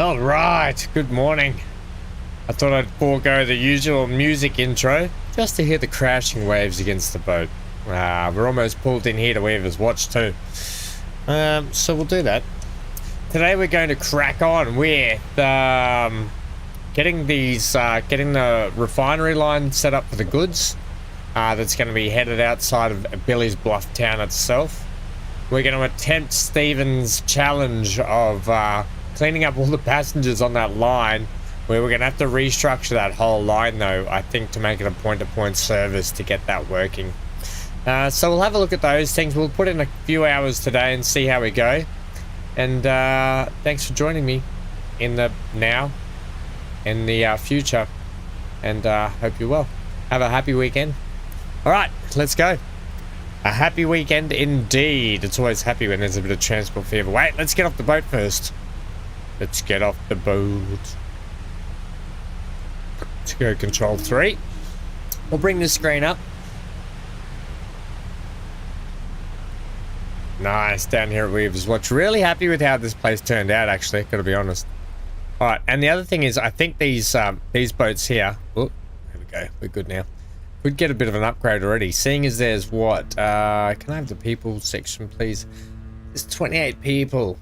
All right, good morning. I thought I'd forego the usual music intro just to hear the crashing waves against the boat. We're almost pulled in here to Weaver's Watch too. So we'll do that. Today we're going to crack on with getting the refinery line set up for the goods. That's going to be headed outside of Billy's Bluff town itself. We're going to attempt Steven's challenge of cleaning up all the passengers on that line, where we're going to have to restructure that whole line though, I think, to make it a point-to-point service to get that working. So we'll have a look at those things. We'll put in a few hours today and see how we go. And thanks for joining me in the now, in the future, and hope you're well. Have a happy weekend. All right, let's go. A happy weekend indeed. It's always happy when there's a bit of transport fever. Wait, let's get off the boat first. Let's get off the boat. Let's go control 3. We'll bring the screen up. Nice, down here at Weaver's Watch. Really happy with how this place turned out, actually, gotta be honest. All right, and the other thing is, I think these boats here, oh, there we go, we're good now. We'd get a bit of an upgrade already, seeing as there's what, can I have the people section, please? There's 28 people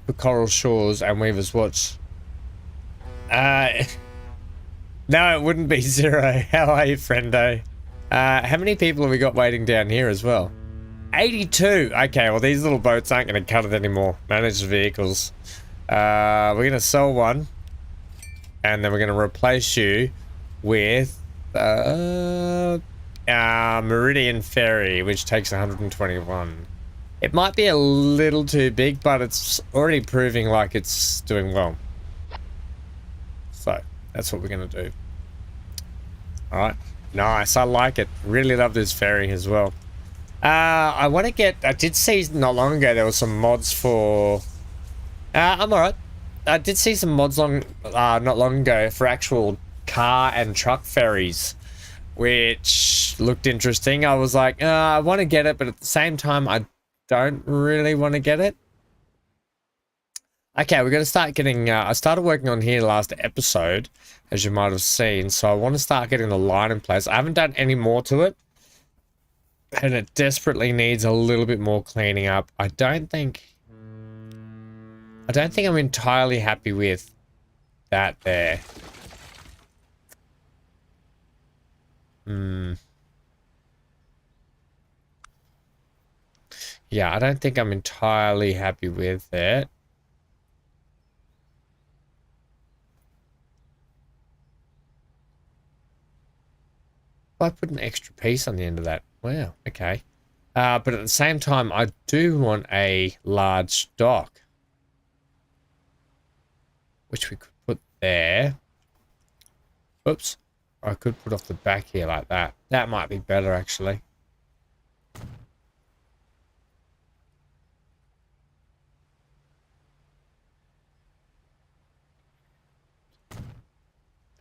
for Coral Shores and Weaver's Watch. No, it wouldn't be 0. How are you, friendo? How many people have we got waiting down here as well? 82. Okay, well, these little boats aren't going to cut it anymore. Managed vehicles. We're going to sell one, and then we're going to replace you with Meridian Ferry, which takes 121. It might be a little too big, but it's already proving like it's doing well. So that's what we're going to do. All right, nice. I like it. Really love this ferry as well. I want to get, I did see not long ago there was some mods for, I'm alright. I did see some mods not long ago for actual car and truck ferries, which looked interesting. I was like, I want to get it, but at the same time, I don't really want to get it. Okay, we're going to start getting, I started working on here last episode, as you might have seen, so I want to start getting the line in place. I haven't done any more to it, and it desperately needs a little bit more cleaning up. I don't think I'm entirely happy with that there. Yeah, I don't think I'm entirely happy with it. I put an extra piece on the end of that. Wow, okay. But at the same time, I do want a large dock, which we could put there. Oops. I could put off the back here like that. That might be better, actually.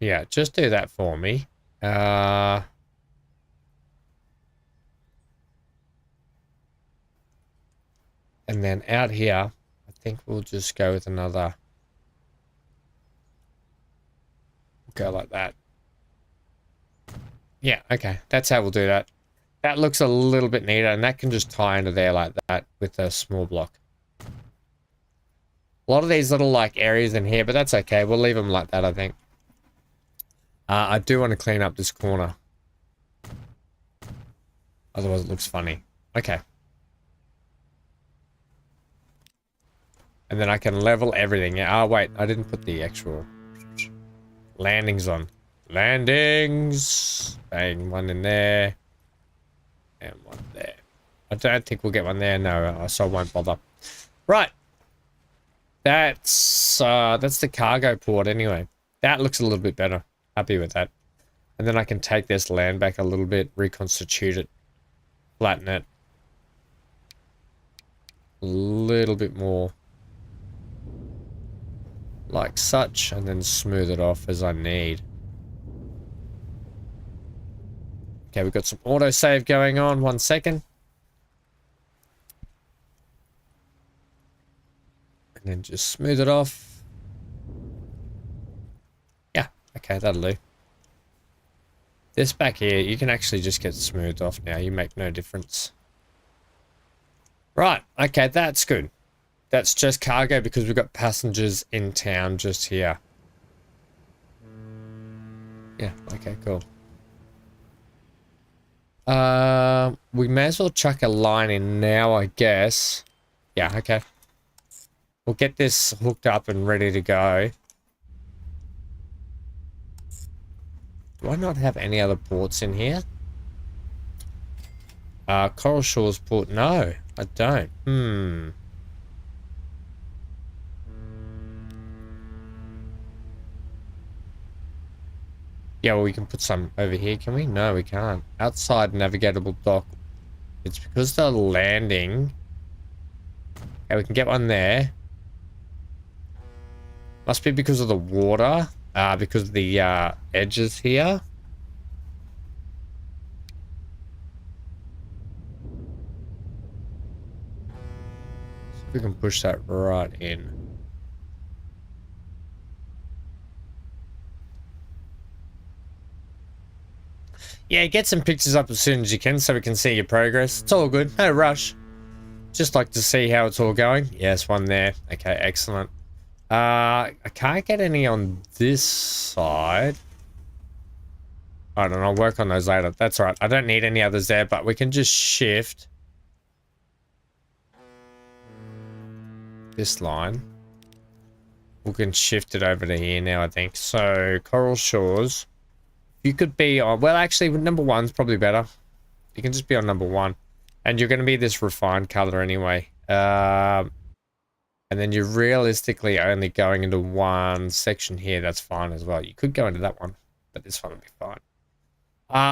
Yeah, just do that for me. And then out here, I think we'll just go with another. Go like that. Yeah, okay. That's how we'll do that. That looks a little bit neater, and that can just tie into there like that with a small block. A lot of these little, like, areas in here, but that's okay. We'll leave them like that, I think. I do want to clean up this corner. Otherwise it looks funny. Okay. And then I can level everything. Oh, wait. I didn't put the actual landings on. Landings! Bang, one in there. And one there. I don't think we'll get one there. No, so I won't bother. Right. That's the cargo port anyway. That looks a little bit better. Happy with that. And then I can take this land back a little bit, reconstitute it, flatten it. A little bit more. Like such, and then smooth it off as I need. Okay, we've got some autosave going on. 1 second. And then just smooth it off. Okay, that'll do. This back here, you can actually just get smoothed off now. You make no difference. Right, okay, that's good. That's just cargo because we've got passengers in town just here. Yeah, okay, cool. We may as well chuck a line in now, I guess. Yeah, okay. We'll get this hooked up and ready to go. Do I not have any other ports in here? Coral Shores port. No, I don't. Yeah, well, we can put some over here, can we? No, we can't. Outside navigatable dock. It's because they're landing. Yeah, we can get one there. Must be because of the water. Because of the edges here. So we can push that right in. Yeah, get some pictures up as soon as you can so we can see your progress. It's all good. No rush. Just like to see how it's all going. Yes, one there. Okay, excellent. I can't get any on this side. I don't know. I'll work on those later. That's all right. I don't need any others there, but we can just shift this line. We can shift it over to here now, I think. So, Coral Shores. You could be on... Well, actually, number one's probably better. You can just be on number one. And you're going to be this refined color anyway. And then you're realistically only going into one section here. That's fine as well. You could go into that one, but this one will be fine.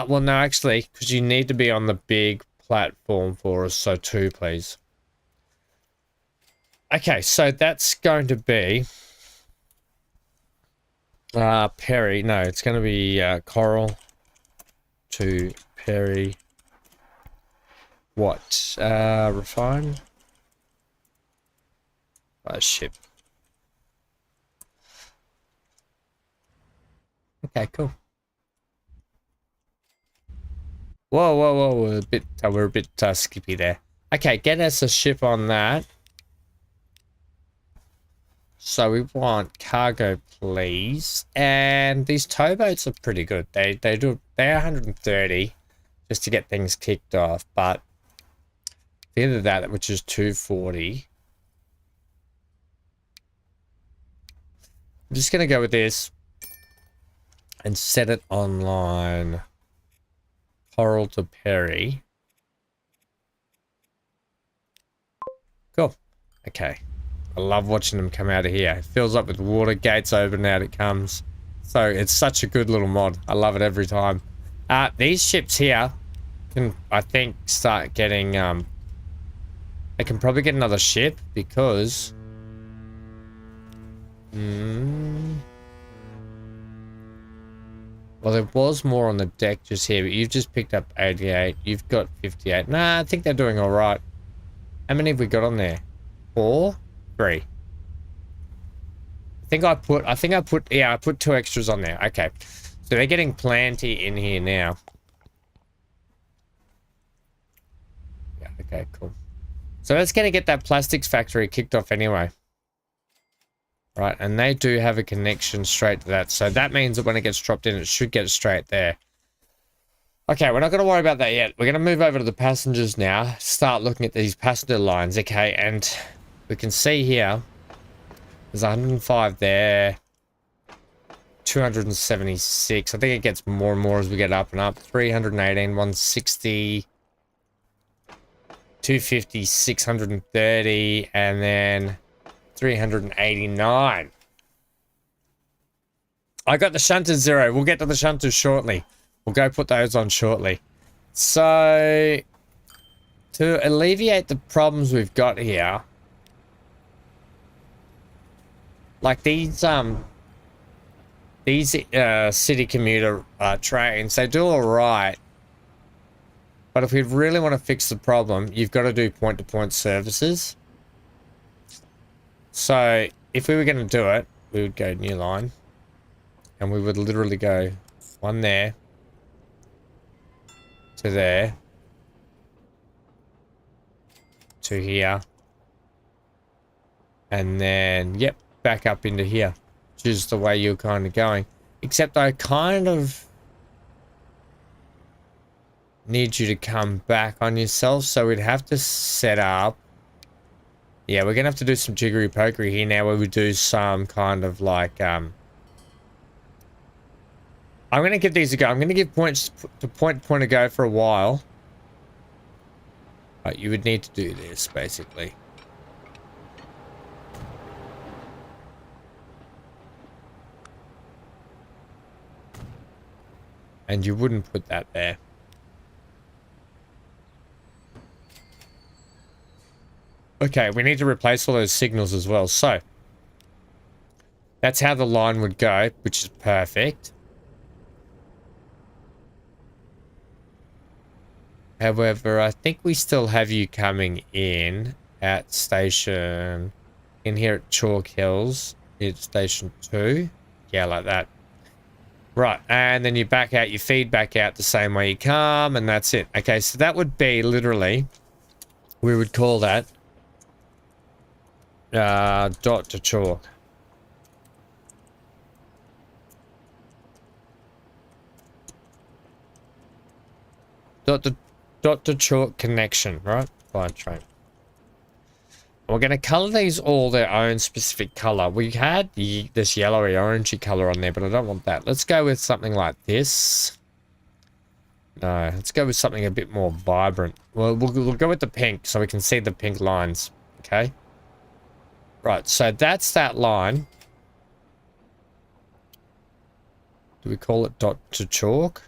Well, no, actually, because you need to be on the big platform for us. So 2, please. Okay, so that's going to be... Perry. No, it's going to be Coral to Perry. What? Refine? Ship. Okay, cool. Whoa. We're a bit skippy there. Okay, get us a ship on that. So we want cargo, please. And these towboats are pretty good. They're 130 just to get things kicked off, but either that, which is 240. I'm just gonna go with this and set it online. Coral to Perry. Cool. Okay. I love watching them come out of here. It fills up with water, gates open, out it comes. So it's such a good little mod. I love it every time. These ships here can, I think, start getting... they can probably get another ship because... Well, there was more on the deck just here, but you've just picked up 88. You've got 58. Nah, I think they're doing all right. How many have we got on there? 4? 3. I put 2 extras on there. Okay. So they're getting plenty in here now. Yeah, okay, cool. So that's going to get that plastics factory kicked off anyway. Right, and they do have a connection straight to that. So that means that when it gets dropped in, it should get straight there. Okay, we're not going to worry about that yet. We're going to move over to the passengers now. Start looking at these passenger lines. Okay, and we can see here, there's 105 there, 276. I think it gets more and more as we get up and up. 318, 160, 250, 630, and then 389. I got the shunters 0. We'll get to the shunters shortly. We'll go put those on shortly. So, to alleviate the problems we've got here, like these city commuter trains, they do all right. But if we really want to fix the problem, you've got to do point-to-point services. So if we were going to do it, we would go new line. And we would literally go one there to there to here. And then, yep, back up into here. Which is the way you're kind of going. Except I kind of need you to come back on yourself. So we'd have to set up. Yeah, we're going to have to do some jiggery pokery here now where we do some kind of like... I'm going to give these a go. I'm going to give points to point a go for a while. But you would need to do this, basically. And you wouldn't put that there. Okay, we need to replace all those signals as well. So, that's how the line would go, which is perfect. However, I think we still have you coming in at station... In here at Chalk Hills. It's station 2. Yeah, like that. Right, and then you back out, you feed back out the same way you come, and that's it. Okay, so that would be literally, we would call that dot to chalk. Dot to chalk connection, right? Fine train. We're going to color these all their own specific color. We had this yellowy orangey color on there, but I don't want that. Let's go with something like this. No, let's go with something a bit more vibrant. Well, we'll go with the pink so we can see the pink lines. Okay. Right, so that's that line. Do we call it dot to chalk?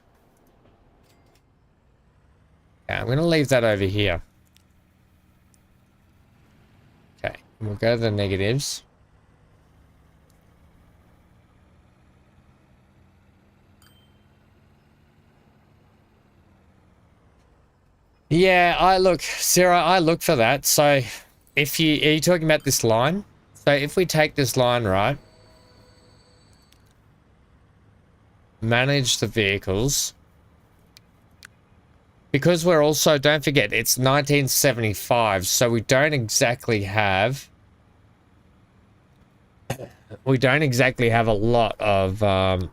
Okay, I'm going to leave that over here. We'll go to the negatives. Yeah, Sarah, I look for that. So if are you talking about this line? So if we take this line, right? Manage the vehicles. Because we're also, don't forget, it's 1975, so we don't exactly have a lot of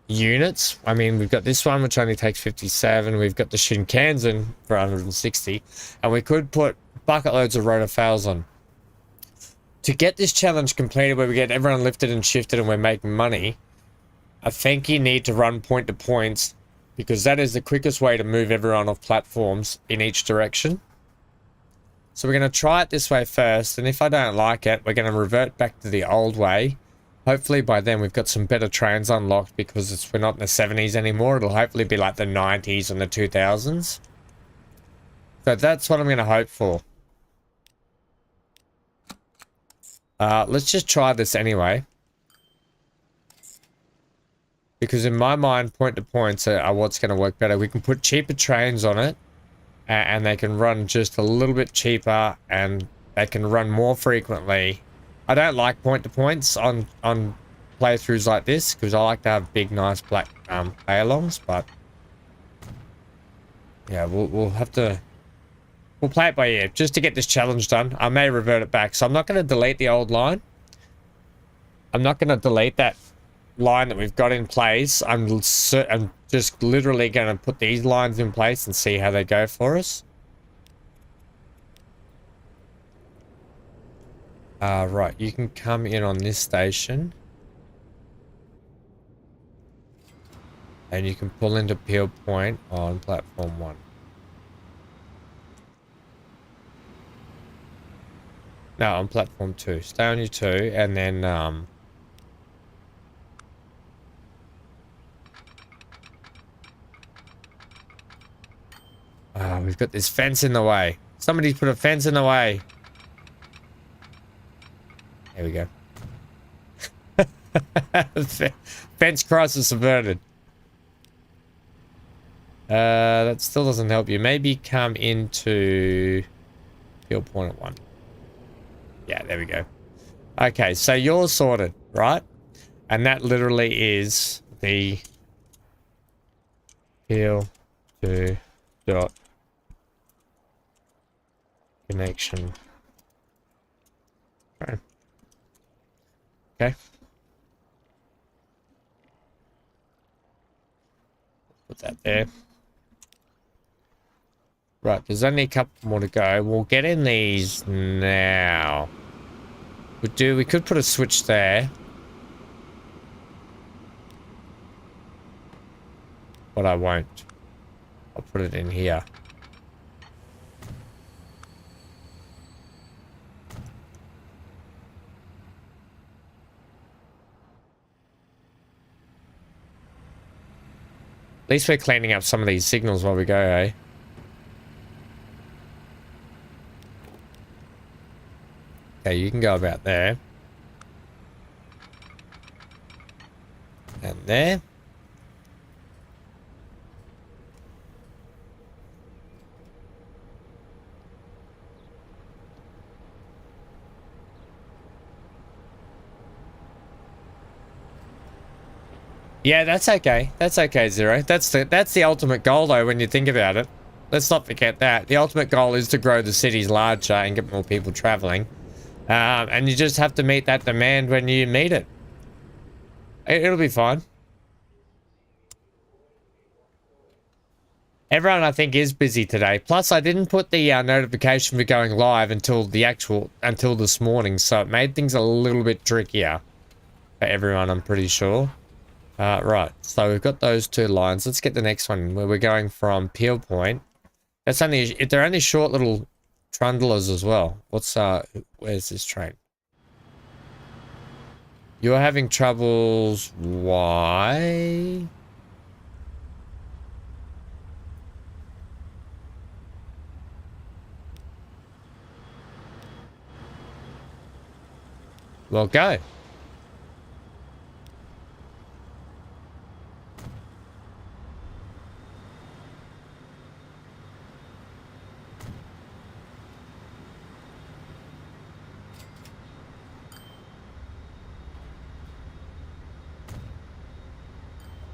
units. I mean, we've got this one, which only takes 57. We've got the Shinkansen for 160, and we could put bucket loads of rotofails on. To get this challenge completed, where we get everyone lifted and shifted and we're making money, I think you need to run point to points, because that is the quickest way to move everyone off platforms in each direction. So we're going to try it this way first, and if I don't like it, we're going to revert back to the old way. Hopefully by then we've got some better trains unlocked, because we're not in the 70s anymore. It'll hopefully be like the 90s and the 2000s. So that's what I'm going to hope for. Let's just try this anyway. Because in my mind, point to points are what's going to work better. We can put cheaper trains on it, and they can run just a little bit cheaper, and they can run more frequently. I don't like point to points on playthroughs like this, because I like to have big, nice black play-alongs. But yeah, we'll have to. We'll play it by ear just to get this challenge done. I may revert it back, so I'm not going to delete the old line. I'm not going to delete that line that we've got in place. I'm just literally going to put these lines in place and see how they go for us. Right, you can come in on this station. And you can pull into Peel Point on platform 1. No, on platform 2. Stay on your 2, and then we've got this fence in the way. Somebody put a fence in the way. There we go. Fence crisis averted. That still doesn't help you. Maybe come into Peel Point at 1. Yeah, there we go. Okay, so you're sorted, right? And that literally is the peel to dot connection. Okay. Put that there. Right, there's only a couple more to go. We'll get in these now. We could put a switch there. But I won't. I'll put it in here. At least we're cleaning up some of these signals while we go, eh? Okay, you can go about there. And there. Yeah, that's okay. That's okay, Zero. That's the ultimate goal, though, when you think about it. Let's not forget that. The ultimate goal is to grow the cities larger and get more people traveling. And you just have to meet that demand when you meet it. It'll be fine. Everyone, I think, is busy today. Plus, I didn't put the notification for going live until this morning, so it made things a little bit trickier for everyone, I'm pretty sure. Right, so we've got those two lines. Let's get the next one where we're going from Peel Point. That's only, they're only short little trundlers as well. Where's this train? You're having troubles. Why? Well, go.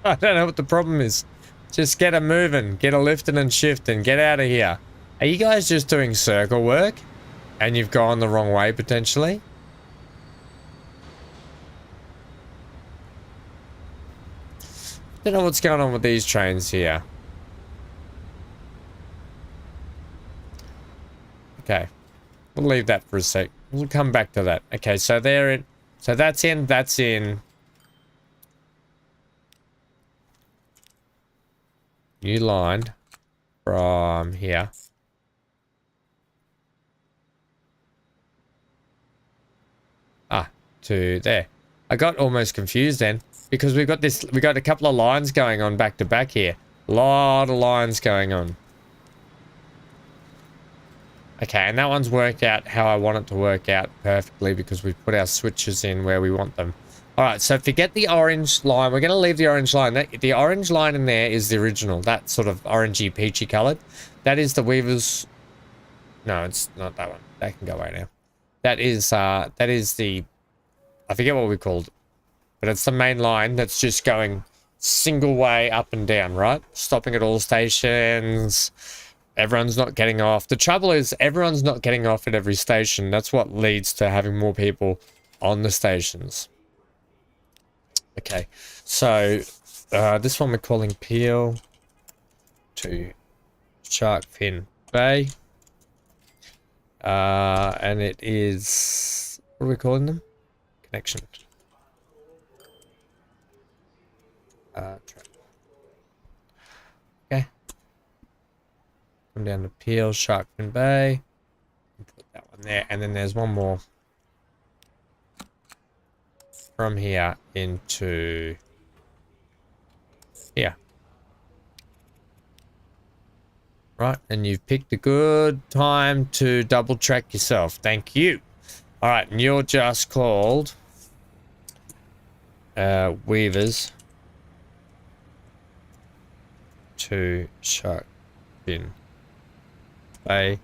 I don't know what the problem is. Just get her moving, get her lifting and shifting, get out of here. Are you guys just doing circle work? And you've gone the wrong way, potentially? Don't know what's going on with these trains here. Okay. We'll leave that for a sec. We'll come back to that. Okay, so they're in. So that's in, that's in. New line from here. To there. I got almost confused then because we got a couple of lines going on back to back here. A lot of lines going on. Okay, and that one's worked out how I want it to work out perfectly because we've put our switches in where we want them. Alright, so forget the orange line. We're going to leave the orange line. The orange line in there is the original. That sort of orangey, peachy coloured. That is the Weaver's... No, it's not that one. That can go away now. That is the... I forget what we called it. But it's the main line that's just going single way up and down, right? Stopping at all stations. Everyone's not getting off. The trouble is everyone's not getting off at every station. That's what leads to having more people on the stations. Okay, so this one we're calling Peel to Shark Fin Bay. And it is... What are we calling them? Connection. Okay. Come down to Peel, Shark Fin Bay. Put that one there. And then there's one more. From here into here. Right, and you've picked a good time to double track yourself. Thank you. All right, and you're just called Weavers to Shark Fin Bay.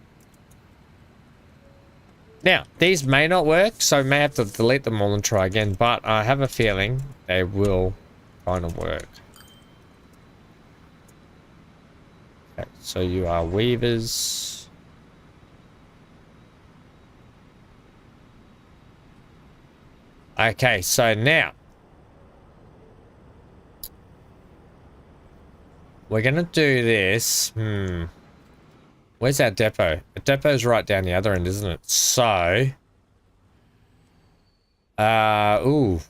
Now, these may not work, so I may have to delete them all and try again, but I have a feeling they will kind of work. Okay, so you are weavers. Okay, so now we're gonna do this. Where's our depot? The depot's right down the other end, isn't it? So, ooh.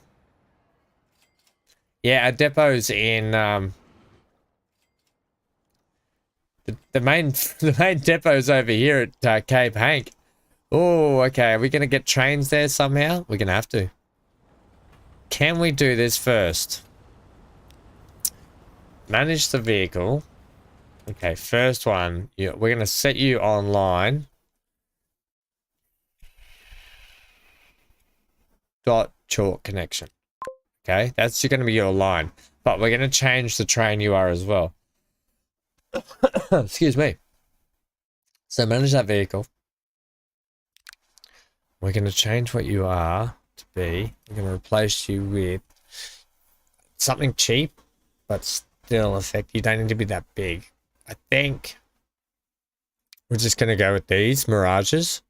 Yeah, our depot's in, the main depot's over here at Cape Hank. Oh, okay. Are we going to get trains there somehow? We're going to have to. Can we do this first? Manage the vehicle. Okay, first one. We're going to set you online. .chalk connection. Okay, that's going to be your line. But we're going to change the train you are as well. Excuse me. So manage that vehicle. We're going to change what you are to be. We're going to replace you with something cheap, but still effective. You don't need to be that big. I think we're just going to go with these Mirages.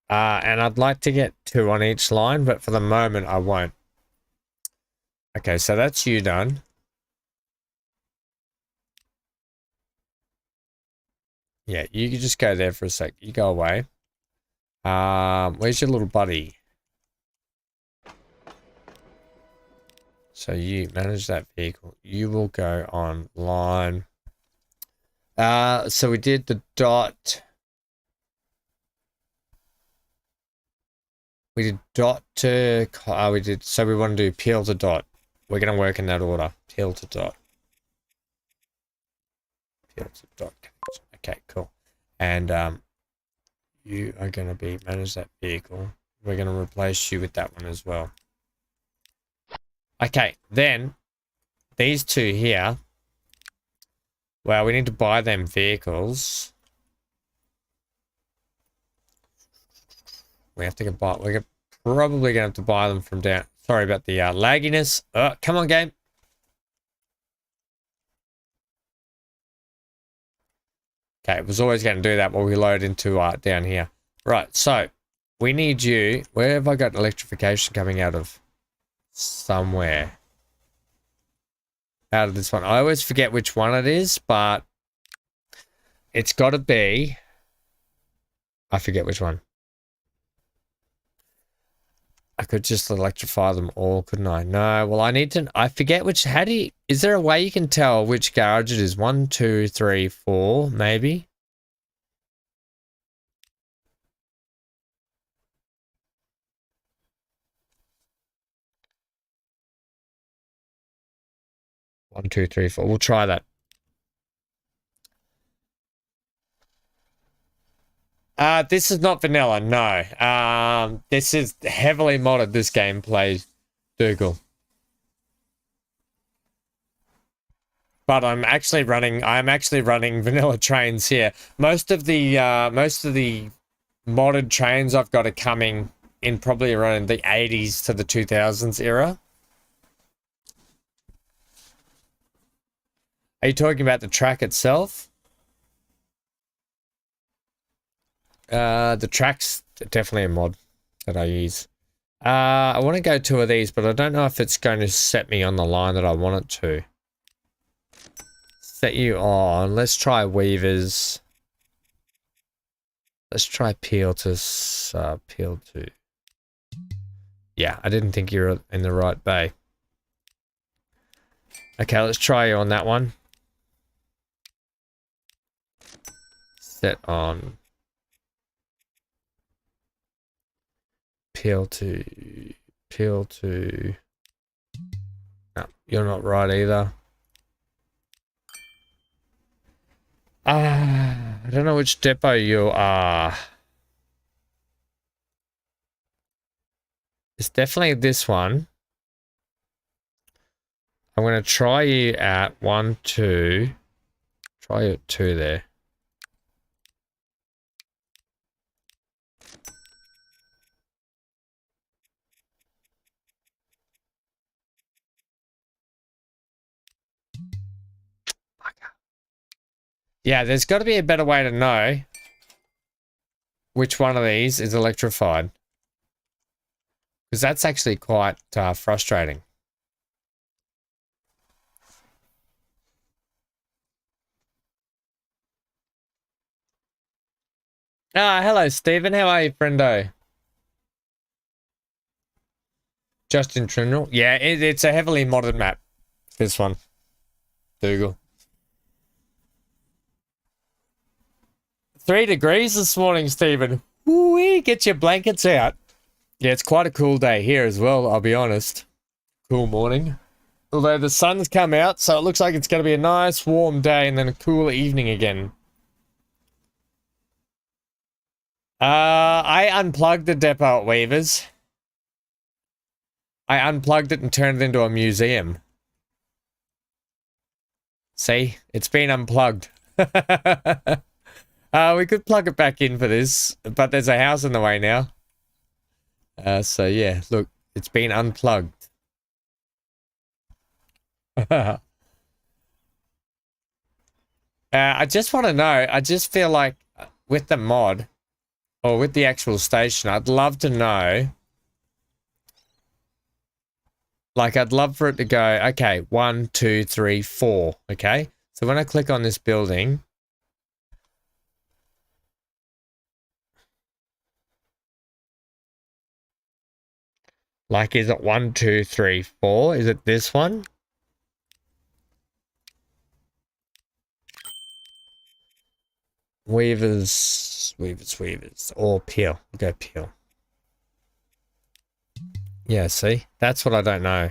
And I'd like to get 2 on each line, but for the moment I won't. Okay, so that's you done. Yeah, you can just go there for a sec. You go away. Where's your little buddy? So you manage that vehicle. You will go on line. So we did the dot. We did dot to, so we want to do peel to dot. We're going to work in that order. Peel to dot. Peel to dot. Okay, cool. And you are going to be manage that vehicle. We're going to replace you with that one as well. Okay, then these two here. Well, we need to buy them vehicles. We have to buy. We're probably going to have to buy them from down. Sorry about the lagginess. Come on, game. Okay, it was always going to do that while we load into down here. Right, so we need you. Where have I got electrification coming out of? Somewhere. Out of this one. I always forget which one it is, but it's got to be. I forget which one. I could just electrify them all, couldn't I? No, well, I need to, I forget which, is there a way you can tell which garage it is? 1, 2, 3, 4, maybe? One, two, three, four. We'll try that. This is not vanilla, no. This is heavily modded, this gameplay, Dougal. But I'm actually running vanilla trains here. Most of the modded trains I've got are coming in probably around the 80s to the 2000s era. Are you talking about the track itself? The track's definitely a mod that I use. I want to go 2 of these, but I don't know if it's going to set me on the line that I want it to. Set you on. Let's try weavers. Let's try peel to. Yeah, I didn't think you were in the right bay. Okay, let's try you on that one. Set on. Peel to. No, you're not right either. I don't know which depot you are. It's definitely this one. I'm going to try you at 1, 2. Try you at 2 there. Yeah, there's got to be a better way to know which one of these is electrified. Because that's actually quite frustrating. Ah, hello, Stephen. How are you, friendo? Just in general. Yeah, it's a heavily modded map. This one. Dougal. 3 degrees this morning, Stephen. Woo-wee, get your blankets out. Yeah, it's quite a cool day here as well, I'll be honest. Cool morning. Although the sun's come out, so it looks like it's going to be a nice warm day and then a cool evening again. I unplugged the depot at Weavers. I unplugged it and turned it into a museum. See? It's been unplugged. We could plug it back in for this, but there's a house in the way now. So yeah, look, it's been unplugged. I just want to know, I just feel like with the mod, or with the actual station, I'd love to know, like I'd love for it to go, okay, 1, 2, 3, 4, okay? So when I click on this building, like, is it 1, 2, 3, 4? Is it this one? Weavers, or Peel. We'll go Peel. Yeah, see? That's what I don't know.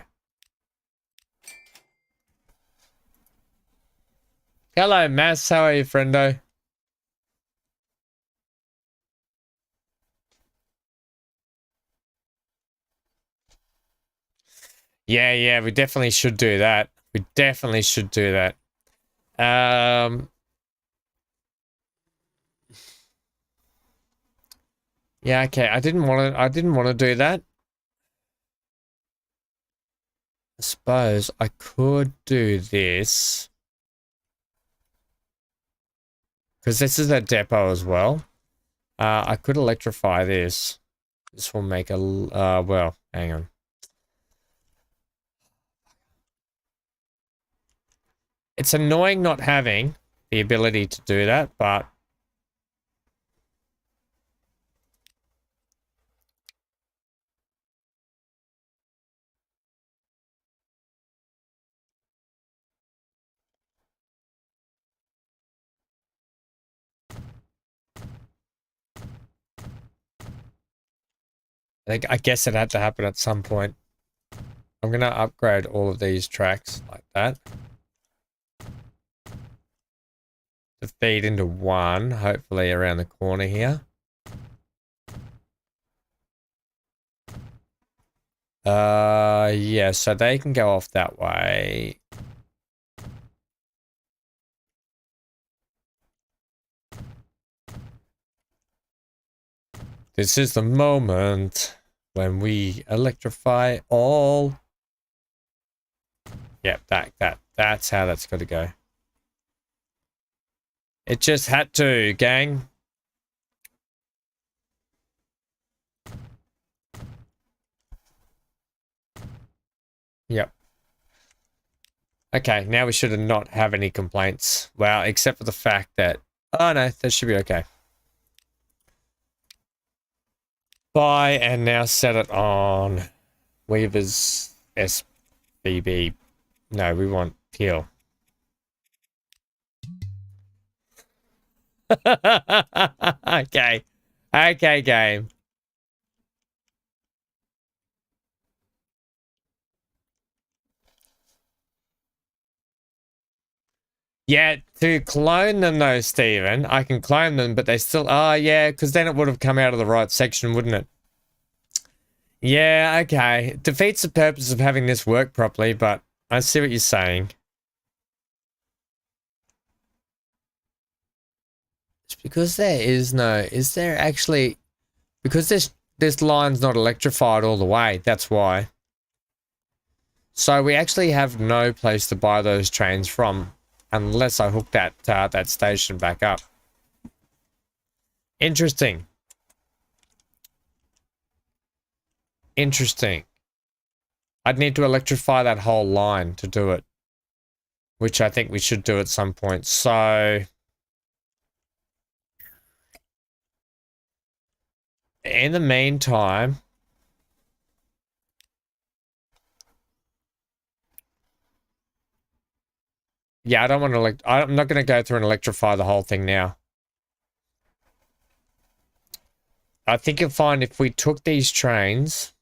Hello, Mass. How are you, friendo? Yeah, we definitely should do that. We definitely should do that. Yeah, okay. I didn't want to do that. I suppose I could do this. Because this is a depot as well. I could electrify this. This will make a... well, hang on. It's annoying not having the ability to do that, but... I guess it had to happen at some point. I'm going to upgrade all of these tracks like that. To feed into one, hopefully around the corner here. Yeah, so they can go off that way. This is the moment when we electrify all. Yep, that's how that's got to go. It just had to, gang. Yep. Okay, now we should not have any complaints. Well, except for the fact that... Oh no, that should be okay. Buy and now set it on Weaver's SBB. No, we want Peel. Okay. Okay, game. Yeah, to clone them though, Steven, I can clone them, but they still... Oh, yeah, because then it would have come out of the right section, wouldn't it? Yeah, okay. It defeats the purpose of having this work properly, but I see what you're saying. It's because there is no... Is there actually... Because this line's not electrified all the way, that's why. So we actually have no place to buy those trains from unless I hook that station back up. Interesting. Interesting. I'd need to electrify that whole line to do it, which I think we should do at some point. So in the meantime, yeah, I don't want to I'm not going to go through and electrify the whole thing now. I think you'll find if we took these trains,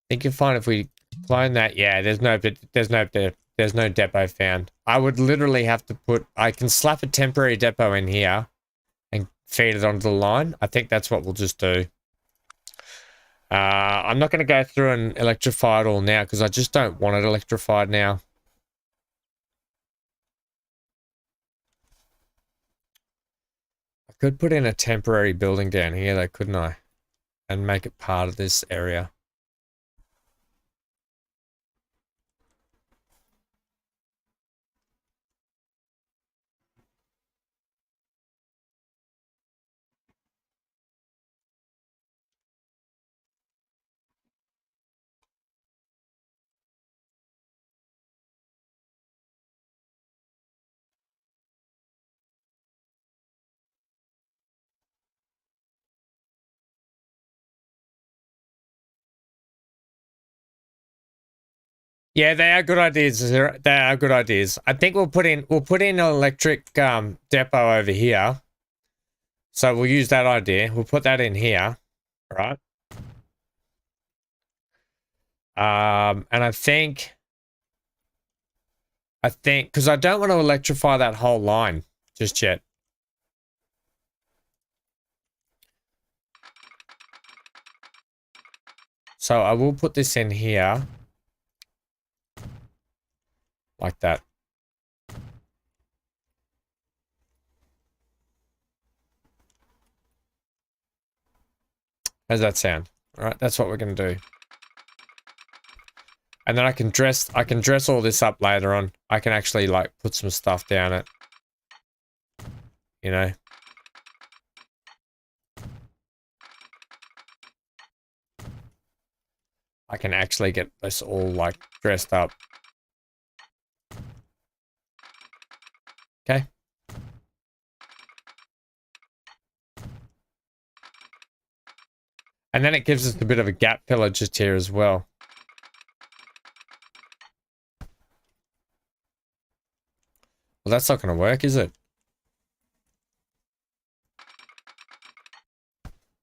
you'll find if we clone that, yeah, there's no depot found. I would literally have to I can slap a temporary depot in here and feed it onto the line. I think that's what we'll just do. I'm not going to go through and electrify it all now because I just don't want it electrified now. I could put in a temporary building down here though, couldn't I? And make it part of this area. Yeah, they are good ideas. They are good ideas. I think we'll put in an electric depot over here. So we'll use that idea. We'll put that in here, right? And I think because I don't want to electrify that whole line just yet. So I will put this in here. Like that. How's that sound? All right, that's what we're going to do. And then I can dress all this up later on. I can actually like put some stuff down it. You know. I can actually get this all like dressed up. Okay. And then it gives us a bit of a gap pillar just here as well. Well, that's not going to work, is it?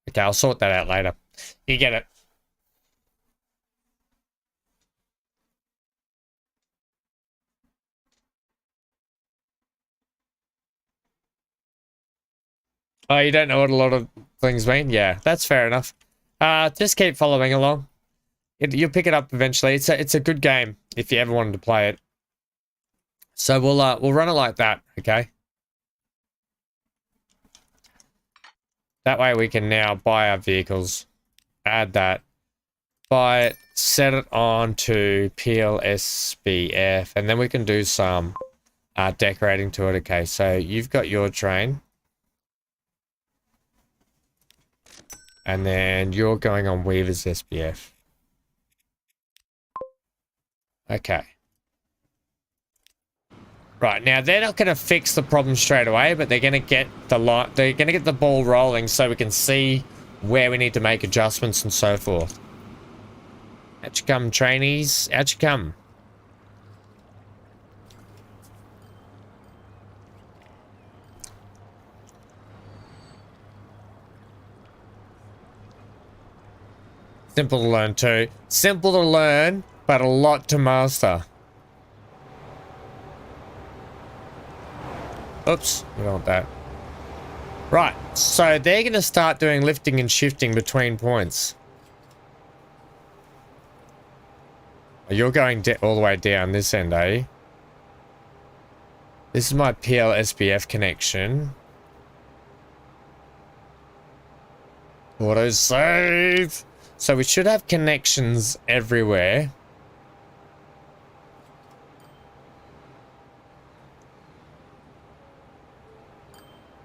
Okay, I'll sort that out later. You get it. Oh, you don't know what a lot of things mean? Yeah, that's fair enough. Just keep following along. You'll pick it up eventually. It's a good game if you ever wanted to play it. So we'll run it like that, okay? That way we can now buy our vehicles, add that, buy it, set it on to PLSBF, and then we can do some decorating to it. Okay, so you've got your train. And then you're going on Weaver's SBF. Okay. Right, now they're not going to fix the problem straight away, but they're going to get the ball rolling so we can see where we need to make adjustments and so forth. Out you come, trainees. Out you come. Simple to learn too. Simple to learn, but a lot to master. Oops, we don't want that. Right, so they're going to start doing lifting and shifting between points. You're going all the way down this end, are you? This is my PLSBF connection. Auto save. So we should have connections everywhere.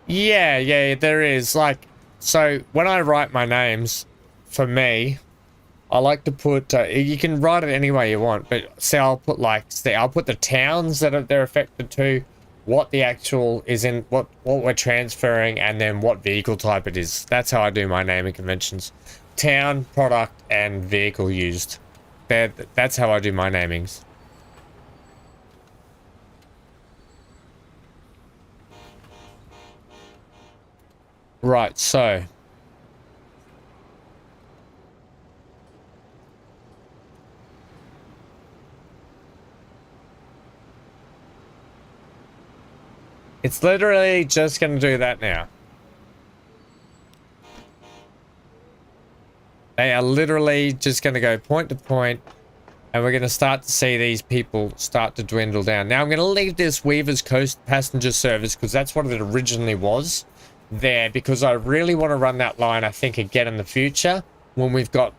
Yeah, there is. Like, so when I write my names, for me, I like to put, you can write it any way you want, but say I'll put like, I'll put the towns that they're affected to, what the actual is in, what we're transferring, and then what vehicle type it is. That's how I do my naming conventions. Town, product, and vehicle used. That's how I do my namings. Right, so it's literally just going to do that now. They are literally just going to go point to point, and we're going to start to see these people start to dwindle down. Now I'm going to leave this Weaver's Coast passenger service because that's what it originally was there, because I really want to run that line, I think, again in the future when we've got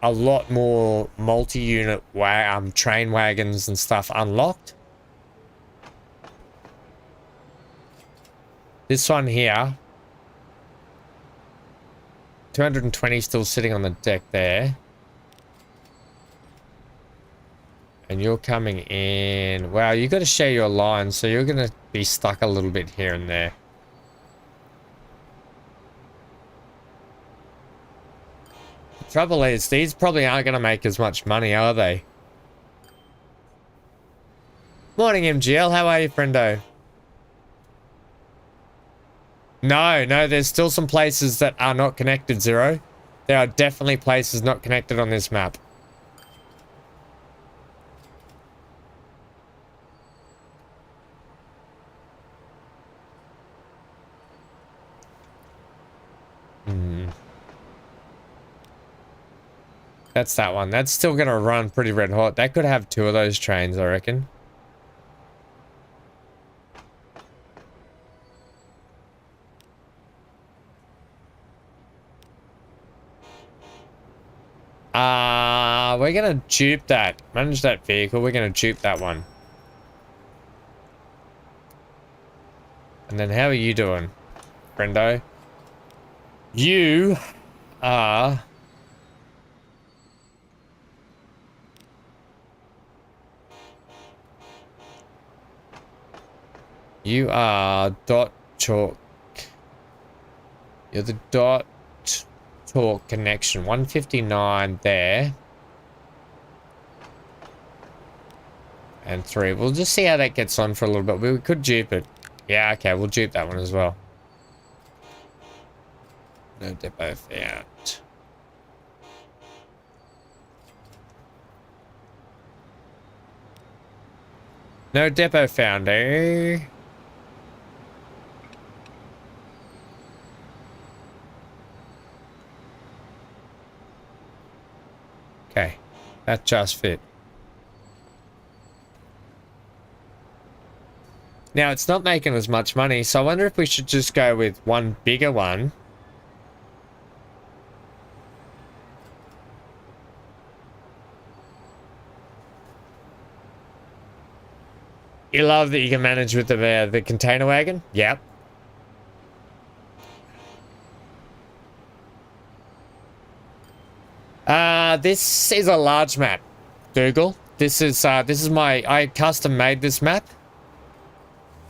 a lot more multi-unit train wagons and stuff unlocked. This one here, 220 still sitting on the deck there. And you're coming in. Wow, you got to share your line, so you're going to be stuck a little bit here and there. The trouble is, these probably aren't going to make as much money, are they? Morning, MGL. How are you, friendo? No, there's still some places that are not connected, Zero. There are definitely places not connected on this map. That's that one. That's still going to run pretty red hot. That could have 2 of those trains, I reckon. We're going to dupe that. Manage that vehicle. We're going to dupe that one. And then how are you doing, friendo? You are... You are dot chalk. You're the dot talk connection. 159 there. And 3. We'll just see how that gets on for a little bit. We could dupe it. Yeah, okay, we'll dupe that one as well. No depot found. No depot found, eh? Okay, that just fit. Now, it's not making as much money, so I wonder if we should just go with one bigger one. You love that you can manage with the container wagon? Yep. This is a large map, Google. This is I custom made this map.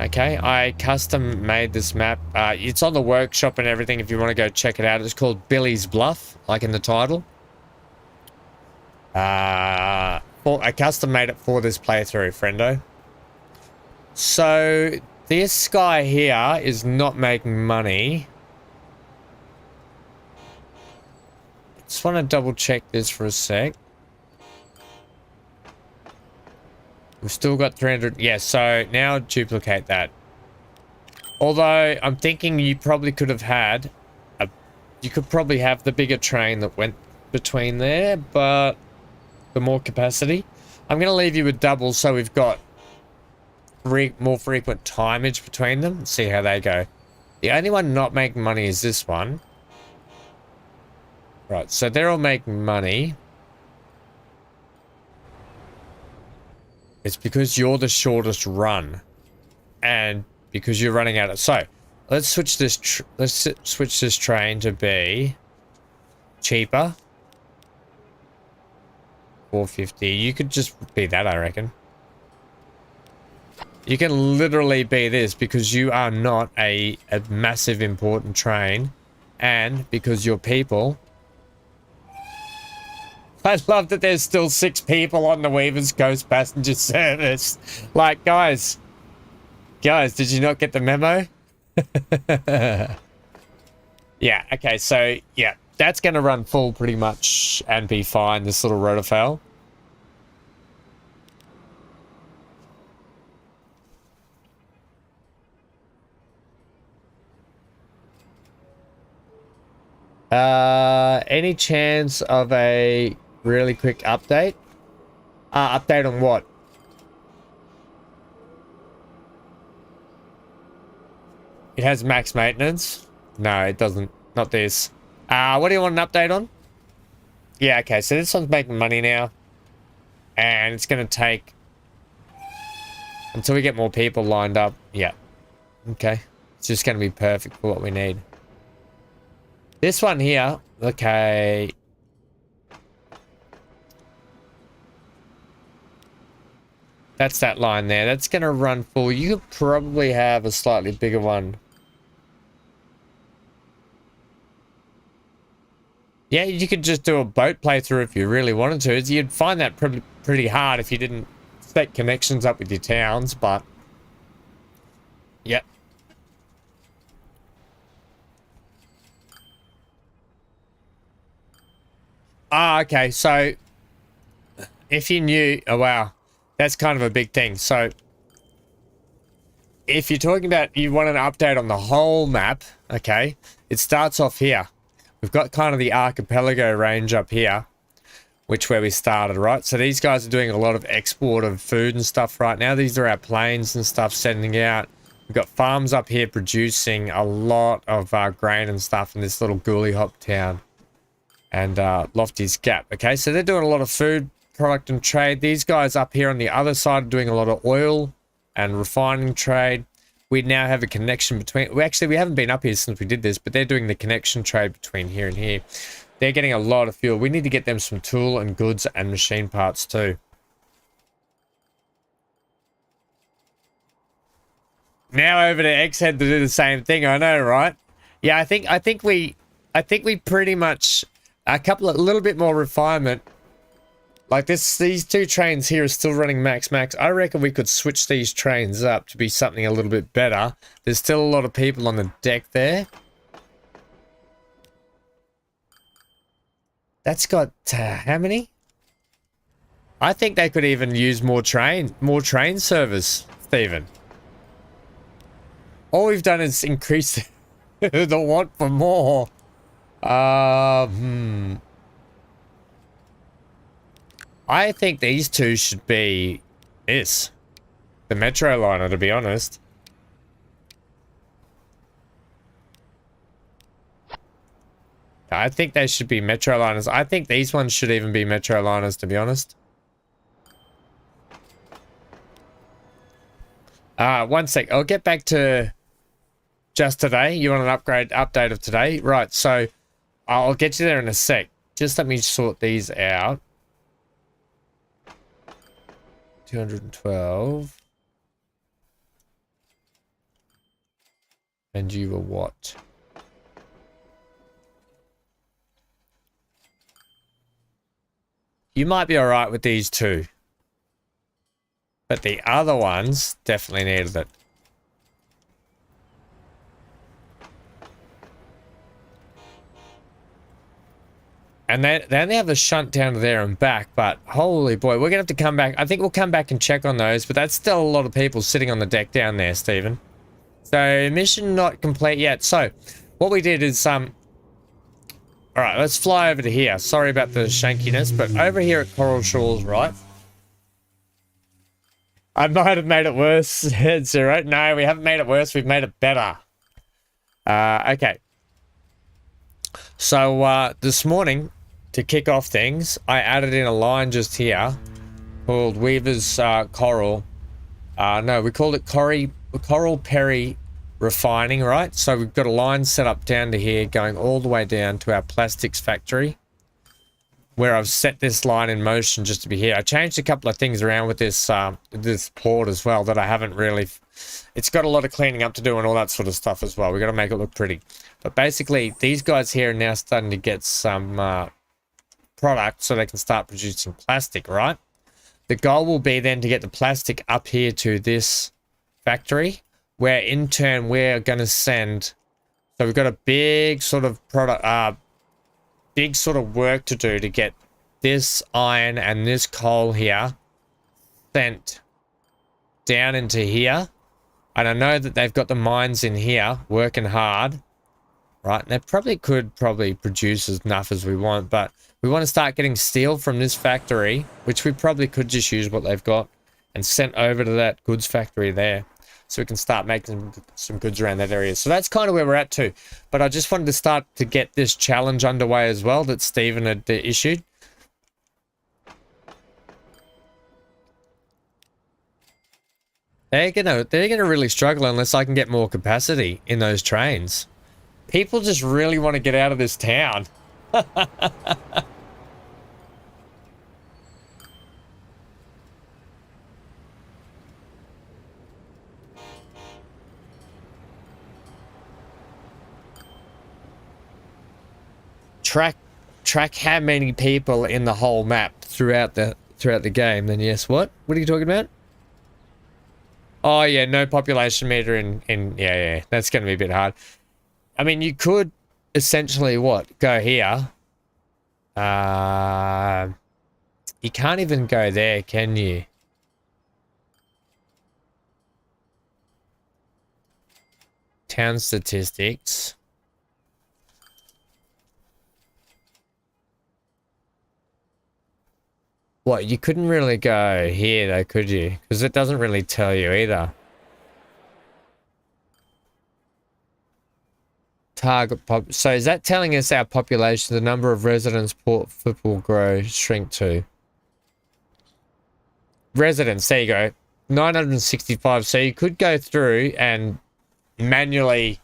Okay, I custom made this map. It's on the workshop and everything if you want to go check it out. It's called Billy's Bluff, like in the title. I custom made it for this playthrough, friendo. So, this guy here is not making money. Just want to double check this for a sec. We've still got 300. Yeah, so now duplicate that. Although, I'm thinking you probably could have had you could probably have the bigger train that went between there, but the more capacity. I'm going to leave you with double so we've got more frequent timeage between them. See how they go. The only one not making money is this one. Right, so they're all making money. It's because you're the shortest run. And because you're running out of... So, let's switch this train to be cheaper. 450. You could just be that, I reckon. You can literally be this because you are not a massive important train. And because your people... I love that there's still 6 people on the Weaver's Coast passenger service. Like, guys, did you not get the memo? Yeah, okay, so, yeah, that's going to run full pretty much and be fine, this little rotofail. Any chance of a really quick update? Update on what? It has max maintenance? No, it doesn't. Not this. What do you want an update on? Yeah, okay, so this one's making money now. And it's going to take... until we get more people lined up. Yeah. Okay. It's just going to be perfect for what we need. This one here, okay. That's that line there. That's going to run full. You could probably have a slightly bigger one. Yeah, you could just do a boat playthrough if you really wanted to. You'd find that pretty hard if you didn't set connections up with your towns, but... Yep. Okay, so... if you knew... oh, wow. That's kind of a big thing. So... if you're talking about you want an update on the whole map, okay, it starts off here. We've got kind of the archipelago range up here, where we started, right? So these guys are doing a lot of export of food and stuff right now. These are our planes and stuff sending out. We've got farms up here producing a lot of grain and stuff in this little Ghoulie Hop town. And Lofty's Gap, okay? So they're doing a lot of food, product and trade. These guys up here on the other side are doing a lot of oil and refining trade. We now have a connection between... we haven't been up here since we did this, but they're doing the connection trade between here and here. They're getting a lot of fuel. We need to get them some tool and goods and machine parts too. Now over to X-Head to do the same thing. I know, right? Yeah, I think we pretty much... a little bit more refinement. Like these 2 trains here are still running max. I reckon we could switch these trains up to be something a little bit better. There's still a lot of people on the deck there. That's got how many? I think they could even use more train service, Stephen. All we've done is increase the want for more. I think these 2 should be the Metro liner, to be honest. I think they should be Metro liners. I think these ones should even be Metro liners, to be honest. One sec. I'll get back to just today. You want an update of today? Right, so I'll get you there in a sec. Just let me sort these out. 212. And you were what? You might be alright with these 2. But the other ones definitely needed it. And they only have the shunt down to there and back, but holy boy, we're going to have to come back. I think we'll come back and check on those, but that's still a lot of people sitting on the deck down there, Stephen. So, mission not complete yet. So, what we did is, alright, let's fly over to here. Sorry about the shankiness, but over here at Coral Shores, right? I might have made it worse, Zero. No, we haven't made it worse, we've made it better. Okay. So this morning, to kick off things, I added in a line just here called Weaver's Coral. No, we called it Coral Perry Refining, right? So we've got a line set up down to here going all the way down to our plastics factory, where I've set this line in motion just to be here. I changed a couple of things around with this board as well that I haven't really... It's got a lot of cleaning up to do and all that sort of stuff as well. We've got to make it look pretty. But basically, these guys here are now starting to get some product so they can start producing plastic, right? The goal will be then to get the plastic up here to this factory, where in turn we're going to send... So we've got a big sort of product... big sort of work to do to get this iron and this coal here sent down into here. And I know that they've got the mines in here working hard, right? And they could produce enough as we want, but we want to start getting steel from this factory, which we probably could just use what they've got and sent over to that goods factory there, so we can start making some goods around that area. So that's kind of where we're at too. But I just wanted to start to get this challenge underway as well that Stephen had issued. They're gonna really struggle unless I can get more capacity in those trains. People just really want to get out of this town. Track how many people in the whole map throughout the game. Then yes, what are you talking about? Oh yeah, no population meter in yeah, that's going to be a bit hard. I mean, you could essentially go here. You can't even go there, can you? Town statistics. What, you couldn't really go here though, could you? Because it doesn't really tell you either. Target pop. So is that telling us our population, the number of residents Port Football grow, shrink to? Residents, there you go. 965. So you could go through and manually,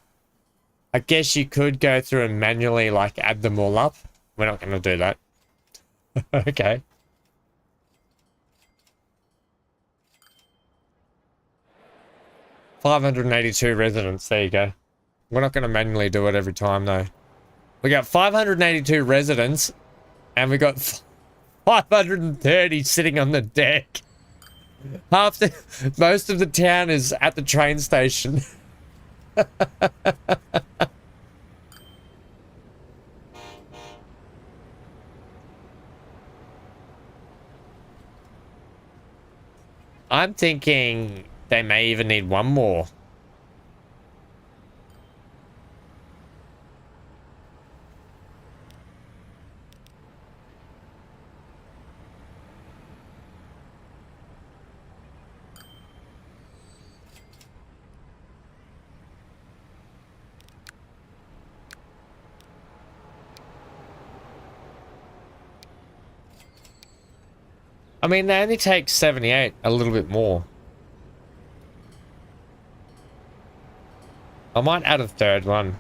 I guess you could go through and manually like add them all up. We're not going to do that. Okay. $582 residents. There you go. We're not going to manually do it every time, though. We got 582 residents, and we got 530 sitting on the deck. Most of the town is at the train station. I'm thinking they may even need one more. I mean, they only take 78, a little bit more. I might add a third one.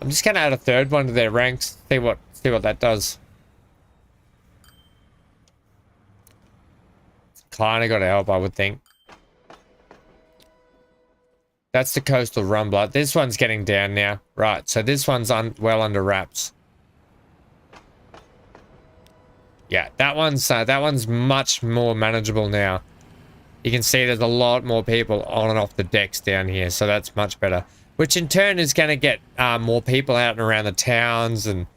I'm just gonna add a third one to their ranks. See what that does. Kinda gotta help, I would think. That's the coastal rumbler. This one's getting down now. Right, so this one's well under wraps. Yeah, that one's much more manageable now. You can see there's a lot more people on and off the decks down here, so that's much better. Which in turn is going to get more people out and around the towns, and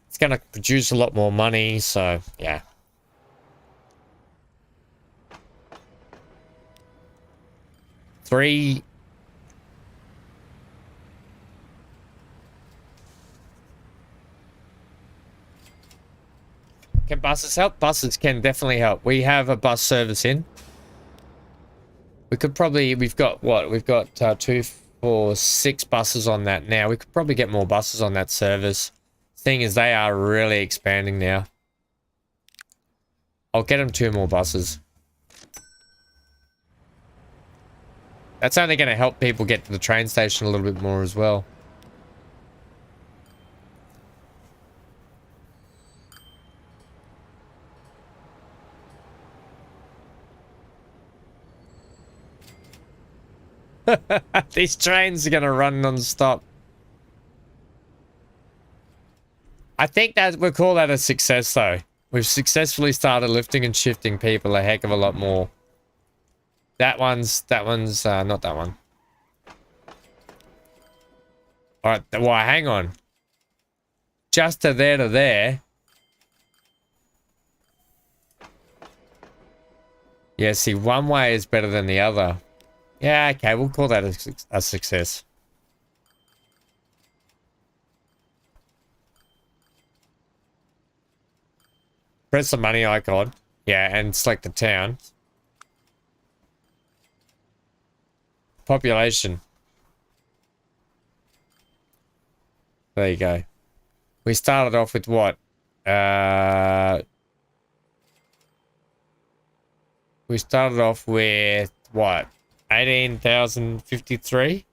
it's going to produce a lot more money, so yeah. Three. Can buses help? Buses can definitely help. We have a bus service in. We could probably, we've got what? We've got 2, for 6 buses on that now. We could probably get more buses on that service. Thing is, they are really expanding now. I'll get them 2 more buses. That's only going to help people get to the train station a little bit more as well. These trains are going to run non-stop. I think that we'll call that a success, though. We've successfully started lifting and shifting people a heck of a lot more. That one's not that one. All right, well, hang on. Just to there. Yeah, see, one way is better than the other. Yeah, okay, we'll call that a success. Press the money icon. Yeah, and select the town. Population. There you go. We started off with what? We started off with what? 18,053?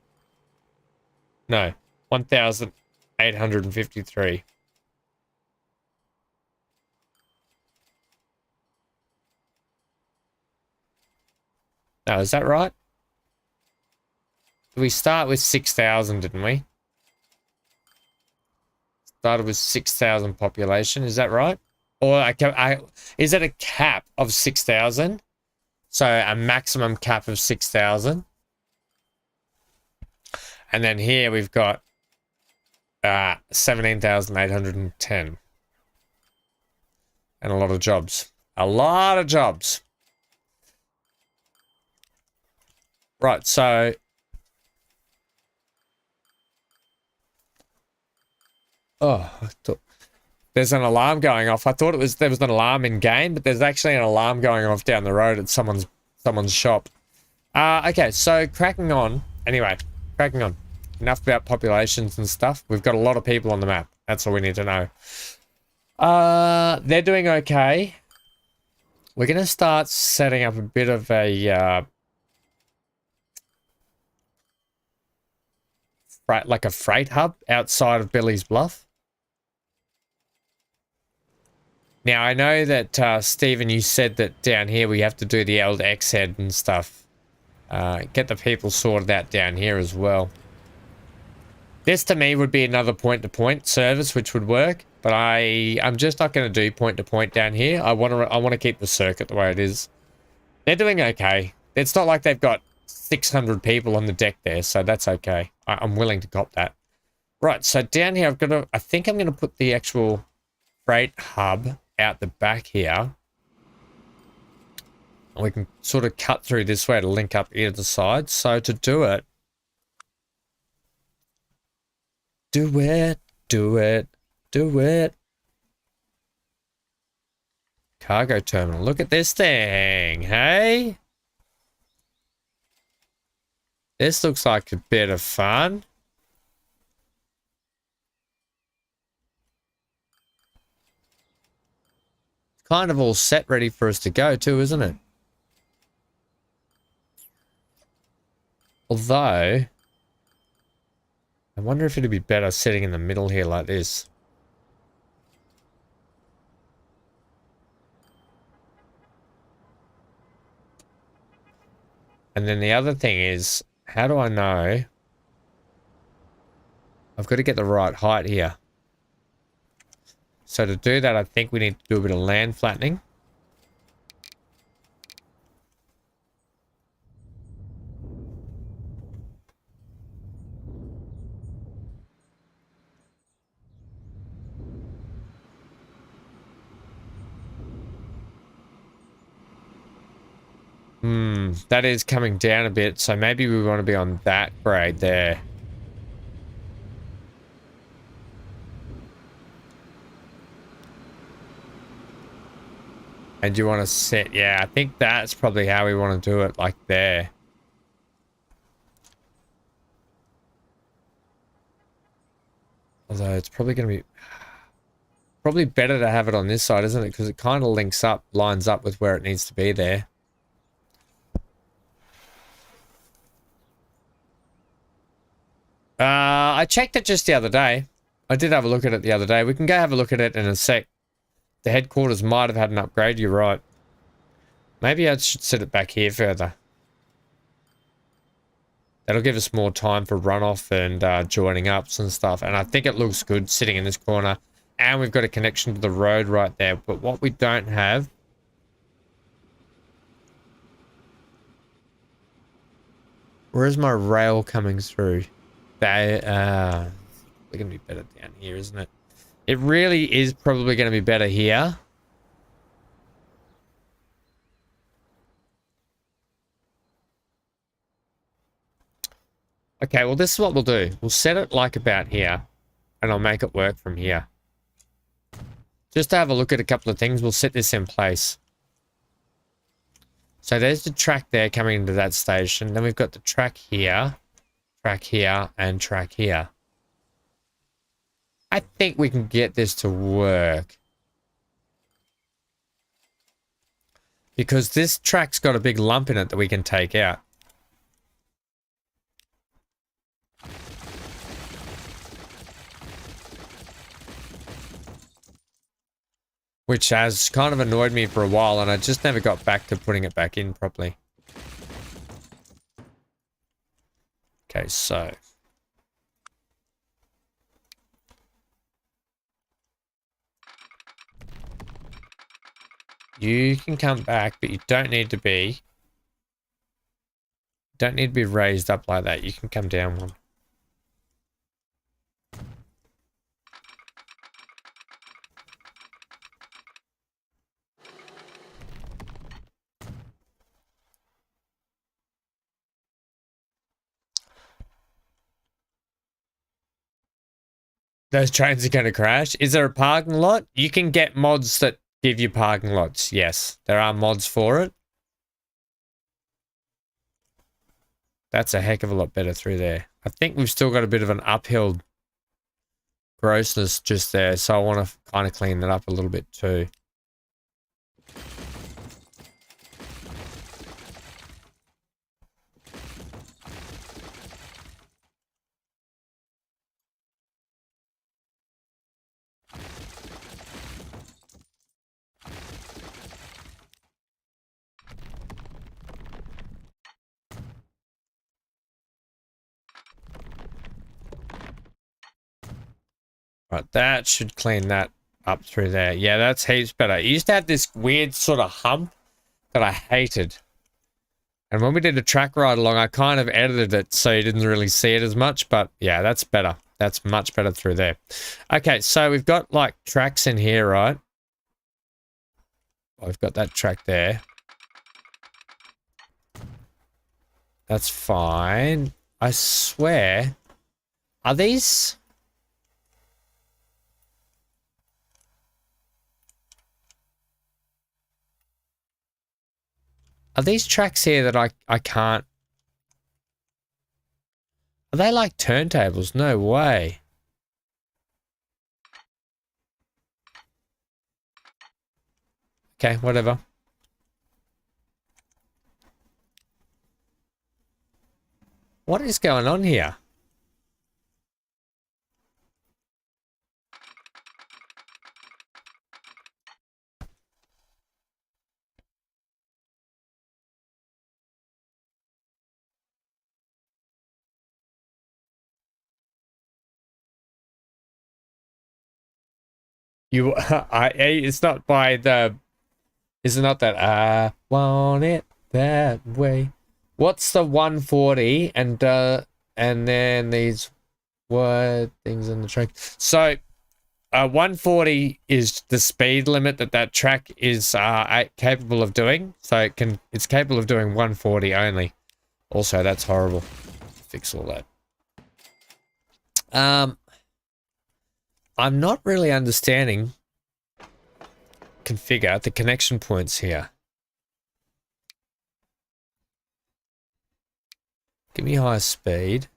No, 1,853. No, is that right? We start with 6,000, didn't we? Started with 6,000 population, is that right? Or is it a cap of 6,000? So a maximum cap of 6,000. And then here we've got 17,810. And a lot of jobs. A lot of jobs. Right, so oh, I thought there's an alarm going off. I thought there was an alarm in game, but there's actually an alarm going off down the road at someone's shop. Okay, so cracking on. Anyway, cracking on. Enough about populations and stuff. We've got a lot of people on the map. That's all we need to know. They're doing okay. We're going to start setting up a bit of a like a freight hub outside of Billy's Bluff. Now, I know that, Stephen, you said that down here we have to do the old X head and stuff. Get the people sorted out down here as well. This, to me, would be another point-to-point service, which would work. But I'm just not going to do point-to-point down here. I want to keep the circuit the way it is. They're doing okay. It's not like they've got 600 people on the deck there, so that's okay. I'm willing to cop that. Right, so down here, I think I'm going to put the actual freight hub out the back here. And we can sort of cut through this way to link up either side. So to do it, do it. Cargo terminal. Look at this thing, hey? This looks like a bit of fun. Kind of all set, ready for us to go too, isn't it? Although, I wonder if it'd be better sitting in the middle here like this. And then the other thing is, how do I know? I've got to get the right height here. So to do that, I think we need to do a bit of land flattening. That is coming down a bit, so maybe we want to be on that grade there. And you want to set, yeah, I think that's probably how we want to do it, like there. Although it's probably going to be probably better to have it on this side, isn't it? Because it kind of links up, lines up with where it needs to be there. I checked it just the other day. I did have a look at it the other day. We can go have a look at it in a sec. The headquarters might have had an upgrade, you're right. Maybe I should set it back here further. That'll give us more time for runoff and joining ups and stuff. And I think it looks good sitting in this corner. And we've got a connection to the road right there. But what we don't have... Where's my rail coming through? They're going to be better down here, isn't it? It really is probably going to be better here. Okay, well, this is what we'll do. We'll set it like about here, and I'll make it work from here. Just to have a look at a couple of things, we'll set this in place. So there's the track there coming into that station. Then we've got the track here, and track here. I think we can get this to work. Because this track's got a big lump in it that we can take out. Which has kind of annoyed me for a while, and I just never got back to putting it back in properly. Okay, so... You can come back, but you don't need to be... Don't need to be raised up like that. You can come down one. Those trains are going to crash. Is there a parking lot? You can get mods that give you parking lots. Yes, there are mods for it. That's a heck of a lot better through there. I think we've still got a bit of an uphill grossness just there, so I want to kind of clean that up a little bit too. Right, that should clean that up through there. Yeah, that's heaps better. It used to have this weird sort of hump that I hated. And when we did a track ride along, I kind of edited it so you didn't really see it as much. But yeah, that's better. That's much better through there. Okay, so we've got like tracks in here, right? I've got that track there. That's fine. I swear. Are these... Are these tracks here that I can't... Are they like turntables? No way. Okay, whatever. What is going on here? You, it's not by the, is it not that I want it that way? What's the 140 and then these word things in the track? So, 140 is the speed limit that track is capable of doing. So it's capable of doing 140 only. Also, that's horrible. Fix all that. I'm not really understanding configure the connection points here. Give me higher speed.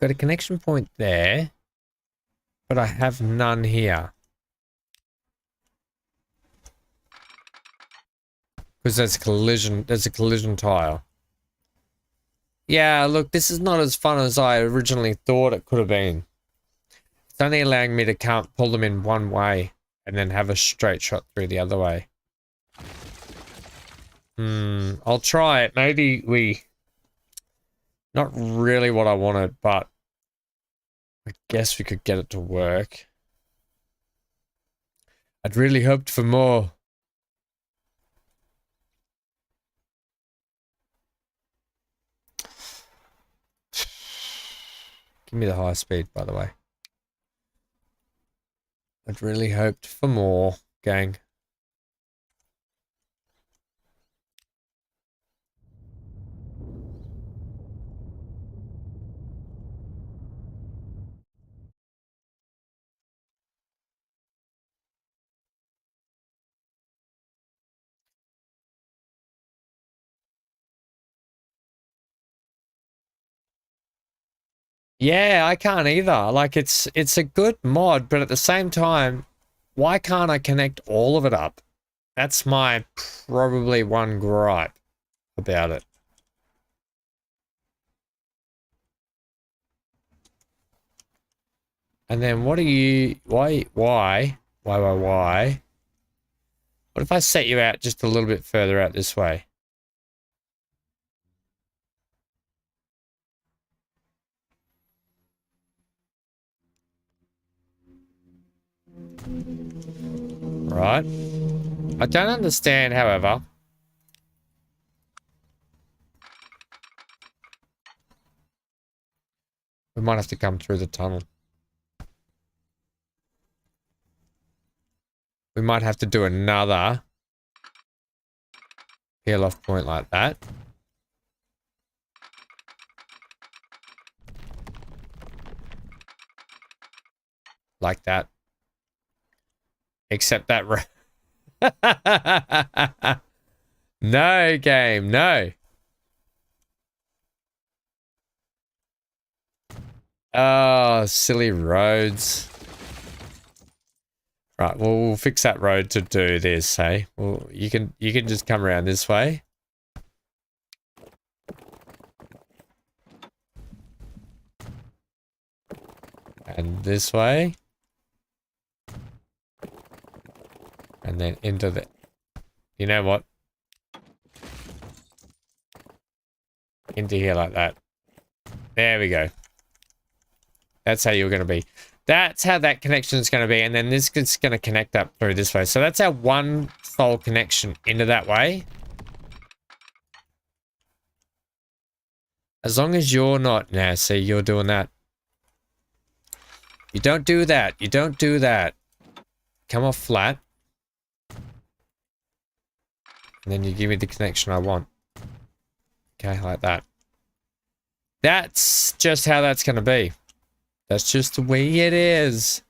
got a connection point there, but I have none here. Because there's a collision tile. Yeah, look, this is not as fun as I originally thought it could have been. It's only allowing me to pull them in one way and then have a straight shot through the other way. I'll try it. Maybe not really what I wanted, but I guess we could get it to work. I'd really hoped for more. Give me the high speed, by the way. I'd really hoped for more, gang. Yeah, I can't either. Like, it's a good mod, but at the same time, why can't I connect all of it up? That's my probably one gripe about it. And then what are you... Why? What if I set you out just a little bit further out this way? Right. I don't understand, however. We might have to come through the tunnel. We might have to do another peel off point like that. Like that. Except that... No, game, no. Oh, silly roads. Right, well, we'll fix that road to do this, hey? Well, you can just come around this way. And this way. And then into the... You know what? Into here like that. There we go. That's how you're going to be. That's how that connection is going to be. And then this is going to connect up through this way. So that's our one sole connection into that way. As long as you're not... Now, see, you're doing that. You don't do that. You don't do that. Come off flat. And then you give me the connection I want. Okay, like that. That's just how that's going to be. That's just the way it is.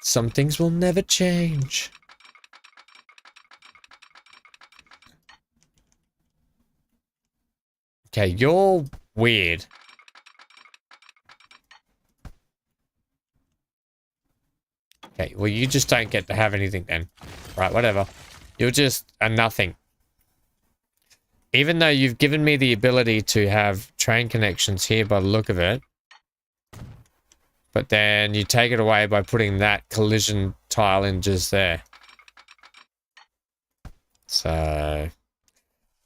Some things will never change. Okay, you're weird. Okay, well, you just don't get to have anything then. Right, whatever. You're just a nothing. Even though you've given me the ability to have train connections here by the look of it. But then you take it away by putting that collision tile in just there. So...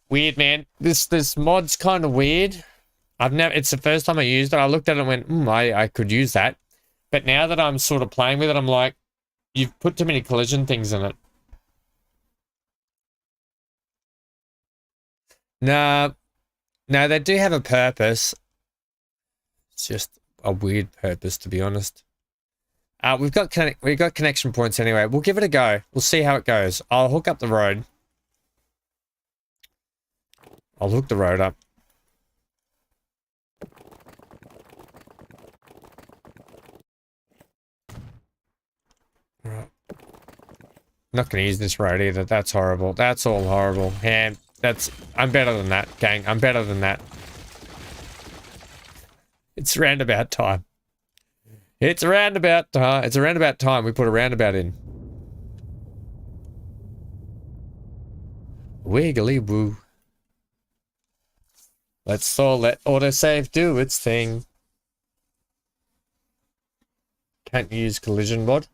Weird, man. This mod's kind of weird. It's the first time I used it. I looked at it and went, I could use that. But now that I'm sort of playing with it, I'm like, you've put too many collision things in it. No, they do have a purpose. It's just a weird purpose, to be honest. We've got connection points anyway. We'll give it a go. We'll see how it goes. I'll hook up the road. I'll hook the road up. Right. Not going to use this road either. That's horrible. That's all horrible. Yeah, I'm better than that, gang. I'm better than that. It's roundabout time. It's roundabout time. It's a roundabout time. We put a roundabout in. Wiggly woo. Let's all let autosave do its thing. Can't use collision mod.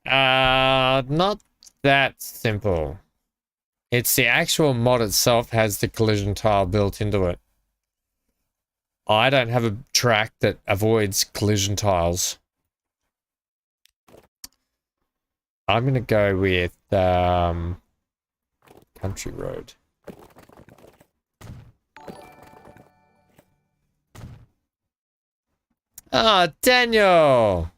Not that simple. It's the actual mod itself has the collision tile built into it. I don't have a track that avoids collision tiles. I'm gonna go with country road. Ah, Daniel!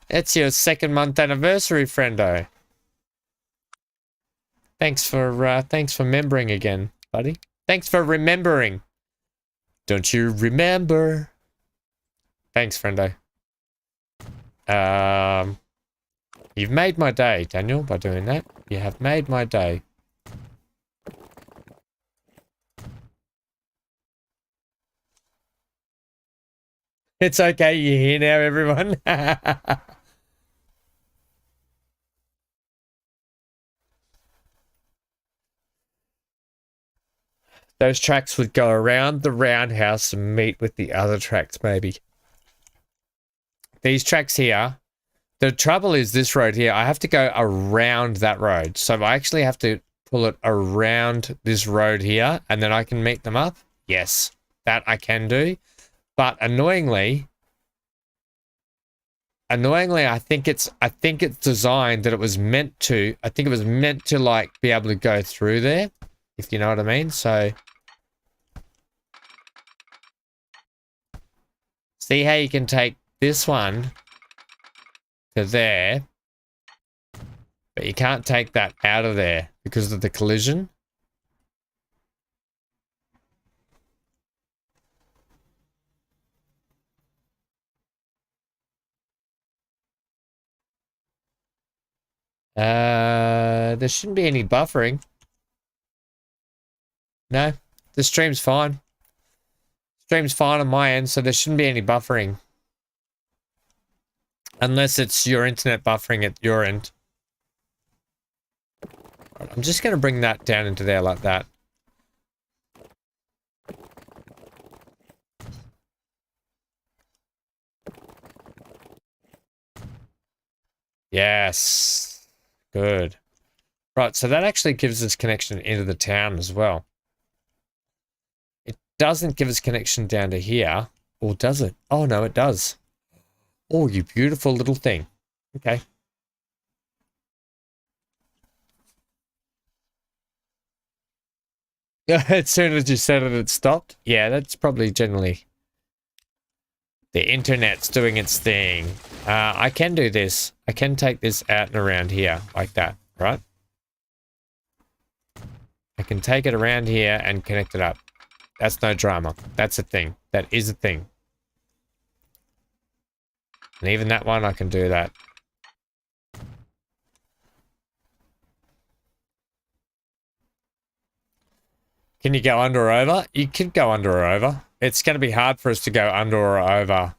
It's your 2nd month anniversary, friendo. Thanks for remembering again, buddy. Thanks for remembering. Don't you remember? Thanks, friendo. You've made my day, Daniel, by doing that. You have made my day. It's okay, you're here now, everyone. Those tracks would go around the roundhouse and meet with the other tracks, maybe. These tracks here, the trouble is this road here, I have to go around that road. So I actually have to pull it around this road here, and then I can meet them up. Yes, that I can do. But annoyingly, I think it's designed that it was meant to, like be able to go through there, if you know what I mean. So see how you can take this one to there, but you can't take that out of there because of the collision. There shouldn't be any buffering. No, the stream's fine. Stream's fine on my end, so there shouldn't be any buffering. Unless it's your internet buffering at your end. I'm just going to bring that down into there like that. Yes. Good. Right, so that actually gives us connection into the town as well. It doesn't give us connection down to here. Or does it? Oh, no, it does. Oh, you beautiful little thing. Okay. As soon as you said it, it stopped. Yeah, that's probably generally... The internet's doing its thing. I can do this. I can take this out and around here, like that, right? I can take it around here and connect it up. That's no drama. That's a thing. That is a thing. And even that one, I can do that. Can you go under or over? You could go under or over. It's going to be hard for us to go under or over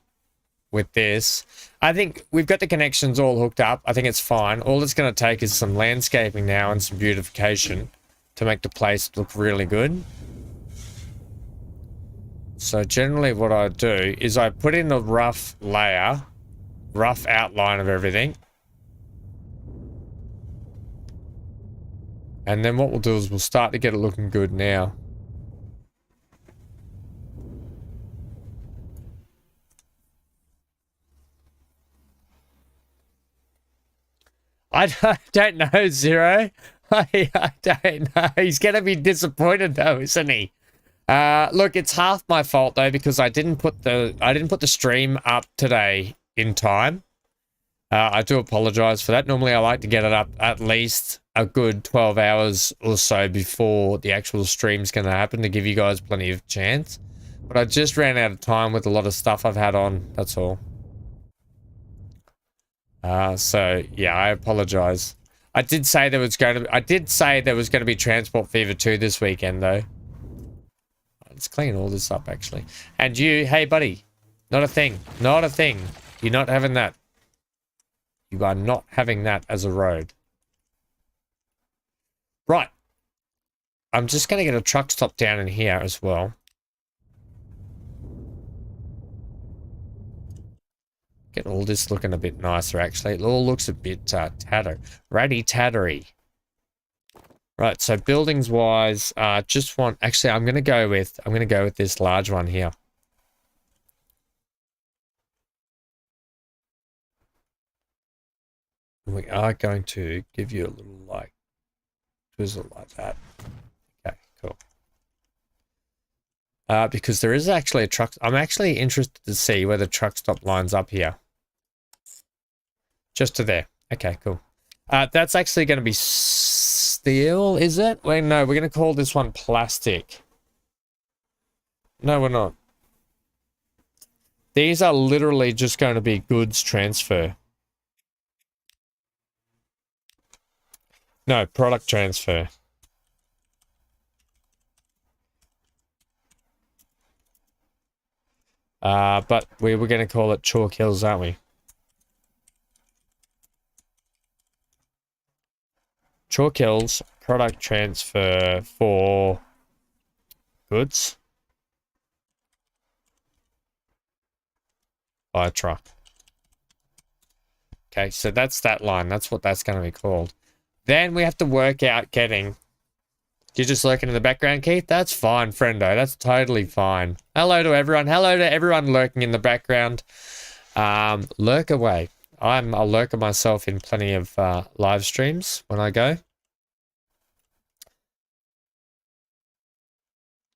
with this. I think we've got the connections all hooked up. I think it's fine. All it's going to take is some landscaping now and some beautification to make the place look really good. So generally what I do is I put in a rough layer, rough outline of everything. And then what we'll do is we'll start to get it looking good now. I don't know, Zero. I don't know. He's going to be disappointed though, isn't he? Look, it's half my fault though because I didn't put the stream up today in time. I do apologize for that. Normally I like to get it up at least a good 12 hours or so before the actual stream's going to happen to give you guys plenty of chance. But I just ran out of time with a lot of stuff I've had on, that's all. So yeah, I apologize. I did say there was going to be Transport Fever 2 this weekend though. Let's clean all this up, actually. And you, hey, buddy. Not a thing. Not a thing. You're not having that. You are not having that as a road. Right. I'm just going to get a truck stop down in here as well. Get all this looking a bit nicer, actually. It all looks a bit ratty-tattery. Right, so buildings-wise, just want... Actually, I'm going to go with this large one here. We are going to give you a little, like, twizzle like that. Okay, cool. Because there is actually a truck... I'm actually interested to see where the truck stop lines up here. Just to there. Okay, cool. That's actually going to be steel, is it? Wait, no, we're going to call this one plastic. No, we're not. These are literally just going to be goods transfer. No, product transfer. But we were going to call it Chalk Hills, aren't we? Chalk Hills, product transfer for goods. By a truck. Okay, so that's that line. That's what that's going to be called. Then we have to work out getting... You're just lurking in the background, Keith? That's fine, friendo. That's totally fine. Hello to everyone. Hello to everyone lurking in the background. Lurk away. I'm a lurker myself in plenty of live streams when I go.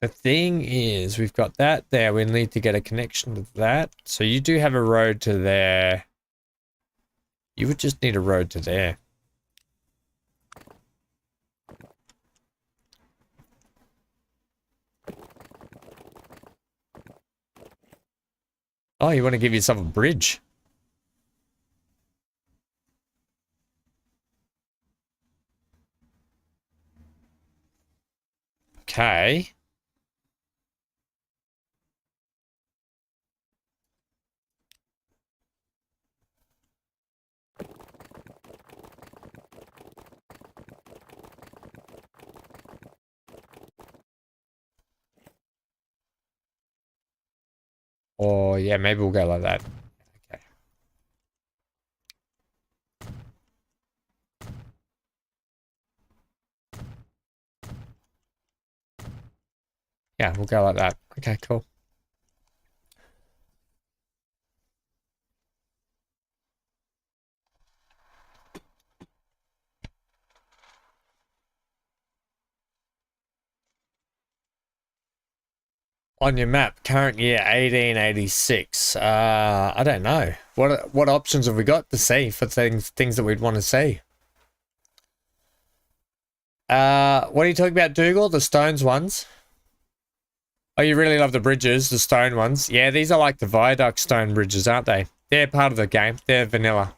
The thing is, we've got that there. We need to get a connection to that. So you do have a road to there. You would just need a road to there. Oh, you want to give yourself a bridge? Okay. Oh, yeah, maybe we'll go like that. Okay. Yeah, we'll go like that. Okay, cool. On your map, current year 1886. I don't know. What options have we got to see for things that we'd want to see? What are you talking about, Dougal? The stones ones? Oh, you really love the bridges, the stone ones. Yeah, these are like the viaduct stone bridges, aren't they? They're part of the game. They're vanilla.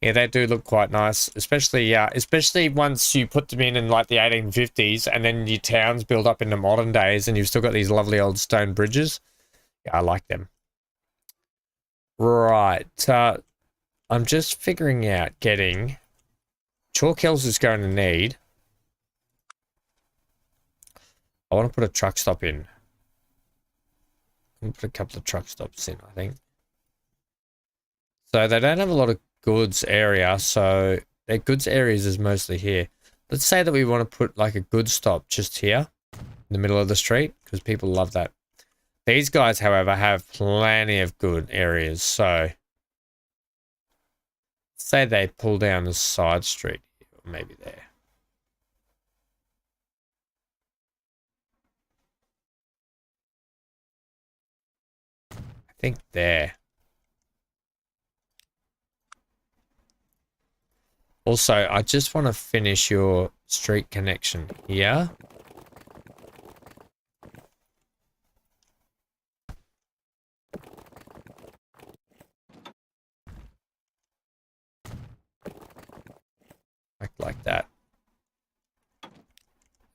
Yeah, they do look quite nice, especially once you put them in like the 1850s and then your towns build up in the modern days and you've still got these lovely old stone bridges. Yeah, I like them. Right. I'm just figuring out getting... Chalk Hills is going to need... I want to put a truck stop in. I'm going to put a couple of truck stops in, I think. So they don't have a lot of goods area, so their goods areas is mostly here. Let's say that we want to put like a goods stop just here in the middle of the street because people love that. These guys, however, have plenty of good areas, so say they pull down the side street, or maybe there. I think there. Also, I just want to finish your street connection here. Like that.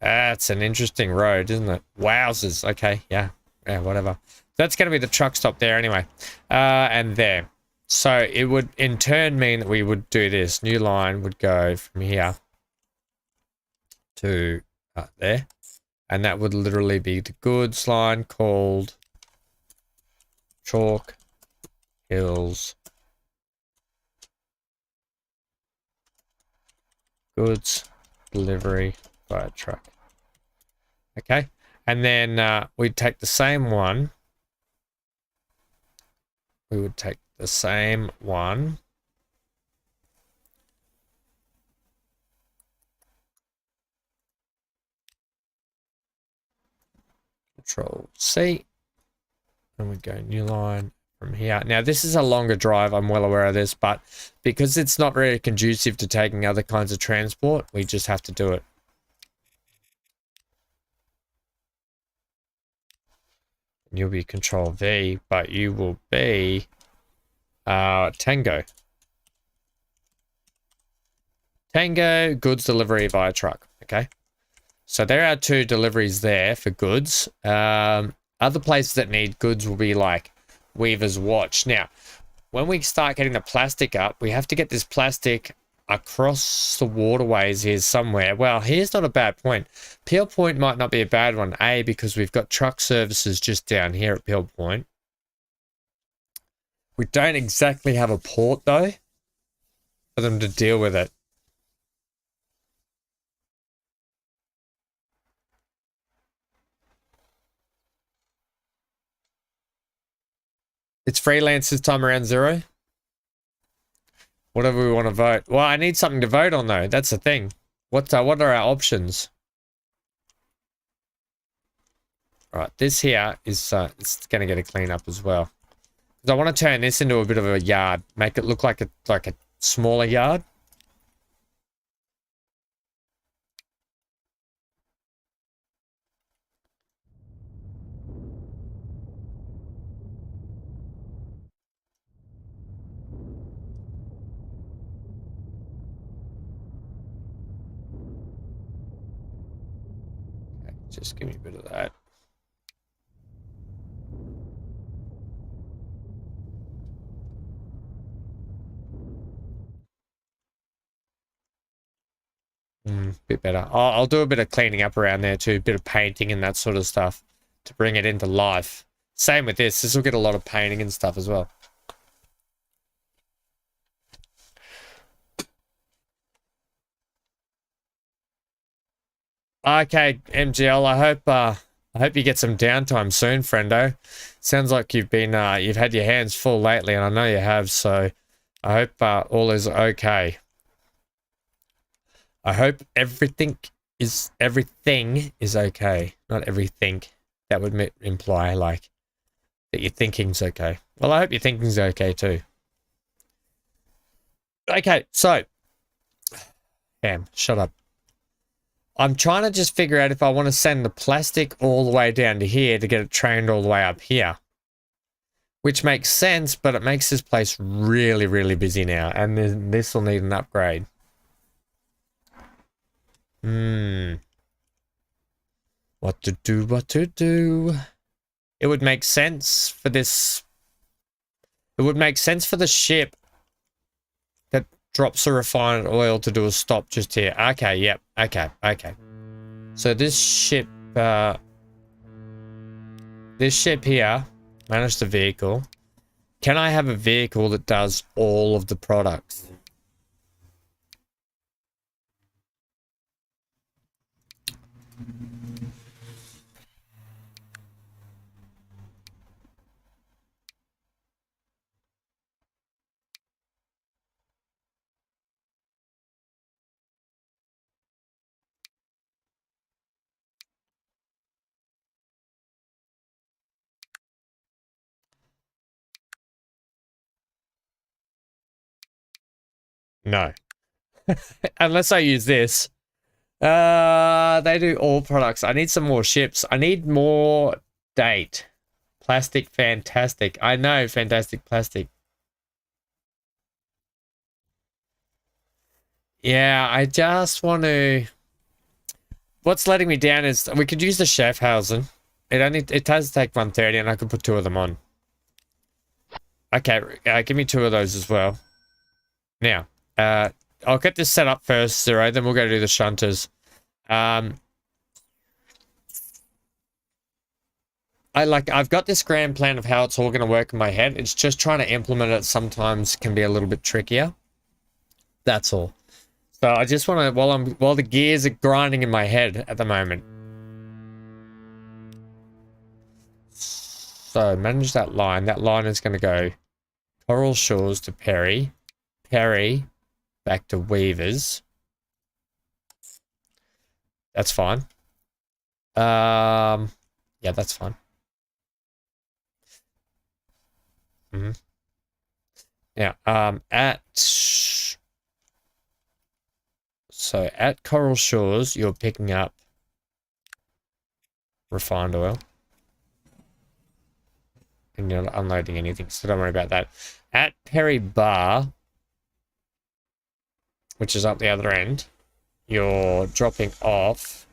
That's an interesting road, isn't it? Wowzers. Okay, yeah, whatever. That's going to be the truck stop there anyway. And there. So it would in turn mean that we would do this. New line would go from here to there. And that would literally be the goods line called Chalk Hills Goods Delivery by Truck. Okay. And then we'd take the same one. We would take the same one. Control C. And we go new line from here. Now, this is a longer drive. I'm well aware of this, but because it's not very conducive to taking other kinds of transport, we just have to do it. And you'll be Control V, but you will be Tango. Tango, goods delivery via truck. Okay. So there are 2 deliveries there for goods. Other places that need goods will be like Weaver's Watch. Now, when we start getting the plastic up, we have to get this plastic across the waterways here somewhere. Well, here's not a bad point. Peel Point might not be a bad one. A, because we've got truck services just down here at Peel Point. We don't exactly have a port, though, for them to deal with it. It's freelance this time around, Zero. Whatever we want to vote. Well, I need something to vote on, though. That's the thing. What are our options? All right, this here is it's going to get a clean up as well. Because I want to turn this into a bit of a yard, make it look like a smaller yard. Okay, just give me a bit of that. Bit better. I'll do a bit of cleaning up around there too, a bit of painting and that sort of stuff to bring it into life. Same with this. This will get a lot of painting and stuff as well. Okay, MGL. I hope you get some downtime soon, friendo. Sounds like you've been you've had your hands full lately, and I know you have. So I hope all is okay. I hope everything is okay. Not everything. That would imply like that your thinking's okay. Well, I hope your thinking's okay too. Okay, so damn, shut up. I'm trying to just figure out if I want to send the plastic all the way down to here to get it trained all the way up here. Which makes sense, but it makes this place really, really busy now. And then this will need an upgrade. What to do? It would make sense for this. It would make sense for the ship that drops the refined oil to do a stop just here. Okay, yep. Okay. So this ship here, manage the vehicle. Can I have a vehicle that does all of the products? No. Unless I use this. They do all products. I need some more ships. I need more date. Plastic, fantastic. I know, fantastic plastic. Yeah, I just want to... what's letting me down is we could use the Schaffhausen. It does take 130 and I could put 2 of them on. Okay, give me 2 of those as well. Now, I'll get this set up first, Zero, then we'll go do the shunters. I've got this grand plan of how it's all going to work in my head. It's just trying to implement it sometimes can be a little bit trickier. That's all. So I just want to, while the gears are grinding in my head at the moment. So manage that line. That line is going to go Coral Shores to Perry. Perry back to Weavers. That's fine. Yeah, that's fine. Now, at Coral Shores, you're picking up refined oil. And you're not unloading anything, so don't worry about that. At Perry Bar, which is up the other end, you're dropping off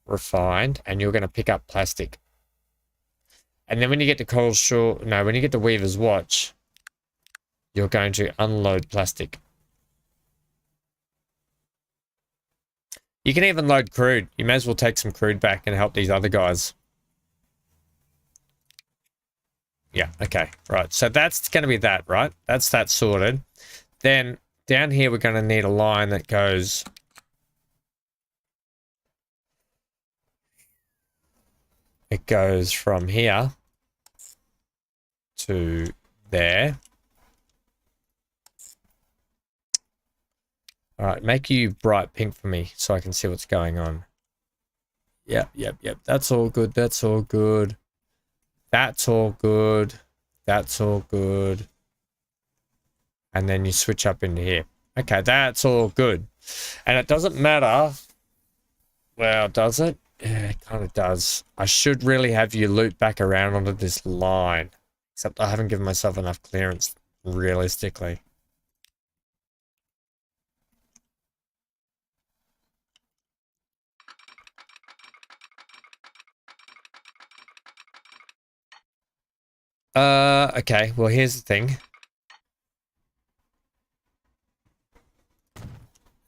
refined, and you're going to pick up plastic. And then when you get to Coral Shore, no, when you get to Weaver's Watch, you're going to unload plastic. You can even load crude. You may as well take some crude back and help these other guys. Yeah, okay, right. So that's going to be that, right? That's that sorted. Then down here, we're going to need a line that goes... It goes from here to there. All right, make you bright pink for me so I can see what's going on. Yep. That's all good. That's all good. That's all good. That's all good. And then you switch up into here. Okay, that's all good. And it doesn't matter. Well, does it? Yeah, it kind of does. I should really have you loop back around onto this line. Except I haven't given myself enough clearance, realistically. Okay, well, here's the thing.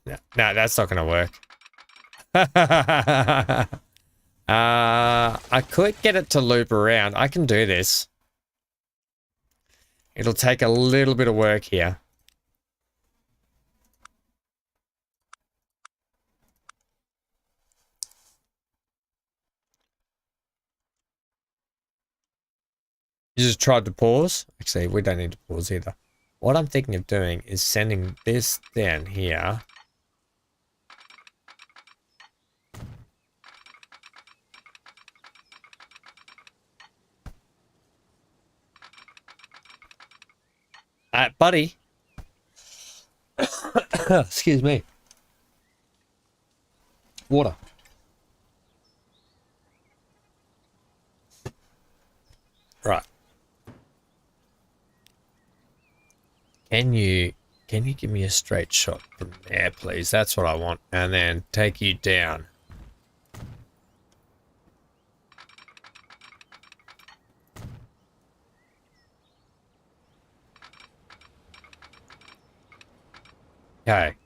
No, that's not going to work. I could get it to loop around. I can do this. It'll take a little bit of work here. You just tried to pause? Actually, we don't need to pause either. What I'm thinking of doing is sending this down here. Buddy. Excuse me. Water. Right. Can you give me a straight shot from there, please? That's what I want. And then take you down. Okay.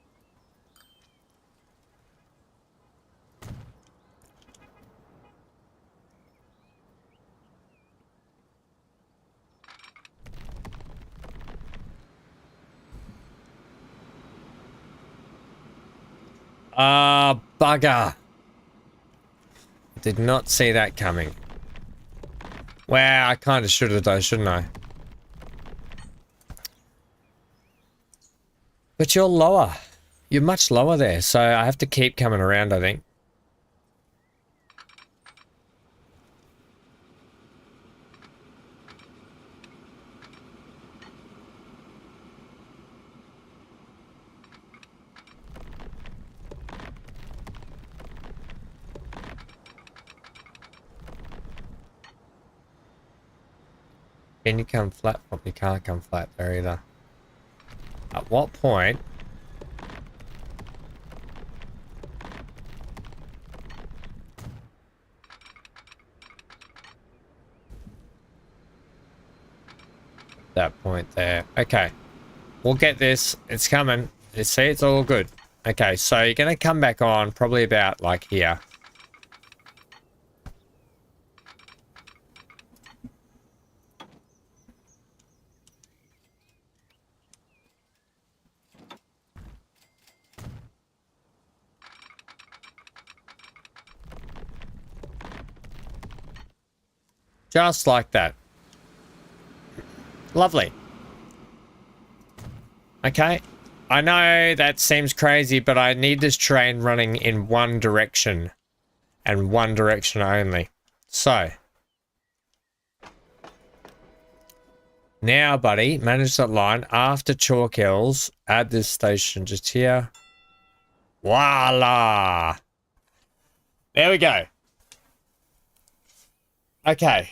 Bugger. Did not see that coming. Wow, I kind of should have done, shouldn't I? But you're lower. You're much lower there, so I have to keep coming around, I think. Can you come flat? Well, you can't come flat there either. At what point That point there. Okay. We'll get this. It's coming. You see, it's all good. Okay, so you're going to come back on probably about like here. Just like that. Lovely. Okay. I know that seems crazy, but I need this train running in one direction. And one direction only. So. Now, buddy, manage that line. After Chalk Hills, add this station just here. Voila! There we go. Okay.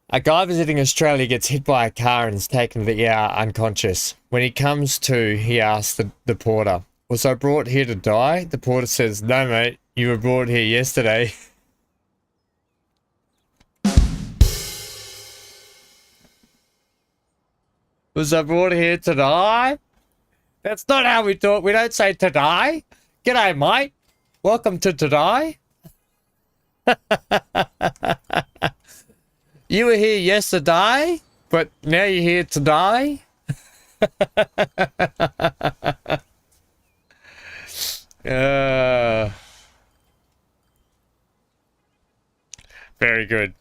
A guy visiting Australia gets hit by a car and is taken to the ER unconscious. When he comes to, he asks the porter, "Was I brought here to die?" The porter says, "No, mate, you were brought here yesterday." Was I brought here to die? That's not how we talk. We don't say to die. G'day, mate. Welcome to today. You were here yesterday, but now you're here today. Very good.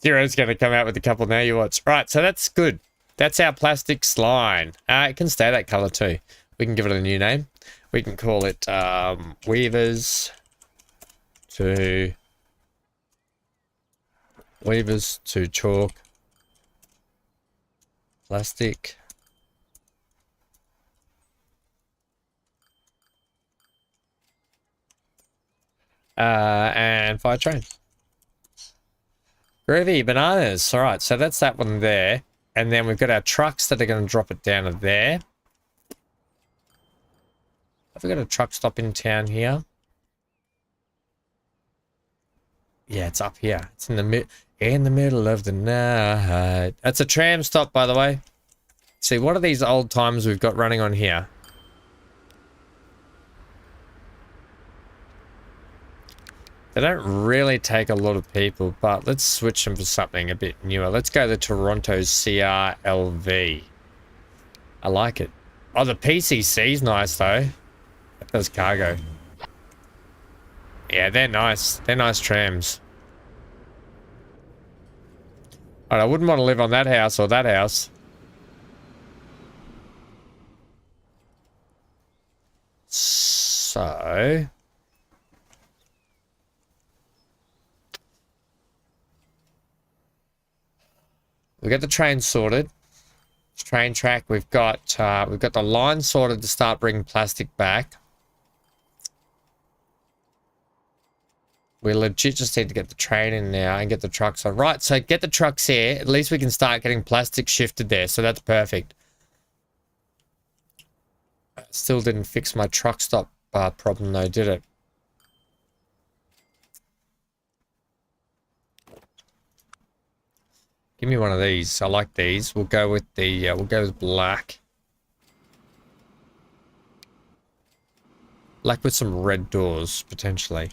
Zero's going to come out with a couple now, you watch. Right, so that's good. That's our plastics line. It can stay that color too. We can give it a new name. We can call it Weavers to Chalk Plastic. And fire train. Groovy bananas. All right, so that's that one there. And then we've got our trucks that are going to drop it down to there. Have we got a truck stop in town here? Yeah, it's up here. It's in the middle of the night. That's a tram stop, by the way. See, what are these old times we've got running on here? They don't really take a lot of people, but let's switch them for something a bit newer. Let's go the Toronto CRLV. I like it. Oh, the PCC's nice, though. That does cargo. Yeah, they're nice. They're nice trams. Alright, I wouldn't want to live on that house or that house. So... we got the train sorted. Train track. We've got the line sorted to start bringing plastic back. We legit just need to get the train in now and get the trucks on. Right, so get the trucks here. At least we can start getting plastic shifted there. So that's perfect. Still didn't fix my truck stop problem though, did it? Give me one of these. I like these. We'll go with the we'll go with black. Black with some red doors potentially.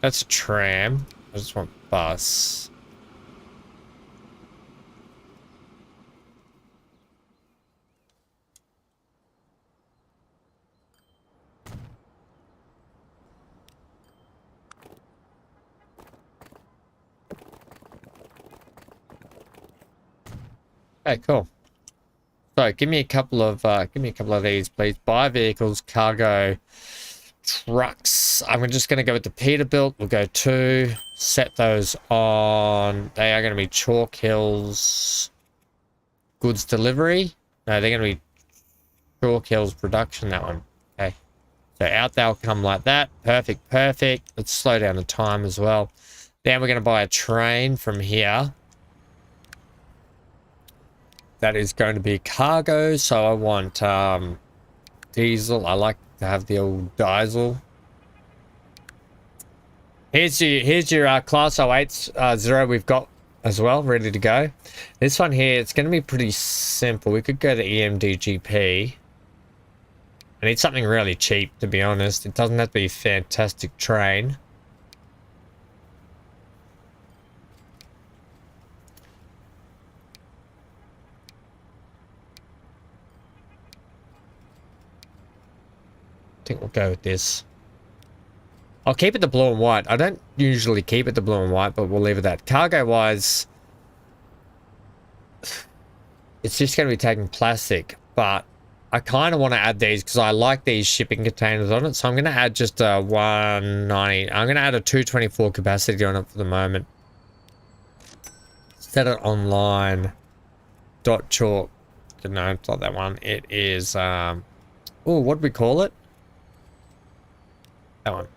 That's a tram. I just want bus. Okay, cool. So give me a couple of these, please. Buy vehicles, cargo, trucks. I'm just going to go with the Peterbilt. We'll go 2. Set those on. They are going to be Chalk Hills goods delivery. No, they're going to be Chalk Hills production, that one. Okay. So out they'll come like that. Perfect, perfect. Let's slow down the time as well. Then we're going to buy a train from here. That is going to be cargo, so I want diesel. I like to have the old diesel. Here's your class 08 0 we've got as well, ready to go. This one here, it's going to be pretty simple. We could go to EMDGP. I need something really cheap, to be honest. It doesn't have to be a fantastic train. I think we'll go with this. I'll keep it the blue and white. I don't usually keep it the blue and white, but we'll leave it that. Cargo-wise, it's just going to be taking plastic, but I kind of want to add these because I like these shipping containers on it. So I'm going to add just a 190. I'm going to add a 224 capacity on it for the moment. Set it online. Dot chalk. No, it's not that one. It is, oh, what do we call it? That one.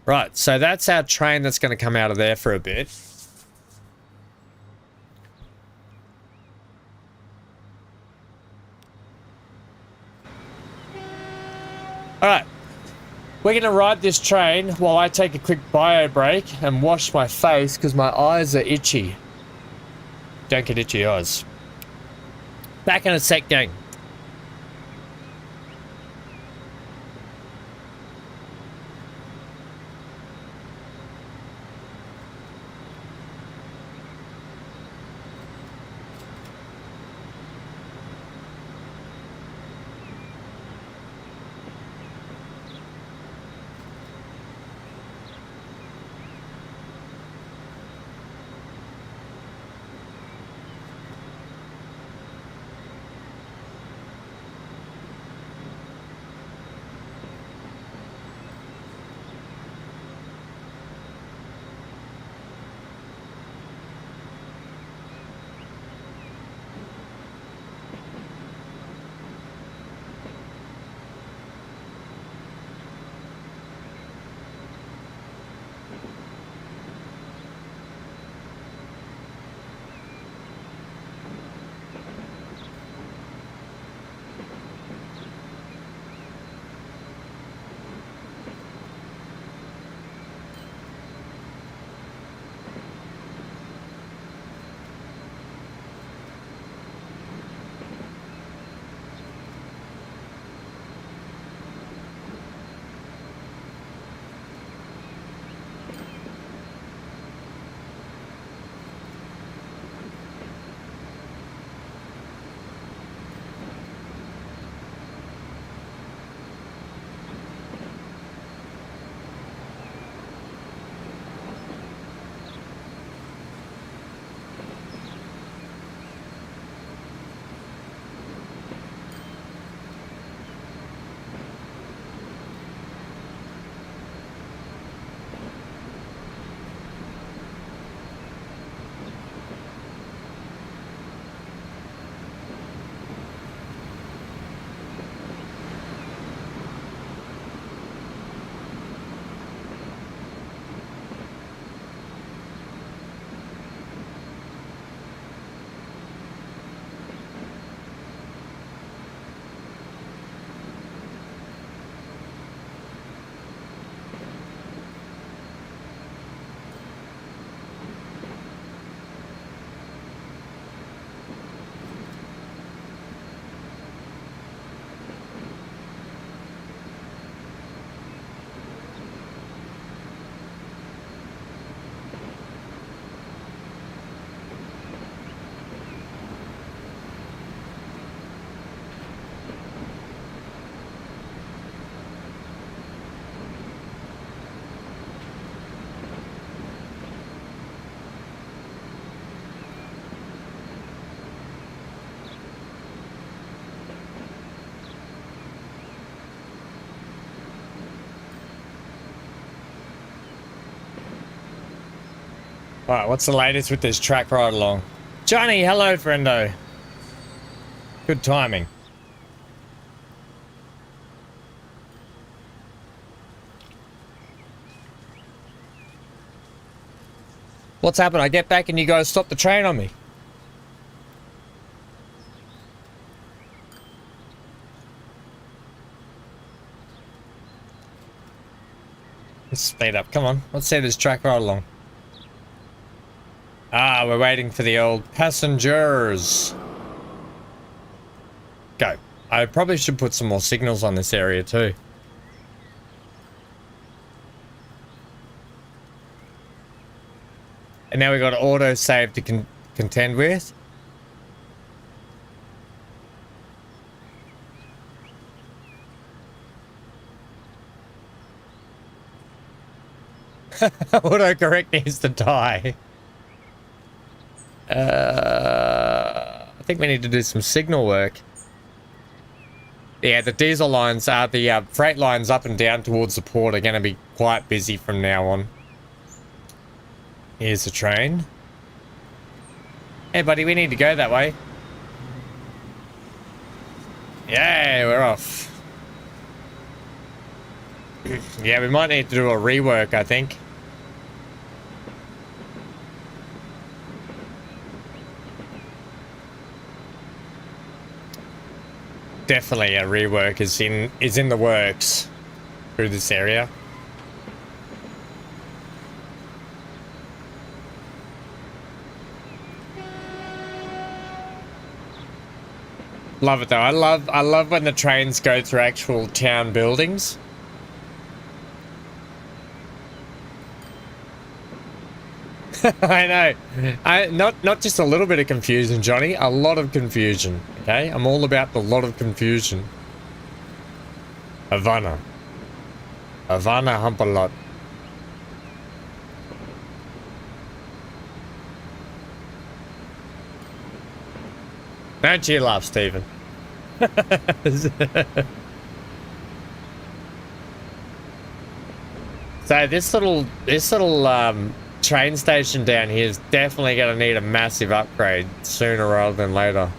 Right, so that's our train that's going to come out of there for a bit. Alright, we're going to ride this train while I take a quick bio break and wash my face because my eyes are itchy. Don't get itchy eyes. Back in a sec, gang. Alright, what's the latest with this track ride along? Johnny, hello, friendo. Good timing. What's happened? I get back and you guys stop the train on me. Let's speed up. Come on. Let's see this track right along. Ah, we're waiting for the old passengers. Go. I probably should put some more signals on this area too. And now we've got auto save to contend with. Autocorrect needs to die. I think we need to do some signal work. Yeah, the diesel lines are the freight lines up and down towards the port are going to be quite busy from now on. Here's the train. Hey, buddy, we need to go that way. Yeah, we're off. Yeah, we might need to do a rework, I think. Definitely a rework is in the works through this area. Love it though. I love when the trains go through actual town buildings. I know. Not just a little bit of confusion, Johnny. A lot of confusion. Okay, I'm all about the lot of confusion. Havana hump a lot. Don't you laugh, Stephen. So this little train station down here is definitely going to need a massive upgrade sooner rather than later.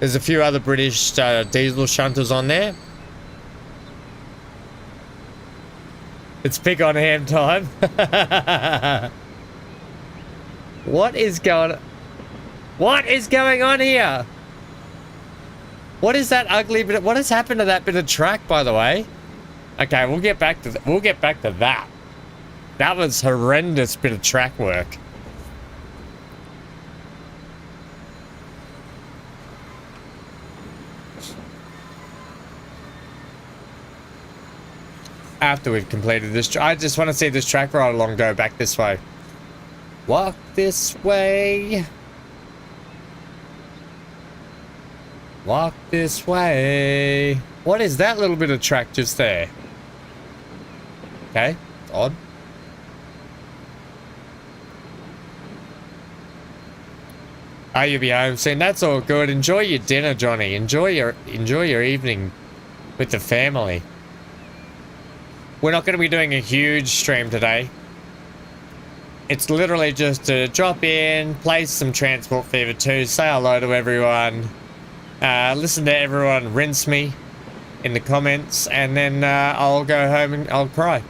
There's a few other British diesel shunters on there. It's pig on ham time. What is going on here? What is that ugly bit? What has happened to that bit of track, by the way? Okay, we'll get back to that. That was horrendous bit of track work. After we've completed this, I just want to see this track right along go back this way. Walk this way. Walk this way. What is that little bit of track just there? Okay, it's odd. Oh, you'll be home soon. That's all good. Enjoy your dinner, Johnny. Enjoy your evening with the family. We're not going to be doing a huge stream today. It's literally just to drop in, play some Transport Fever 2, say hello to everyone, listen to everyone rinse me in the comments, and then I'll go home and I'll cry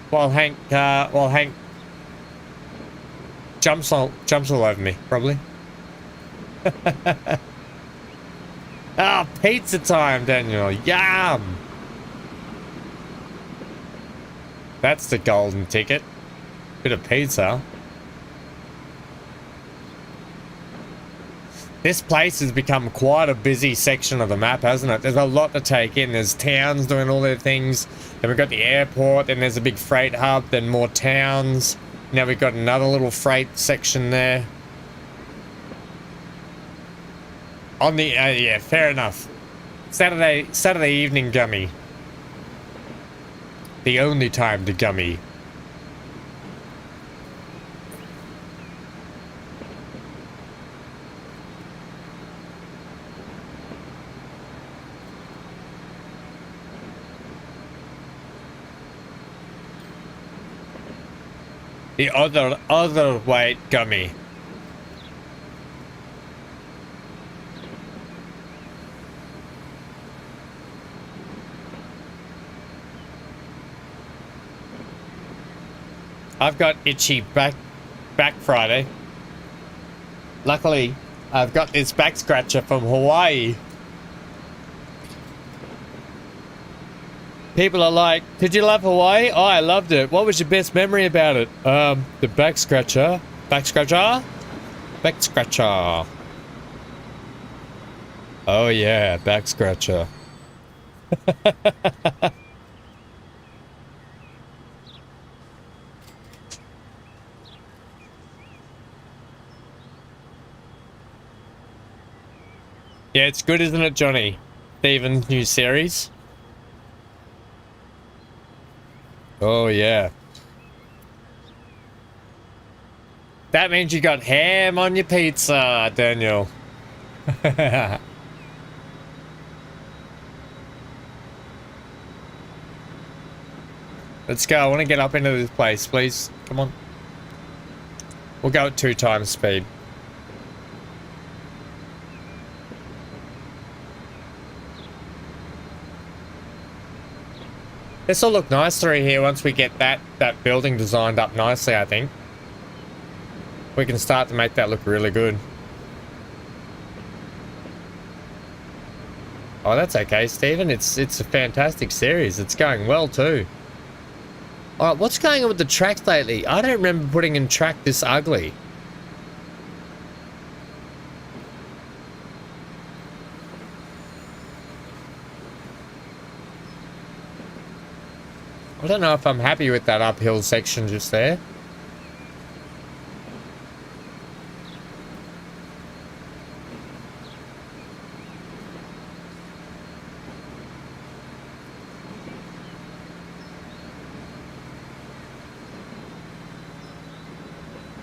while Hank jumps all over me, probably. Ah, pizza time, Daniel. Yum. That's the golden ticket. Bit of pizza. This place has become quite a busy section of the map, hasn't it? There's a lot to take in. There's towns doing all their things. Then we've got the airport. Then there's a big freight hub. Then more towns. Now we've got another little freight section there. On the yeah, fair enough. Saturday evening gummy. The only time to gummy. The other white gummy. I've got itchy back Friday. Luckily, I've got this back scratcher from Hawaii. People are like, did you love Hawaii? Oh, I loved it. What was your best memory about it? The back scratcher. Back scratcher? Back scratcher. Oh yeah, back scratcher. Yeah, it's good, isn't it, Johnny? Steven's new series. Oh, yeah. That means you got ham on your pizza, Daniel. Let's go. I want to get up into this place, please. Come on. We'll go at 2 times speed. This will look nice through here once we get that building designed up nicely, I think. We can start to make that look really good. Oh, that's okay, Stephen. It's a fantastic series. It's going well too. Alright, what's going on with the tracks lately? I don't remember putting in track this ugly. I don't know if I'm happy with that uphill section just there.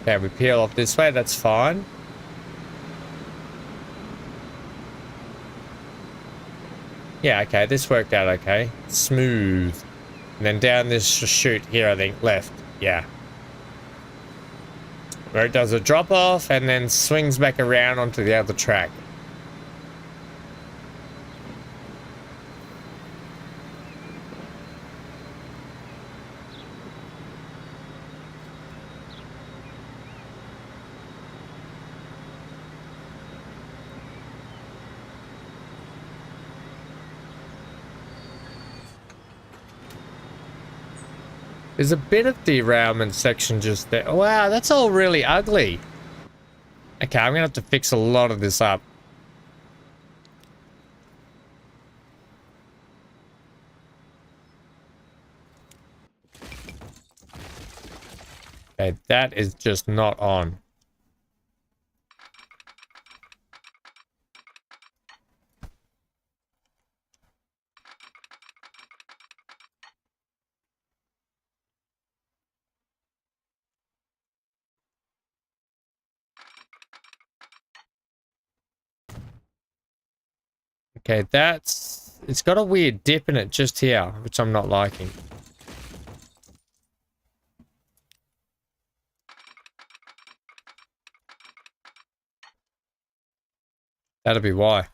Okay, we peel off this way, that's fine. Yeah, okay, this worked out okay. Smooth. And then down this chute here, I think, left. Yeah. Where it does a drop off and then swings back around onto the other track. There's a bit of derailment section just there. Wow, that's all really ugly. Okay, I'm gonna have to fix a lot of this up. Okay, that is just not on. Okay, it's got a weird dip in it just here, which I'm not liking. That'll be why.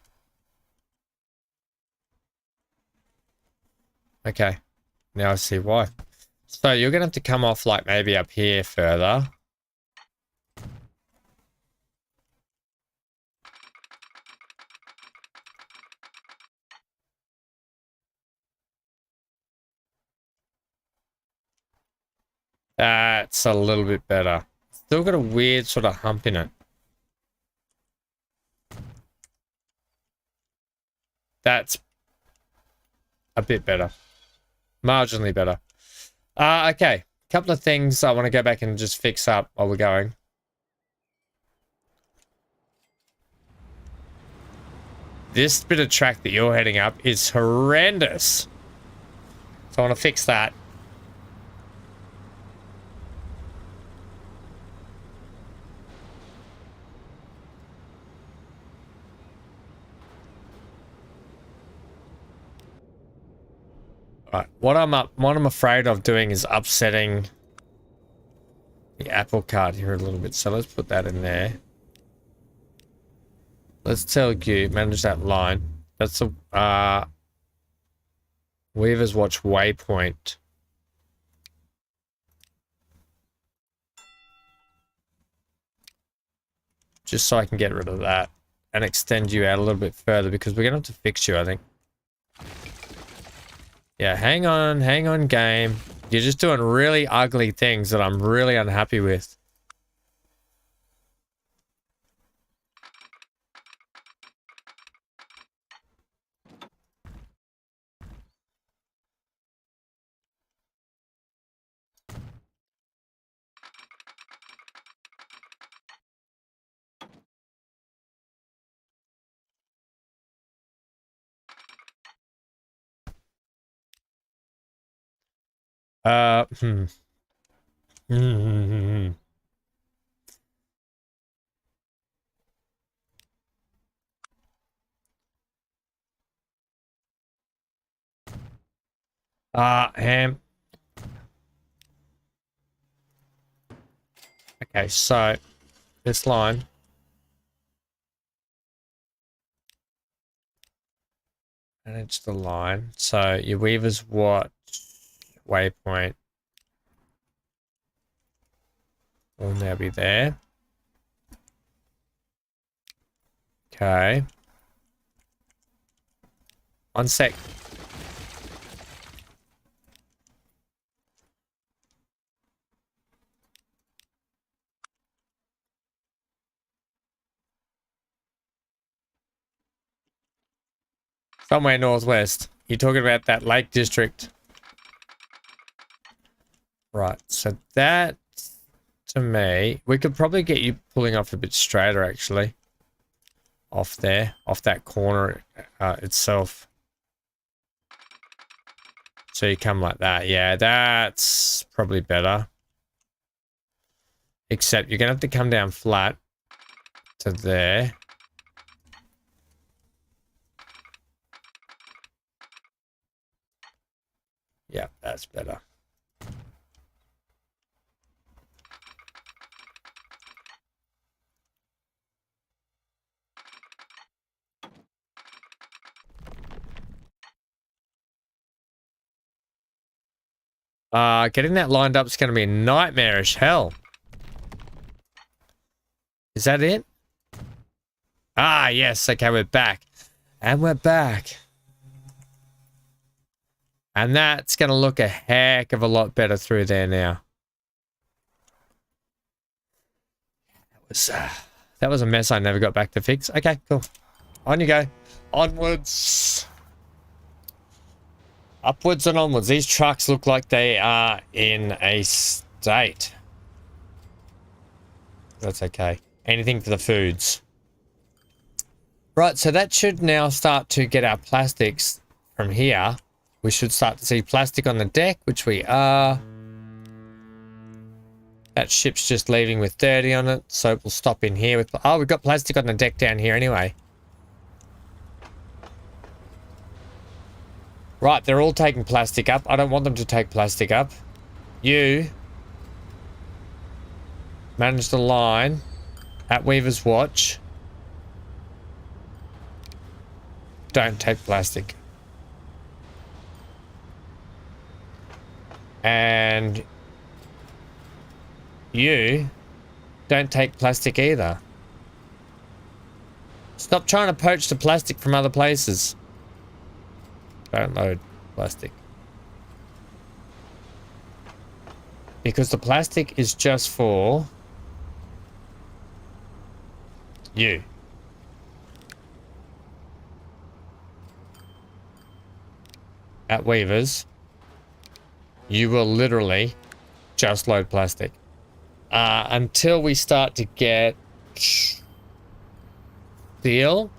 Okay, now I see why. So you're gonna have to come off like maybe up here further. That's a little bit better. Still got a weird sort of hump in it. That's a bit better. Marginally better. Okay. Couple of things I want to go back and just fix up while we're going. This bit of track that you're heading up is horrendous. So I want to fix that. Right, what I'm afraid of doing is upsetting the apple cart here a little bit. So let's put that in there. Let's tell you, manage that line. That's a Weaver's Watch waypoint. just so I can get rid of that and extend you out a little bit further because we're going to have to fix you, I think. Yeah, hang on, game. You're just doing really ugly things that I'm really unhappy with. Uh, hmm. Ham. Okay, so this line. Manage the line. So your weaver's what? Waypoint will now be there. Okay. 1 sec. Somewhere northwest. You're talking about that Lake District. Right, so that, to me, we could probably get you pulling off a bit straighter, actually. Off there, off that corner itself. So you come like that. Yeah, that's probably better. Except you're going to have to come down flat to there. Yeah, that's better. Getting that lined up is going to be nightmarish hell. Is that it? Ah, yes. Okay, we're back. And we're back. And that's going to look a heck of a lot better through there now. That was a mess I never got back to fix. Okay, cool. On you go. Onwards. Upwards and onwards. These trucks look like they are in a state. That's okay. Anything for the foods. Right, so that should now start to get our plastics from here. We should start to see plastic on the deck, which we are. That ship's just leaving with 30 on it, so we'll stop in here with... Oh, we've got plastic on the deck down here anyway. Right, they're all taking plastic up. I don't want them to take plastic up. You manage the line at Weaver's Watch. Don't take plastic. And you don't take plastic either. Stop trying to poach the plastic from other places. Don't load plastic. Because the plastic is just for you. At Weaver's, you will literally just load plastic. Until we start to get steel.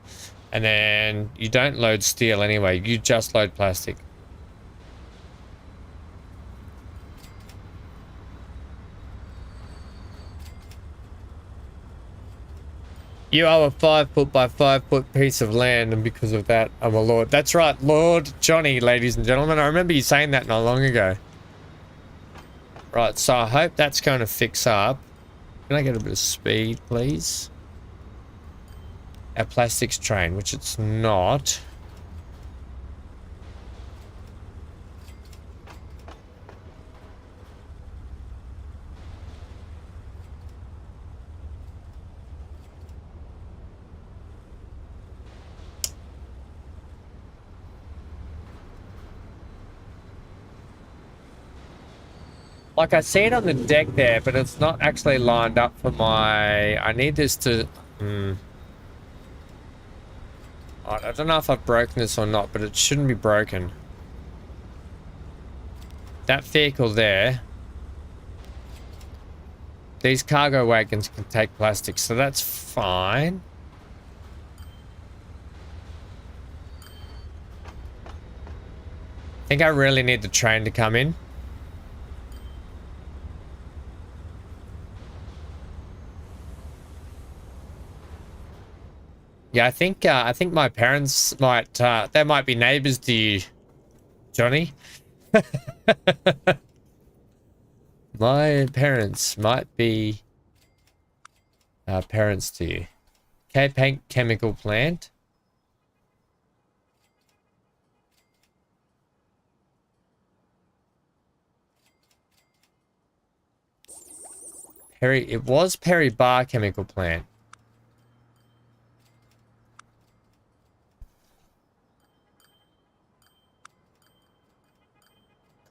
And then you don't load steel anyway. You just load plastic. You are a 5 foot by 5 foot piece of land, and because of that, I'm a lord. That's right, Lord Johnny, ladies and gentlemen. I remember you saying that not long ago. Right, so I hope that's going to fix up. Can I get a bit of speed, please? Our plastics train, which it's not. Like, I see it on the deck there, but it's not actually lined up for my... I need this to... I don't know if I've broken this or not, but it shouldn't be broken. That vehicle there... These cargo wagons can take plastic, so that's fine. I think I really need the train to come in. Yeah, I think my parents might, they might be neighbors to you, Johnny. My parents might be parents to you. K-Paint chemical plant. It was Perry Bar chemical plant.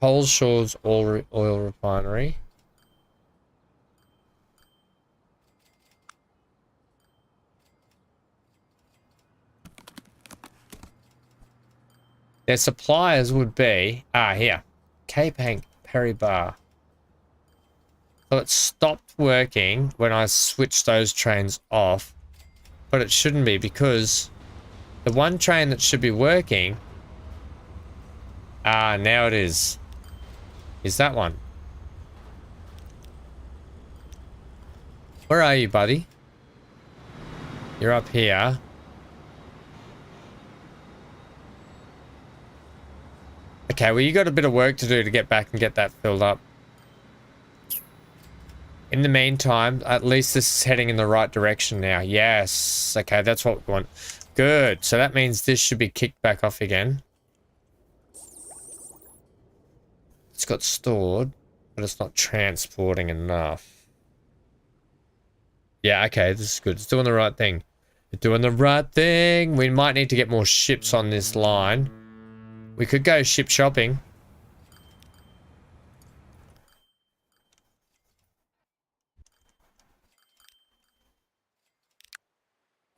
Coles Shores oil refinery. Their suppliers would be here. K-Paint Perry Bar. So it stopped working when I switched those trains off, but it shouldn't be because the one train that should be working, now it is that one. Where are you, buddy? You're up here. Okay, well, you got a bit of work to do to get back and get that filled up. In the meantime, at least this is heading in the right direction now. Yes. Okay, that's what we want. Good. So that means this should be kicked back off again. It's got stored, but it's not transporting enough. Yeah, okay, this is good. It's doing the right thing. It's doing the right thing. We might need to get more ships on this line. We could go ship shopping.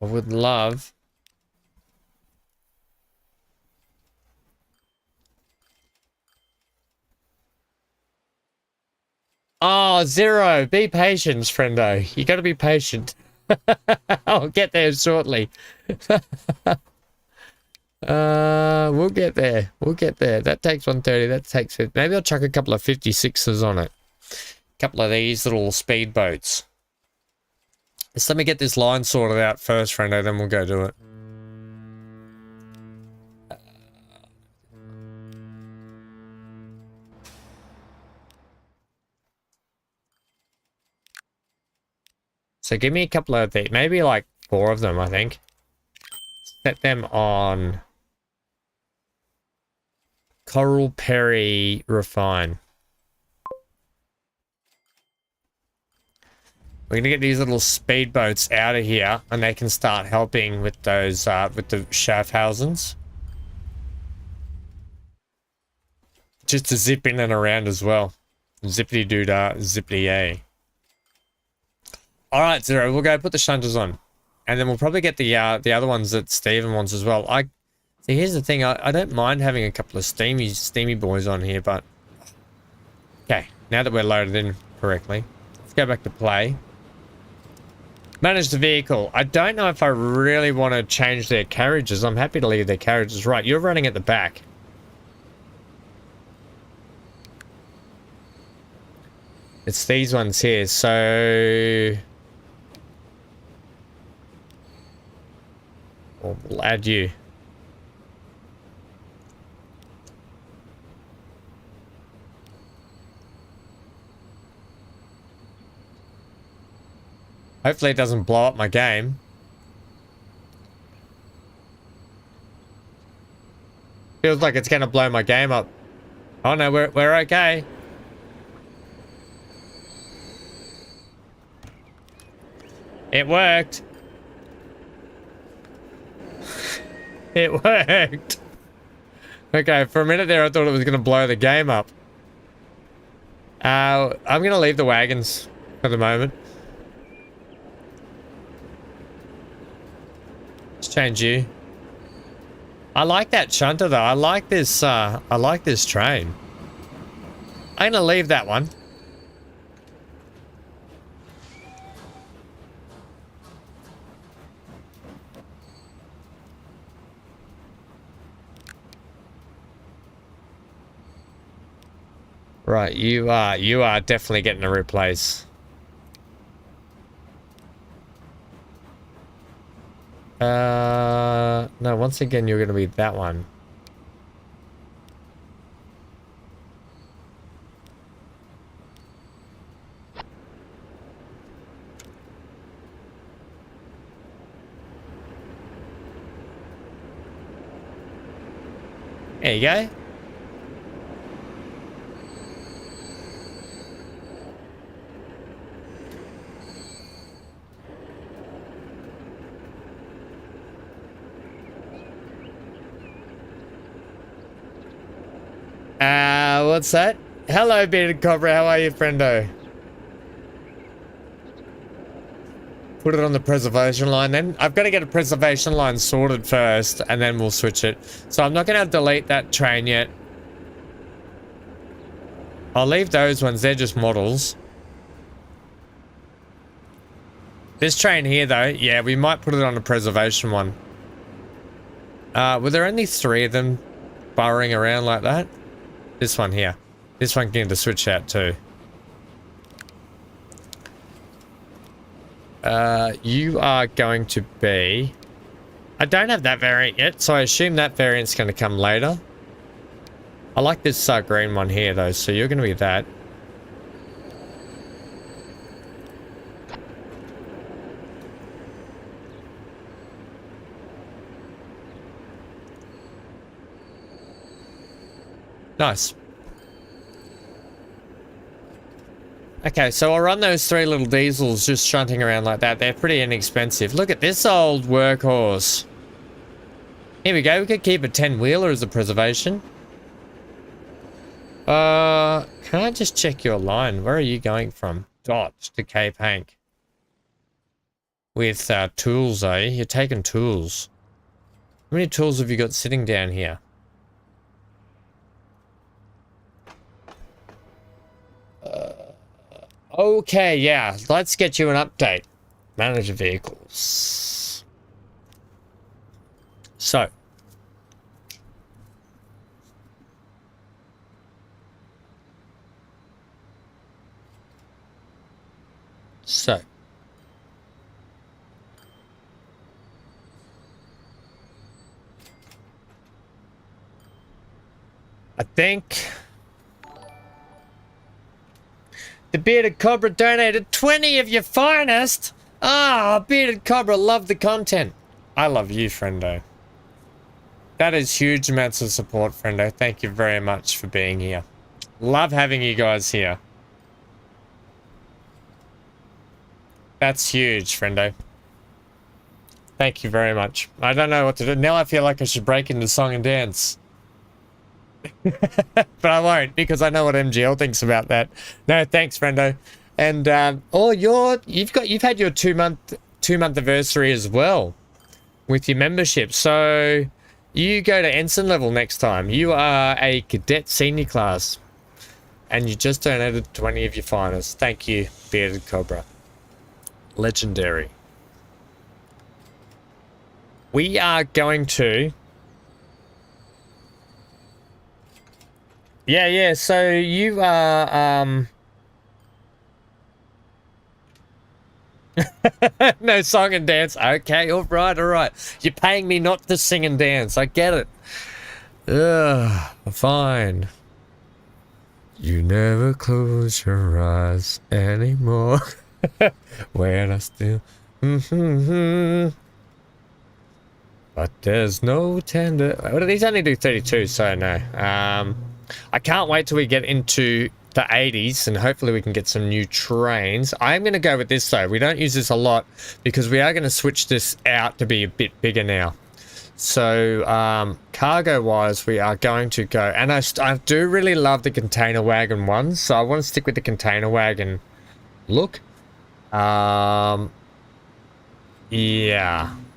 I would love... Oh, Zero, be patient, friendo. You gotta be patient. I'll get there shortly. We'll get there. We'll get there. That takes 130, that takes 50. Maybe I'll chuck a couple of 56s on it. A couple of these little speedboats. Just let me get this line sorted out first, friendo, then we'll go do it. So give me a couple of these, maybe like 4 of them, I think. Set them on Coral Perry Refine. We're gonna get these little speedboats out of here, and they can start helping with those, with the Schaffhausens. Just to zip in and around as well. Zippity doo dah, zippity yay. Alright, Zero, we'll go put the shunters on. And then we'll probably get the other ones that Steven wants as well. See, here's the thing, I don't mind having a couple of steamy boys on here, but... Okay, now that we're loaded in correctly, let's go back to play. Manage the vehicle. I don't know if I really want to change their carriages. I'm happy to leave their carriages. Right, you're running at the back. It's these ones here, so... We'll add you. Hopefully it doesn't blow up my game. Feels like it's gonna blow my game up. Oh no, we're okay. It worked. It worked. Okay, for a minute there I thought it was gonna blow the game up. I'm gonna leave the wagons for the moment. Let's change you. I like that shunter though. I like this train. I'm gonna leave that one. Right, you are definitely getting a replace. No, once again you're gonna be that one. There you go. What's that? Hello, Bearded Cobra. How are you, friendo? Put it on the preservation line then. I've got to get a preservation line sorted first, and then we'll switch it. So I'm not going to delete that train yet. I'll leave those ones. They're just models. This train here, though, yeah, we might put it on a preservation one. Were there only 3 of them burrowing around like that? This one here. This one can get to switch out too. You are going to be... I don't have that variant yet, so I assume that variant's going to come later. I like this green one here though, so you're going to be that. Nice. Okay, so I'll run those 3 little diesels just shunting around like that. They're pretty inexpensive. Look at this old workhorse. Here we go. We could keep a 10-wheeler as a preservation. Can I just check your line? Where are you going from? Dot to Cape Hank. With tools, eh? You're taking tools. How many tools have you got sitting down here? Okay, yeah. Let's get you an update. Manage vehicles. So. I think the Bearded Cobra donated 20 of your finest. Ah, Bearded Cobra, love the content. I love you, friendo. That is huge amounts of support, friendo. Thank you very much for being here. Love having you guys here. That's huge, friendo. Thank you very much. I don't know what to do. Now I feel like I should break into song and dance. But I won't, because I know what MGL thinks about that. No, thanks, friendo. And you've had your two month anniversary as well with your membership. So you go to ensign level next time. You are a cadet senior class, and you just donated 20 of your finest. Thank you, Bearded Cobra. Legendary. We are going to... Yeah, so you are, no song and dance. Okay, alright. You're paying me not to sing and dance. I get it. Ugh, fine. You never close your eyes anymore. When I still... But there's no tender... Well, these only do 32, so no. I can't wait till we get into the 80s and hopefully we can get some new trains. I'm going to go with this though. We don't use this a lot because we are going to switch this out to be a bit bigger now. So cargo wise, we are going to go, and I do really love the container wagon ones, so I want to stick with the container wagon look. Yeah,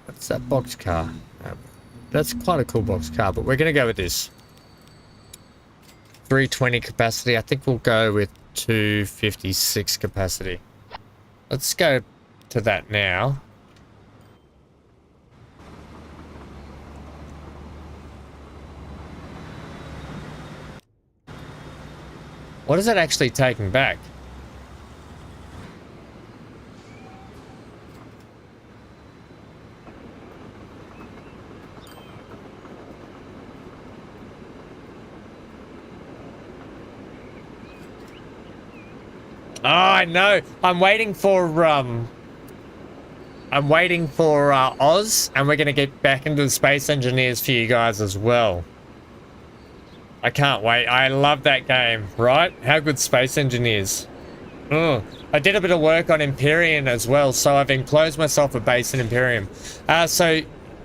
what's that box car? That's quite a cool box car, but we're gonna go with this 320 capacity. I think we'll go with 256 capacity. Let's go to that now. What is it actually taking back? Oh, I know. I'm waiting for Oz, and we're gonna get back into the Space Engineers for you guys as well. I can't wait. I love that game, right? How good Space Engineers. Oh, I did a bit of work on Empyrean as well, so I've enclosed myself a base in Empyrean. So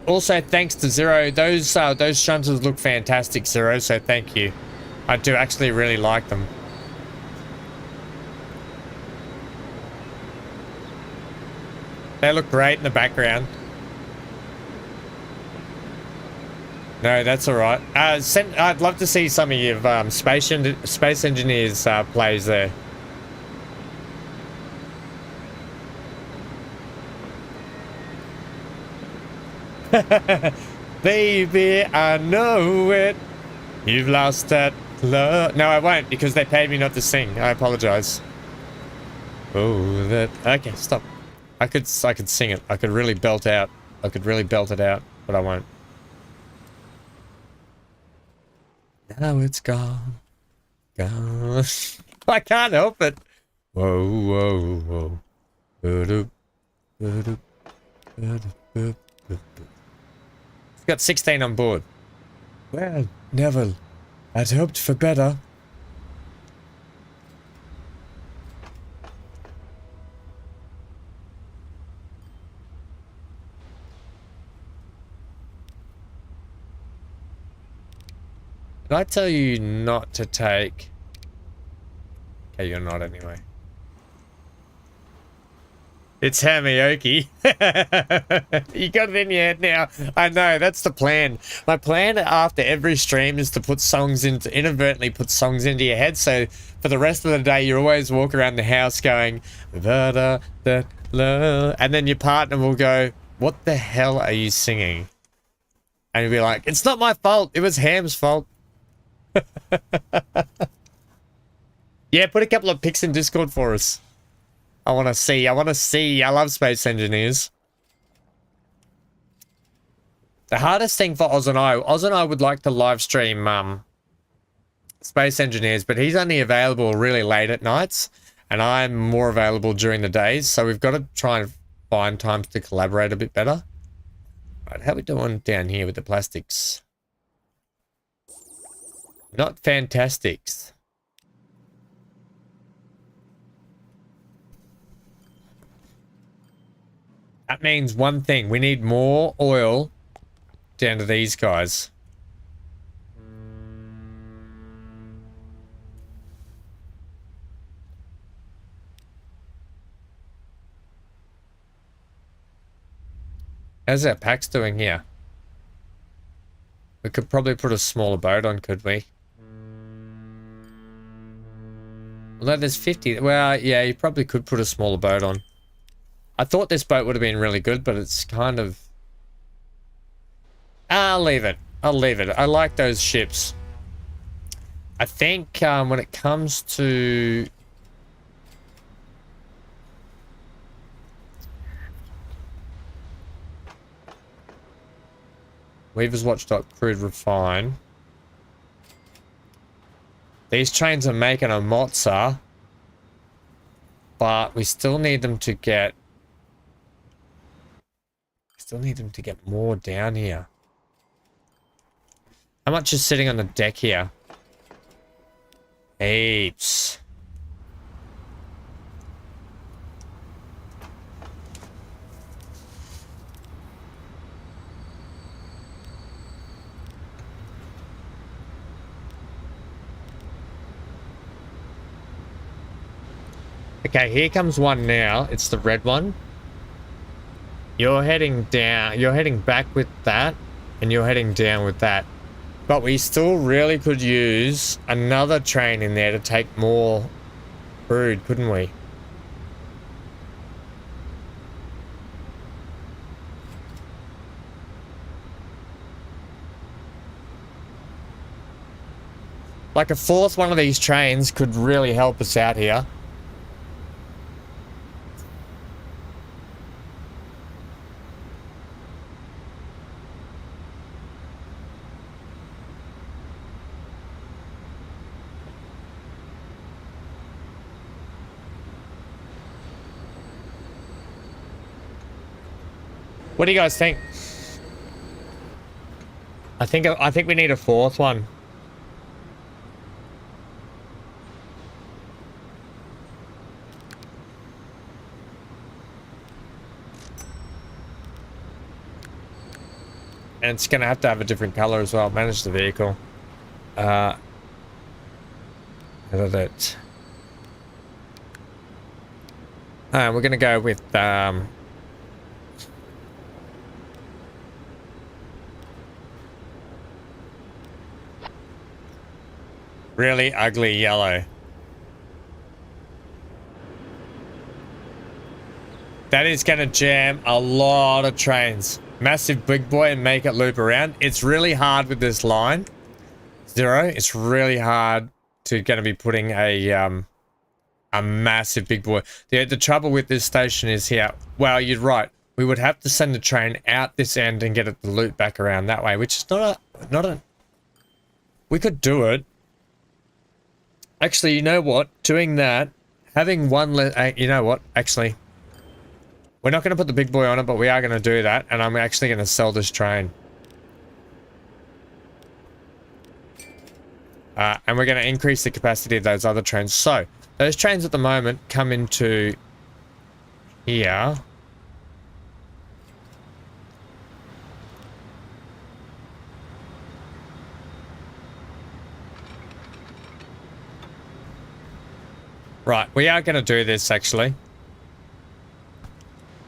also thanks to Zero, those shunters look fantastic, Zero, so thank you. I do actually really like them. They look great in the background. No, that's all right. I'd love to see some of your Space Engineers plays there. Baby, I know it. You've lost that love. No, I won't, because they paid me not to sing. I apologize. Oh, that. Okay, stop. I could sing it. I could really belt out. I could really belt it out, but I won't. Now it's gone. Gone. I can't help it. Whoa, whoa, whoa. It's got 16 on board. Well, Neville, I'd hoped for better. Did I tell you not to take... Okay, you're not anyway. It's Hamioki. You got it in your head now. I know, that's the plan. My plan after every stream is to put songs into... inadvertently put songs into your head, so for the rest of the day you always walk around the house going... Da, da, da, la, and then your partner will go, what the hell are you singing? And you'll be like, it's not my fault, it was Ham's fault. Yeah, put a couple of pics in Discord for us. I want to see. I love Space Engineers. The hardest thing for Oz and I would like to live stream Space Engineers, but he's only available really late at nights, and I'm more available during the days, so we've got to try and find times to collaborate a bit better. Right, how are we doing down here with the plastics? Not fantastics. That means one thing. We need more oil down to these guys. How's our packs doing here? We could probably put a smaller boat on, could we? Although there's 50. Well, yeah, you probably could put a smaller boat on. I thought this boat would have been really good, but it's kind of... I'll leave it. I'll leave it. I like those ships. I think when it comes to... Weaver's Watch Crude Refine. These trains are making a mozza, but we still need them to get... more down here. How much is sitting on the deck here? Heaps. Okay, here comes one now. It's the red one. You're heading down. You're heading back with that, and you're heading down with that. But we still really could use another train in there to take more brood, couldn't we? Like a fourth one of these trains could really help us out here. What do you guys think? I think we need a fourth one. And it's gonna have to have a different color as well. Manage the vehicle. Edit it. We're gonna go with really ugly yellow. That is gonna jam a lot of trains. Massive big boy and make it loop around. It's really hard with this line. Zero. It's really hard to gonna be putting a massive big boy. The trouble with this station is here. Well, you're right. We would have to send the train out this end and get it to loop back around that way, which is not a. We could do it. Actually, you know what? Doing that, having one. You know what? Actually. We're not going to put the big boy on it, but we are going to do that. And I'm actually going to sell this train. And we're going to increase the capacity of those other trains. So, those trains at the moment come into here. Right, we are going to do this actually.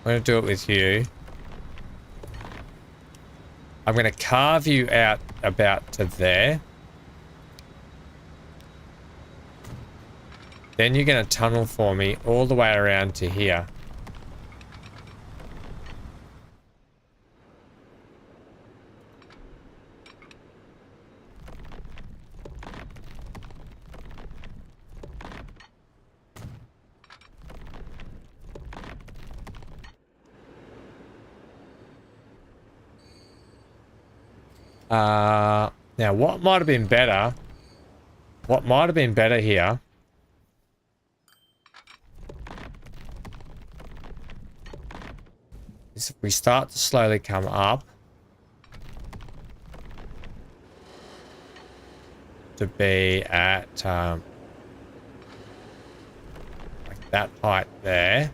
I'm going to do it with you. I'm going to carve you out about to there. Then you're going to tunnel for me all the way around to here. Now what might have been better? What might have been better here? Is if we start to slowly come up to be at like that height there.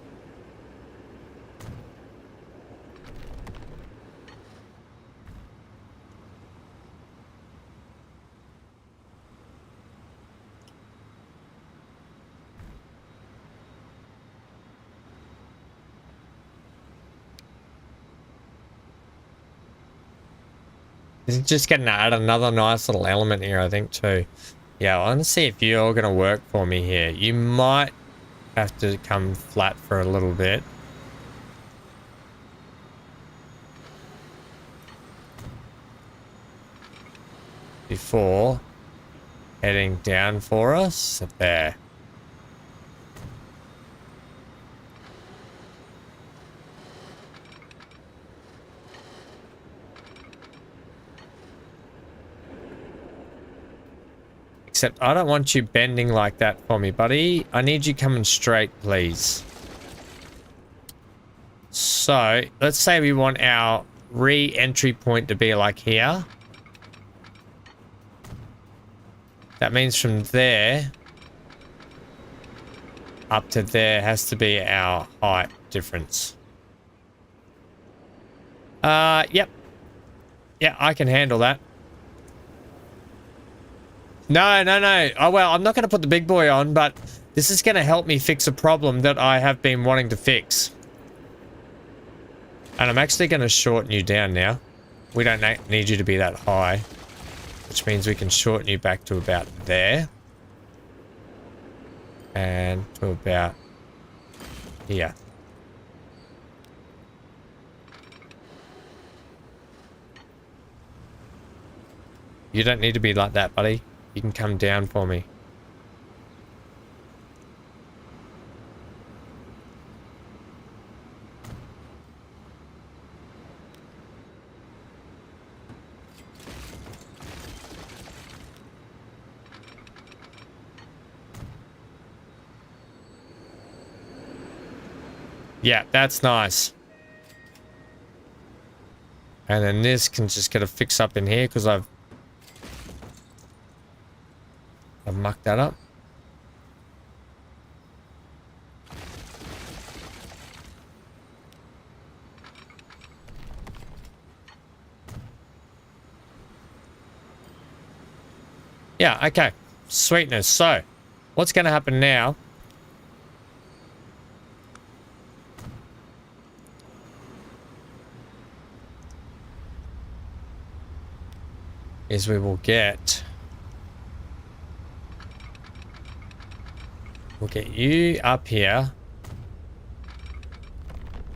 It's just going to add another nice little element here, I think, too. Yeah, I want to see if you're going to work for me here. You might have to come flat for a little bit. Before heading down for us. There. Except I don't want you bending like that for me, buddy. I need you coming straight, please. So, let's say we want our re-entry point to be like here. That means from there up to there has to be our height difference. Yep. Yeah, I can handle that. No. Oh, well, I'm not going to put the big boy on, but This is going to help me fix a problem that I have been wanting to fix. And I'm actually going to shorten you down now. We don't need you to be that high, which means we can shorten you back to about there. And to about here. You don't need to be like that, buddy. You can come down for me. Yeah, that's nice. And then this can just get a fix up in here because I've mucked that up. Yeah, okay. Sweetness. So, what's going to happen now is we will get... We'll get you up here.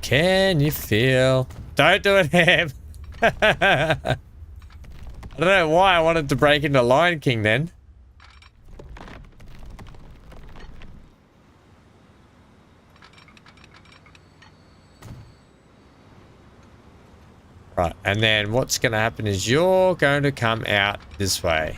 Can you feel? Don't do it, Ham. I don't know why I wanted to break into Lion King then. Right, and then what's going to happen is you're going to come out this way.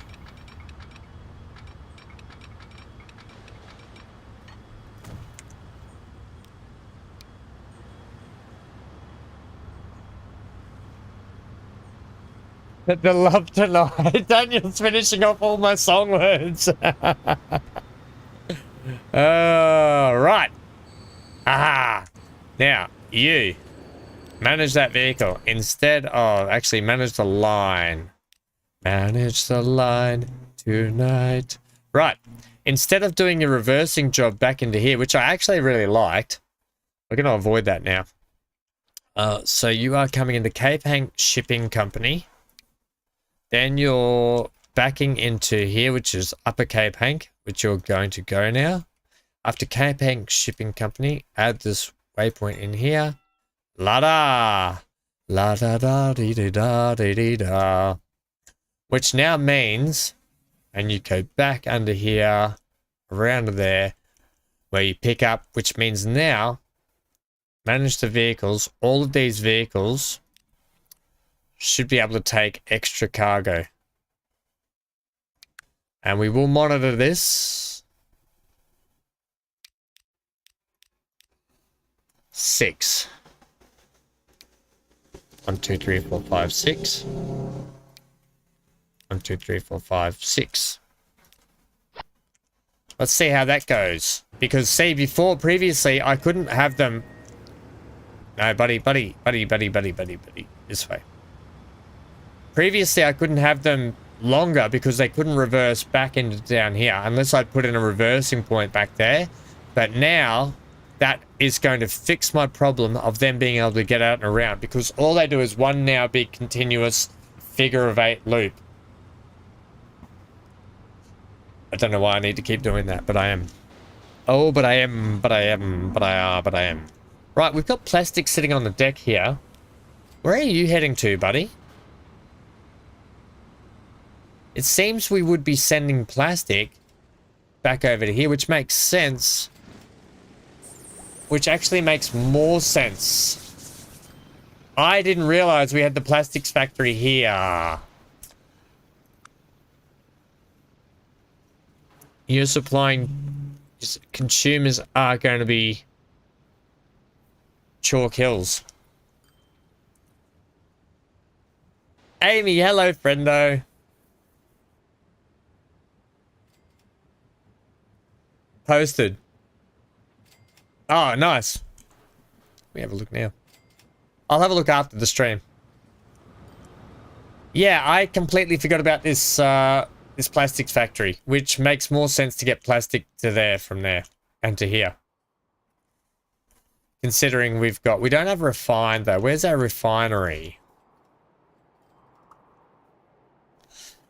The love tonight. Daniel's finishing off all my song words. Right. Aha. Now, you manage that vehicle instead of actually manage the line. Manage the line tonight. Right. Instead of doing your reversing job back into here, which I actually really liked, we're going to avoid that now. So you are coming into Cape Hank Shipping Company. Then you're backing into here, which is Upper Cape Hank, which you're going to go now. After Cape Hank Shipping Company, add this waypoint in here. La-da! La-da-da-dee-dee-da-dee-dee-da. Which now means, and you go back under here, around there, where you pick up, which means now, manage the vehicles. All of these vehicles should be able to take extra cargo. And we will monitor this. 6. 1, 2, 3, 4, 5, 6. 1, 2, 3, 4, 5, 6. Let's see how that goes. Because see, previously, I couldn't have them... No, buddy. This way. Previously, I couldn't have them longer because they couldn't reverse back into down here unless I'd put in a reversing point back there. But now, that is going to fix my problem of them being able to get out and around because all they do is one now big continuous figure of 8 loop. I don't know why I need to keep doing that, but I am. Oh, but I am. Right, we've got plastic sitting on the deck here. Where are you heading to, buddy? It seems we would be sending plastic back over to here, which makes sense. Which actually makes more sense. I didn't realize we had the plastics factory here. You're supplying... Consumers are going to be... Chalk Hills. Amy, hello, friendo. Posted. Oh, nice. We have a look now. I'll have a look after the stream. Yeah, I completely forgot about this this plastics factory, which makes more sense to get plastic to there from there. and to here. Considering we don't have refined though. Where's our refinery?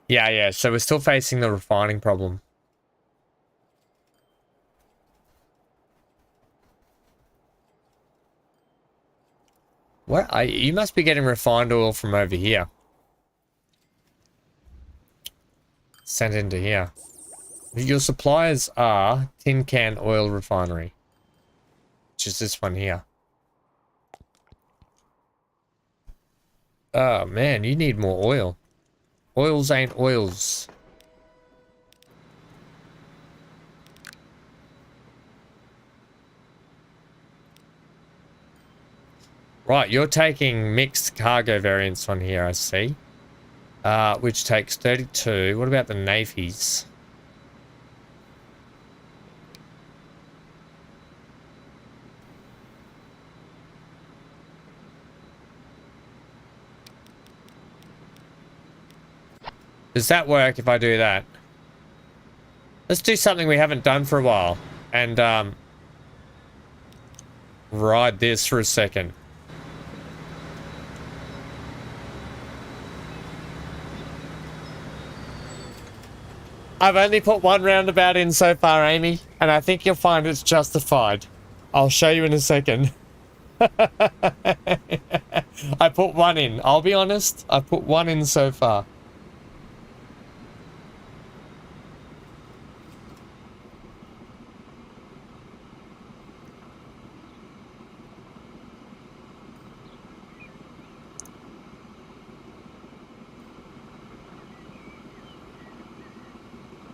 Yeah, so we're still facing the refining problem. You must be getting refined oil from over here. Sent into here. Your suppliers are Tin Can Oil Refinery, which is this one here. Oh man, you need more oil. Oils ain't oils. Right, you're taking mixed cargo variants on here, I see. Which takes 32. What about the navies? Does that work if I do that? Let's do something we haven't done for a while. And, ride this for a second. I've only put one roundabout in so far, Amy, and I think you'll find it's justified. I'll show you in a second. I put one in. I'll be honest, I put one in so far.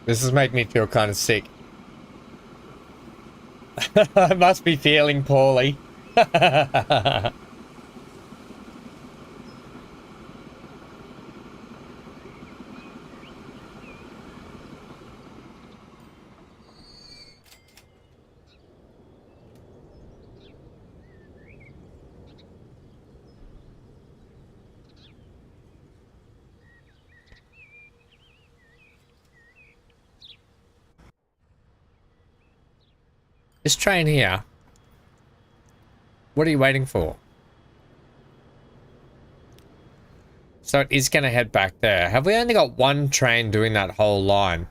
This is making me feel kind of sick. I must be feeling poorly. This train here. What are you waiting for? So it is going to head back there. Have we only got one train doing that whole line?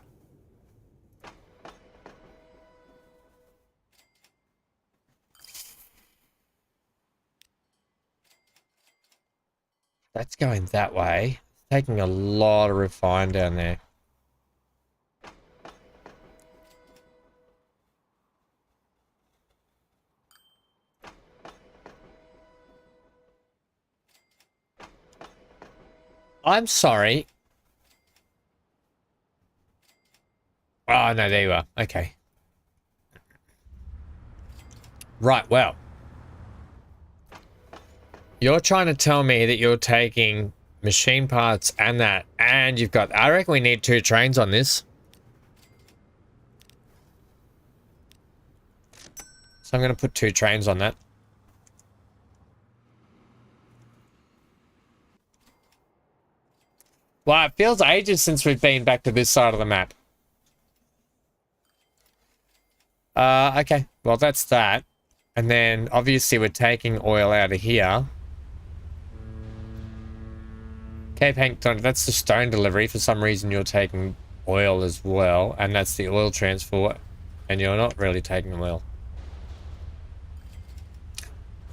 That's going that way. Taking a lot of refine down there. I'm sorry. Oh, no, there you are. Okay. Right, well. You're trying to tell me that you're taking machine parts and that, and you've got... I reckon we need 2 trains on this. So I'm going to put 2 trains on that. Well, it feels ages since we've been back to this side of the map. Okay. Well, that's that. And then, obviously, we're taking oil out of here. Cape Hankton, that's the stone delivery. For some reason, you're taking oil as well. And that's the oil transport. And you're not really taking oil.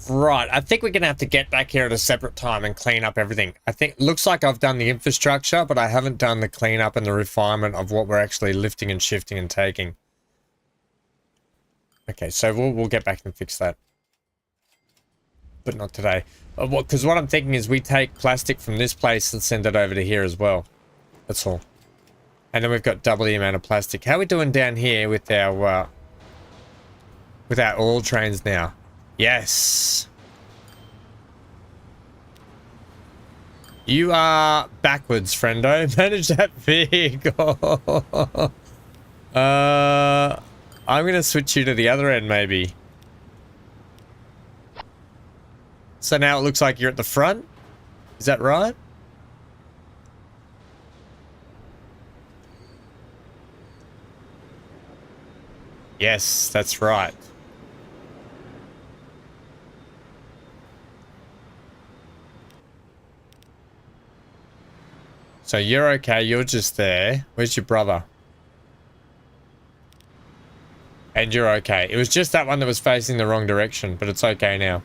Right, I think we're going to have to get back here at a separate time and clean up everything. I think, looks like I've done the infrastructure, but I haven't done the cleanup and the refinement of what we're actually lifting and shifting and taking. Okay, so we'll get back and fix that. But not today. Because what I'm thinking is we take plastic from this place and send it over to here as well. That's all. And then we've got double the amount of plastic. How are we doing down here with our oil trains now? Yes. You are backwards, friendo. Manage that vehicle. I'm going to switch you to the other end, maybe. So now it looks like you're at the front. Is that right? Yes, that's right. So you're okay, you're just there. Where's your brother? And you're okay. It was just that one that was facing the wrong direction, but it's okay now.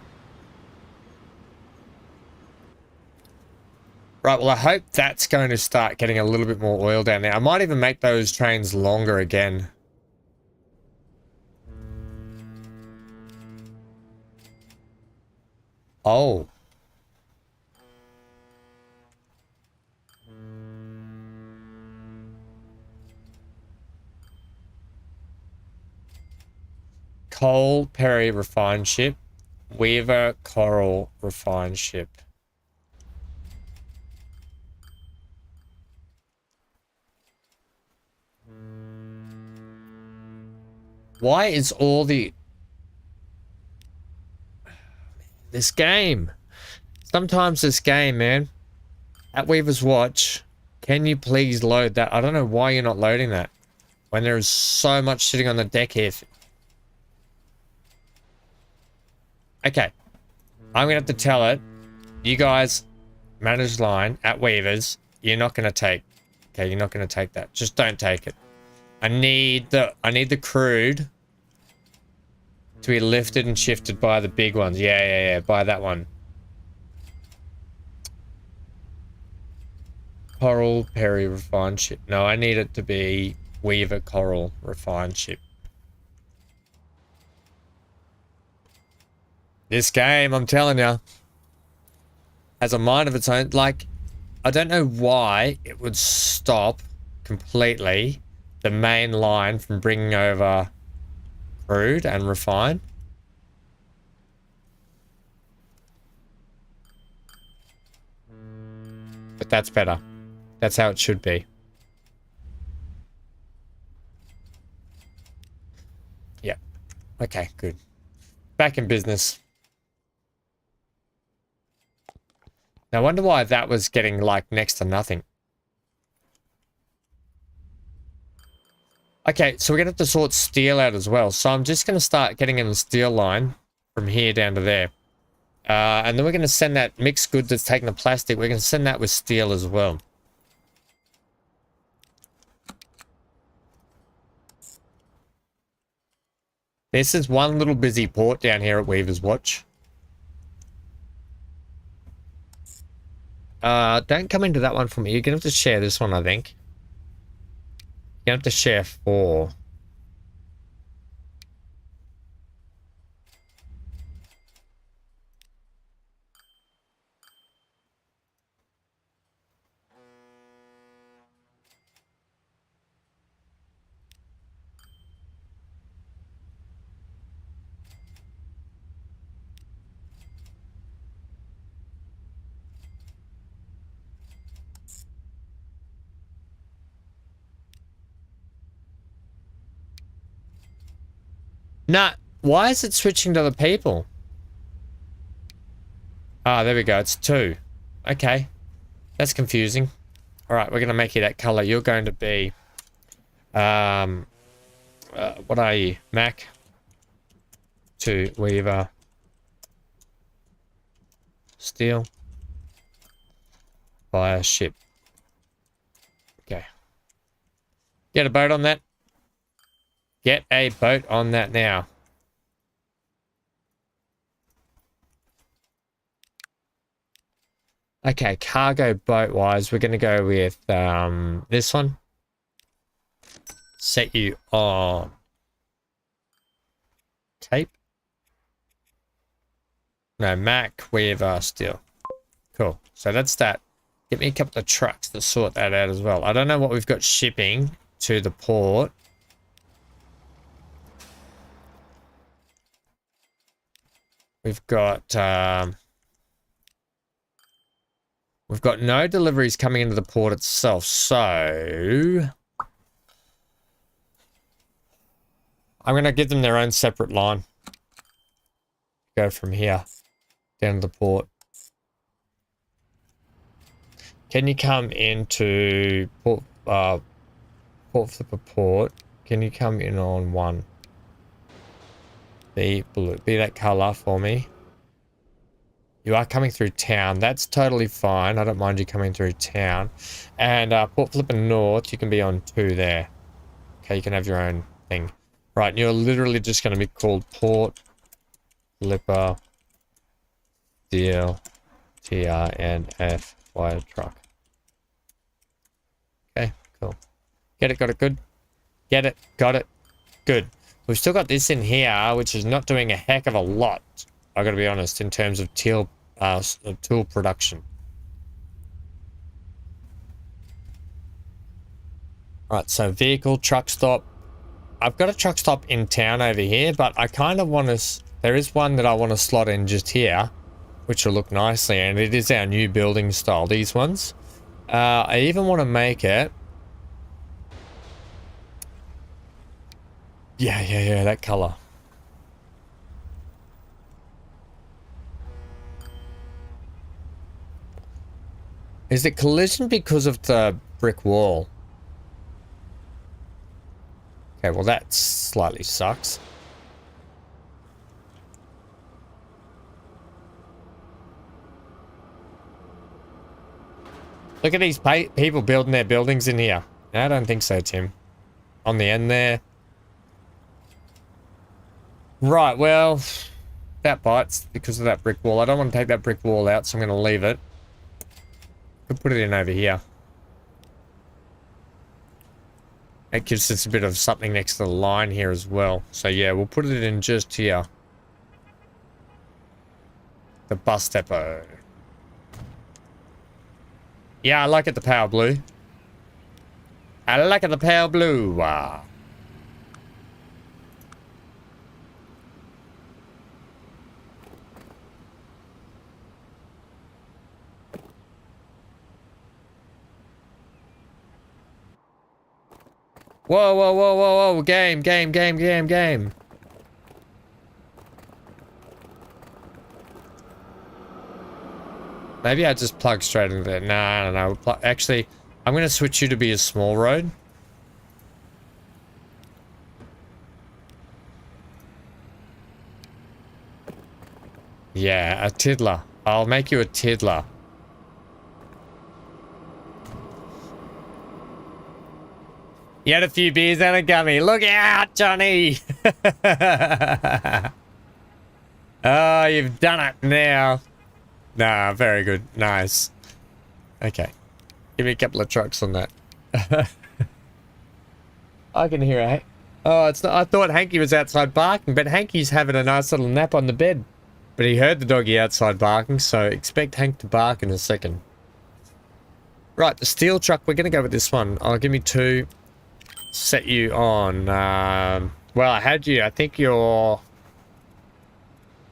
Right, well, I hope that's going to start getting a little bit more oil down there. I might even make those trains longer again. Oh. Coal, Perry, refined ship. Weaver, Coral, refined ship. Why is all the... This game. Sometimes this game, man. At Weaver's Watch, can you please load that? I don't know why you're not loading that. When there is so much sitting on the deck here. Okay. I'm going to have to tell it. You guys, managed line at Weaver's, you're not going to take. Okay, you're not going to take that. Just don't take it. I need the crude to be lifted and shifted by the big ones. Yeah, by that one. Coral, Perry, refined ship. No, I need it to be Weaver, Coral, refined ship. This game, I'm telling you, has a mind of its own. Like, I don't know why it would stop completely the main line from bringing over crude and refine. But that's better. That's how it should be. Yeah. Okay, good. Back in business. Now, I wonder why that was getting, like, next to nothing. Okay, so we're going to have to sort steel out as well. So I'm just going to start getting in the steel line from here down to there. And then we're going to send that mixed good that's taking the plastic. We're going to send that with steel as well. This is one little busy port down here at Weaver's Watch. Don't come into that one from me. You're going to have to share this one, I think. You're going to have to share 4. Nah, why is it switching to the people? Ah, there we go. It's 2. Okay. That's confusing. All right, we're going to make you that color. You're going to be... what are you? Mac to Weaver. Steel. Via ship. Okay. Get a boat on that. Get a boat on that now. Okay, cargo boat wise, we're going to go with this one. Set you on tape. No, Mac, Weaver, steel. Cool. So that's that. Get me a couple of trucks to sort that out as well. I don't know what we've got shipping to the port. We've got no deliveries coming into the port itself, so I'm going to give them their own separate line. Go from here down to the port. Can you come into port flipper port? Can you come in on 1? Be blue. Be that color for me. You are coming through town. That's totally fine. I don't mind you coming through town. And Port Flipper North, you can be on 2 there. Okay, you can have your own thing. Right, and you're literally just going to be called Port Flipper Steel TRNF truck. Okay, cool. Get it, got it, good. Get it, got it, good. We've still got this in here, which is not doing a heck of a lot. I gotta be honest, in terms of tool production. Right, so vehicle, truck stop. I've got a truck stop in town over here, but I kind of want to... There is one that I want to slot in just here, which will look nicely, and it is our new building style, these ones. I even want to make it... Yeah, that color. Is it collision because of the brick wall? Okay, well that slightly sucks. Look at these people building their buildings in here. No, I don't think so, Tim. On the end there. Right, well, that bites because of that brick wall. I don't want to take that brick wall out, so I'm going to leave it. Could put it in over here. It gives us a bit of something next to the line here as well. So yeah, we'll put it in just here. The bus depot. Yeah, I like it the pale blue. I like it the pale blue. Whoa. Game. Maybe I just plug straight into there. No. Actually, I'm going to switch you to be a small road. Yeah, a tiddler. I'll make you a tiddler. You had a few beers and a gummy. Look out, Johnny! Oh, you've done it now. Nah, very good. Nice. Okay. Give me a couple of trucks on that. I can hear it. Oh, it's not. I thought Hanky was outside barking, but Hanky's having a nice little nap on the bed. But he heard the doggy outside barking, so expect Hank to bark in a second. Right, the steel truck. We're going to go with this one. Oh, give me 2. Set you on. Well, I had you. I think you're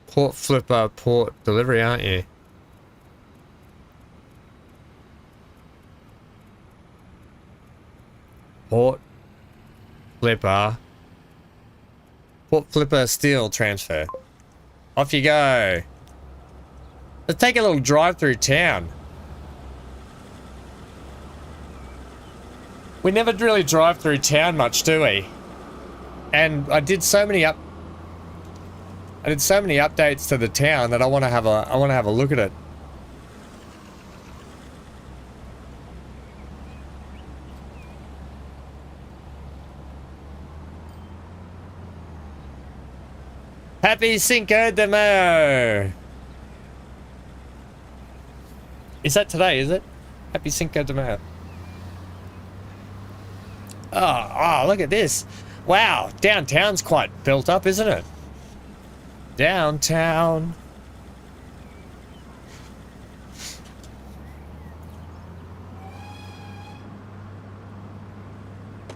port flipper, port delivery, aren't you? Port flipper steel transfer. Off you go. Let's take a little drive through town. We never really drive through town much, do we? And I did so many updates to the town that I want to have a look at it. Happy Cinco de Mayo. Is that today, is it? Happy Cinco de Mayo. Oh, look at this. Wow, downtown's quite built up, isn't it? Downtown.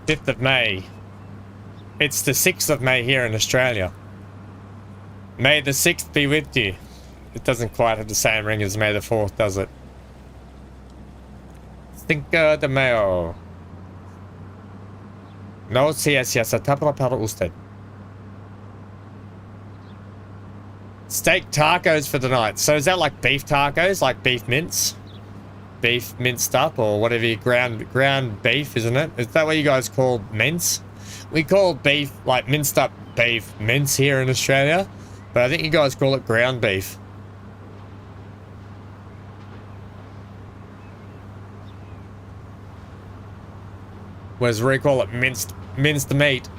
Fifth of May. It's the 6th of May here in Australia. May the 6th be with you. It doesn't quite have the same ring as May the 4th, does it? Cinco de Mayo. No siesta para usted. Steak tacos for tonight. So is that like beef tacos, like beef mince? Beef minced up or whatever you ground beef, isn't it? Is that what you guys call mince? We call beef like minced up beef mince here in Australia, but I think you guys call it ground beef. Whereas we call it minced meat.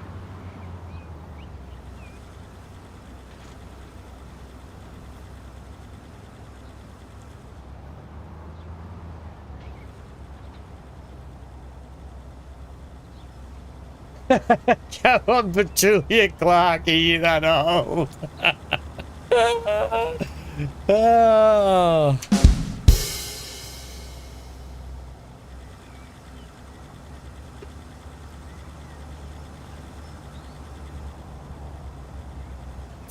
Come on, Petulia Clark, are you that old? Oh.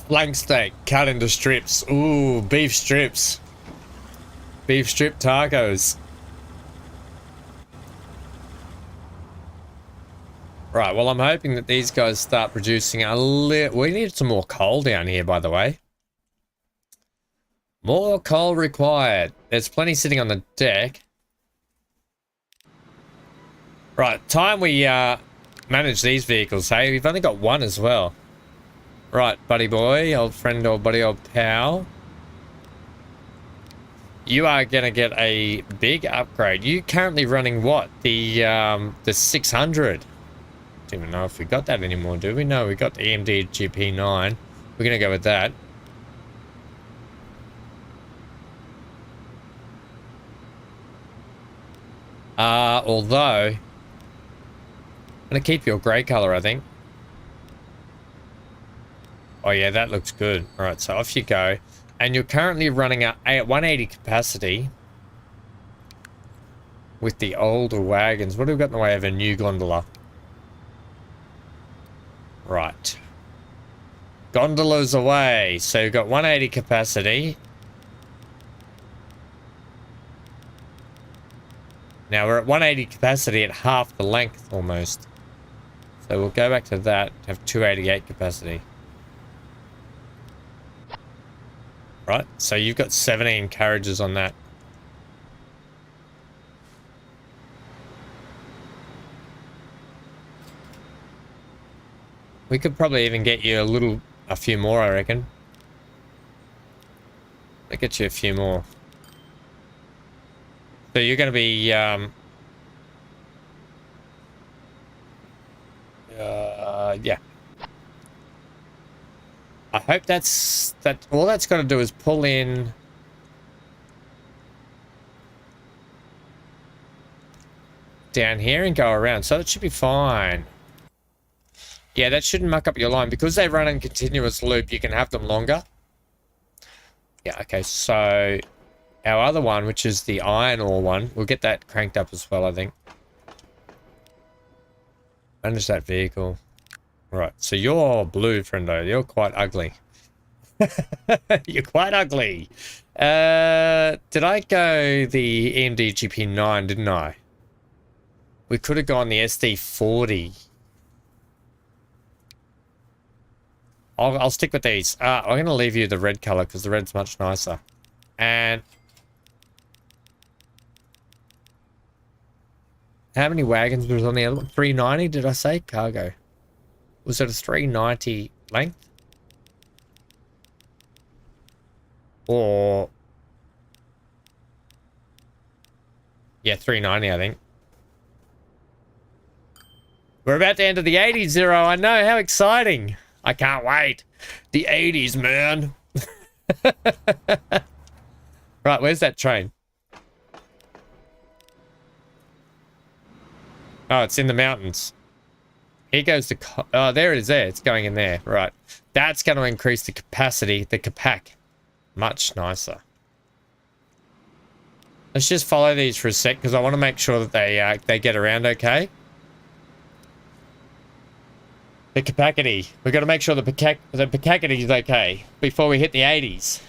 Flank steak cut into strips. Ooh, beef strips. Beef strip tacos. Right, well, I'm hoping that these guys start producing a little... We need some more coal down here, by the way. More coal required. There's plenty sitting on the deck. Right, time we manage these vehicles, hey? We've only got one as well. Right, buddy boy, old friend, old buddy, old pal. You are going to get a big upgrade. You currently running what? The 600. Don't even know if we got that anymore, do we? No, we got the AMD GP9. We're going to go with that. Although, I'm going to keep your grey colour, I think. Oh yeah, that looks good. All right, so off you go. And you're currently running at 180 capacity with the older wagons. What have we got in the way of a new gondola? Right. Gondolas away. So you've got 180 capacity. Now we're at 180 capacity at half the length almost. So we'll go back to that, have 288 capacity. Right, so you've got 17 carriages on that. We could probably even get you a few more, I reckon. I'll get you a few more. So you're going to be, yeah. I hope all that's got to do is pull in down here and go around. So that should be fine. Yeah, that shouldn't muck up your line. Because they run in continuous loop, you can have them longer. Yeah, okay, so our other one, which is the iron ore one, we'll get that cranked up as well, I think. Manage that vehicle. Right, so you're blue, friendo. You're quite ugly. You're quite ugly. Did I go the AMD GP9, didn't I? We could have gone the SD40. I'll stick with these. I'm going to leave you the red color because the red's much nicer. And how many wagons was on the other one? 390, did I say? Cargo. Was it a 390 length? Or... yeah, 390, I think. We're about to enter the 80s, Zero. I know, how exciting. I can't wait. The 80s, man. Right, where's that train? Oh, it's in the mountains. Here goes the... oh, there it is there. It's going in there. Right. That's going to increase the capacity, the capac. Much nicer. Let's just follow these for a sec because I want to make sure that they get around okay. The capacity. We've got to make sure the capacity is okay before we hit the 80s.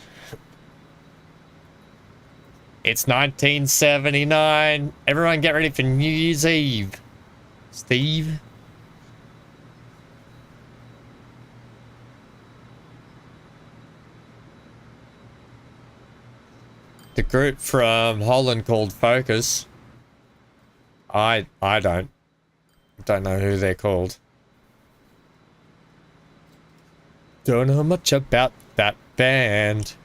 It's 1979. Everyone get ready for New Year's Eve. Steve. The group from Holland called Focus. I don't know who they're called. Don't know much about that band.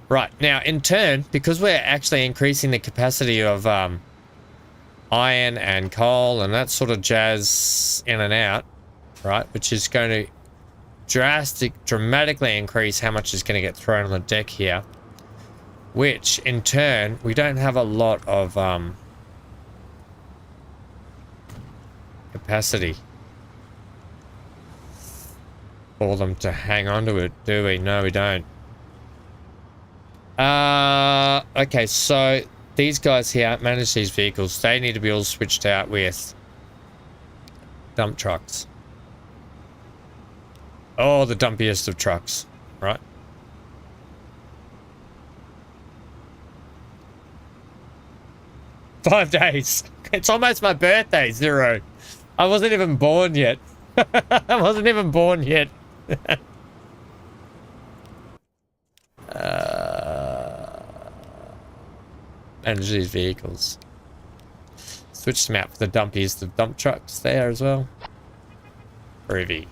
Right, now in turn, because we're actually increasing the capacity of iron and coal and that sort of jazz in and out, right, which is going to dramatically increase how much is going to get thrown on the deck here, which in turn, we don't have a lot of capacity for them to hang on to it, do we? No, we don't. Okay, so these guys here manage these vehicles. They need to be all switched out with dump trucks. Oh, the dumpiest of trucks, right? "5 days. It's almost my birthday, Zero. I wasn't even born yet." I wasn't even born yet. Manage these vehicles. Switch them out for the dumpiest of dump trucks there as well. Groovy.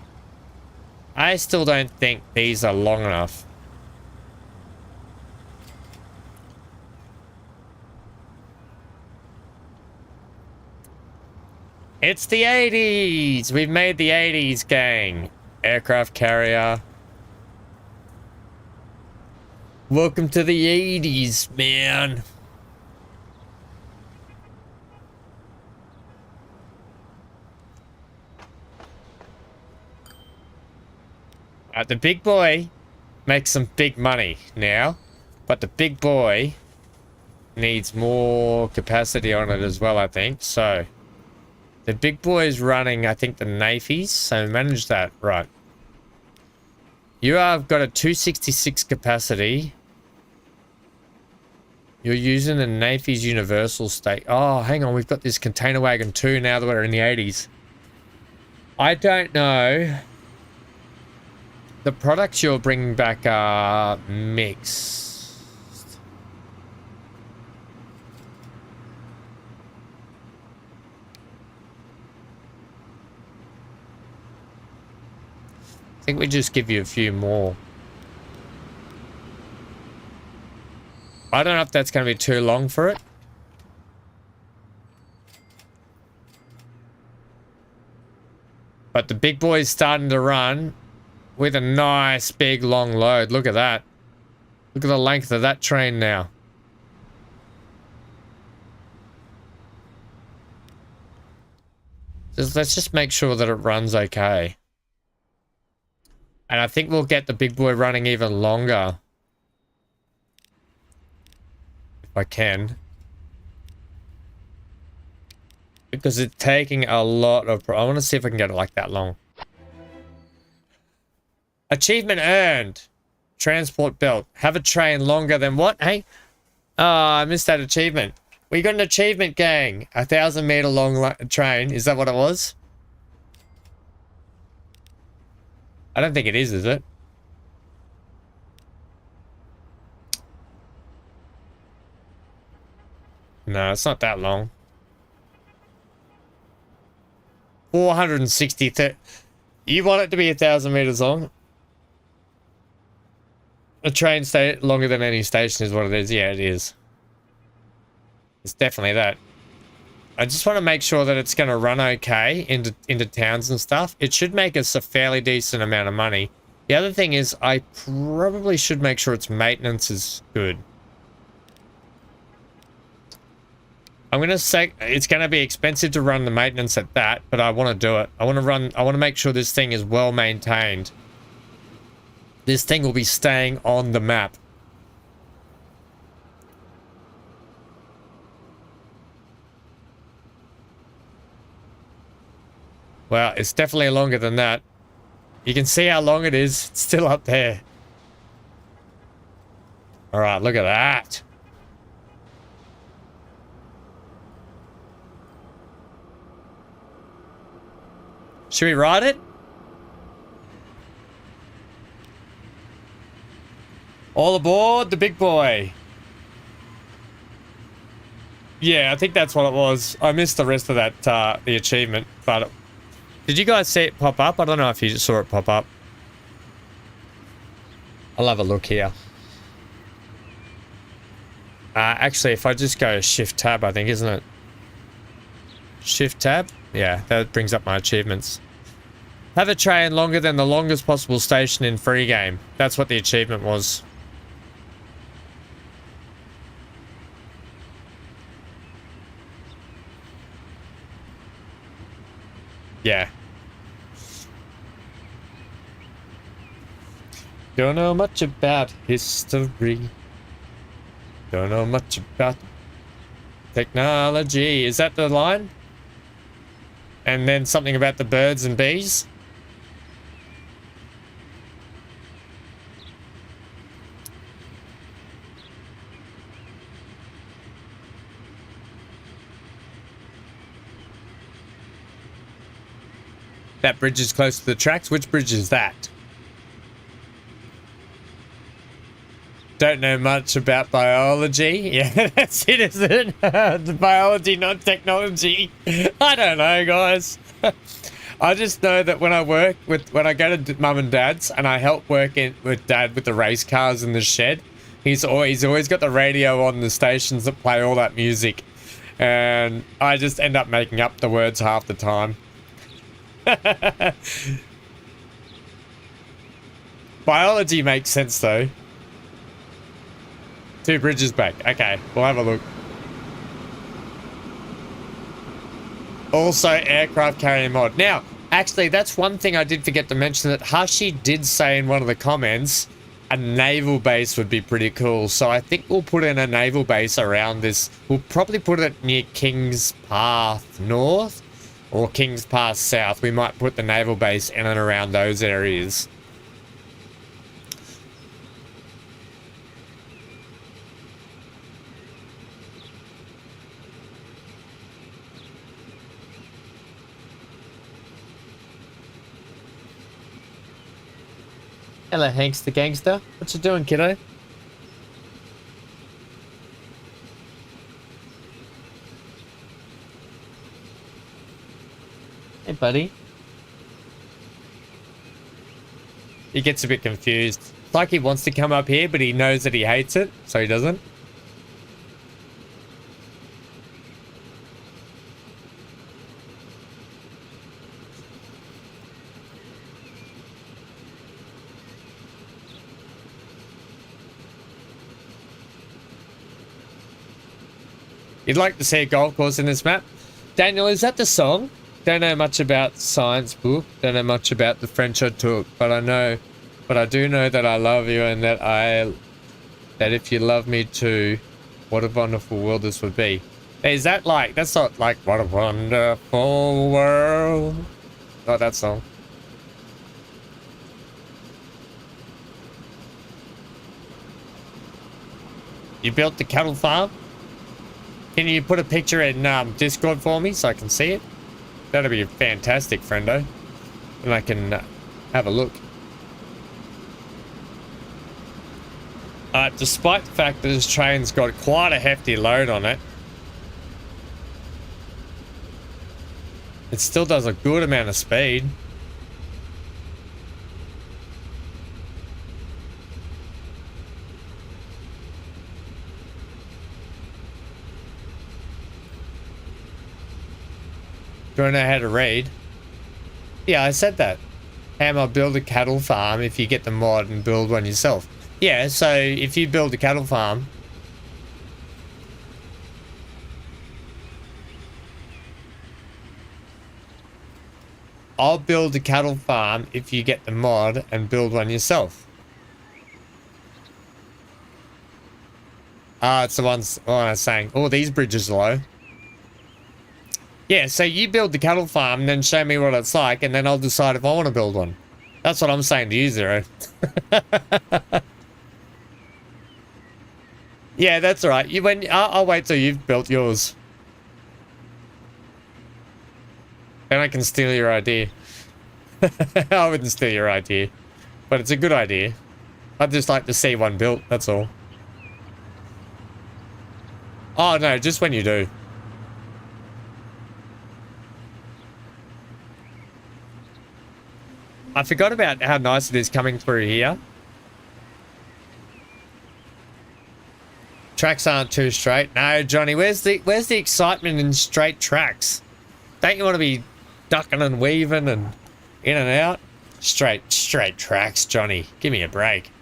I still don't think these are long enough. It's the 80s! We've made the 80s, gang. Aircraft carrier. Welcome to the 80s, man. The big boy makes some big money now, but the big boy needs more capacity on it as well, I think. So the big boy is running, I think, the navies, so manage that. Right. You have got a 266 capacity. You're using the Navy's universal state. Oh, hang on. We've got this container wagon too now that we're in the 80s. I don't know. The products you're bringing back are mixed. I think we just give you a few more. I don't know if that's going to be too long for it. But the big boy's starting to run with a nice big long load. Look at that. Look at the length of that train now. Let's just make sure that it runs okay. And I think we'll get the big boy running even longer. If I can. Because it's taking a lot of... I want to see if I can get it like that long. Achievement earned. Transport built. Have a train longer than what? Hey? Oh, I missed that achievement. We got an achievement, gang. 1,000 meter long train. Is that what it was? I don't think it is it? No, it's not that long. 460. You want it to be 1,000 meters long? A train stay longer than any station is what it is. Yeah, it is. It's definitely that. I just want to make sure that it's going to run okay into towns and stuff. It should make us a fairly decent amount of money. The other thing is I probably should make sure its maintenance is good. I'm going to say it's going to be expensive to run the maintenance at that, but I want to do it. I want to make sure this thing is well maintained. This thing will be staying on the map. Well, it's definitely longer than that. You can see how long it is. It's still up there. All right, look at that. Should we ride it? All aboard the big boy. Yeah, I think that's what it was. I missed the rest of that, the achievement, but Did you guys see it pop up? I don't know if you just saw it pop up. I'll have a look here. Actually, if I just go Shift Tab, I think, isn't it? Shift Tab? Yeah, that brings up my achievements. Have a train longer than the longest possible station in free game. That's what the achievement was. Yeah. Don't know much about history. Don't know much about technology. Is that the line? And then something about the birds and bees? That bridge is close to the tracks. Which bridge is that? Don't know much about biology. Yeah, that's it, isn't it? The biology, not technology. I don't know, guys. I just know that when I work with, when I go to mum and dad's and I help work with dad with the race cars in the shed, he's always got the radio on the stations that play all that music. And I just end up making up the words half the time. Biology makes sense though. 2 bridges back. Okay, we'll have a look. Also, aircraft carrier mod. Now, actually, that's one thing I did forget to mention, that Hashi did say in one of the comments a naval base would be pretty cool. So I think we'll put in a naval base around this. We'll probably put it near King's Path North or King's Path South. We might put the naval base in and around those areas. Hello, Hanks the gangster. What you doing, kiddo? Hey, buddy. He gets a bit confused. It's like he wants to come up here, but he knows that he hates it, so he doesn't. You'd like to see a golf course in this map? Daniel, is that the song? Don't know much about science book. Don't know much about the French I took, but I do know that I love you, and that if you love me too, what a wonderful world this would be. Is that like, that's not like what a wonderful world? Not that song. You built the cattle farm? Can you put a picture in Discord for me so I can see it? That'd be fantastic, friendo. And I can have a look. Despite the fact that this train's got quite a hefty load on it, it still does a good amount of speed. Do I know how to read? Yeah, I said that. How build a cattle farm if you get the mod and build one yourself. Yeah, so if you build a cattle farm, I'll build a cattle farm if you get the mod and build one yourself. It's the ones I was saying. Oh, these bridges are low. Yeah, so you build the cattle farm, then show me what it's like, and then I'll decide if I want to build one. That's what I'm saying to you, Zero. Yeah, that's all right. I'll wait till you've built yours. Then I can steal your idea. I wouldn't steal your idea, but it's a good idea. I'd just like to see one built, that's all. Oh, no, just when you do. I forgot about how nice it is coming through here. Tracks aren't too straight. No, Johnny, where's the excitement in straight tracks? Don't you want to be ducking and weaving and in and out? Straight tracks, Johnny. Give me a break.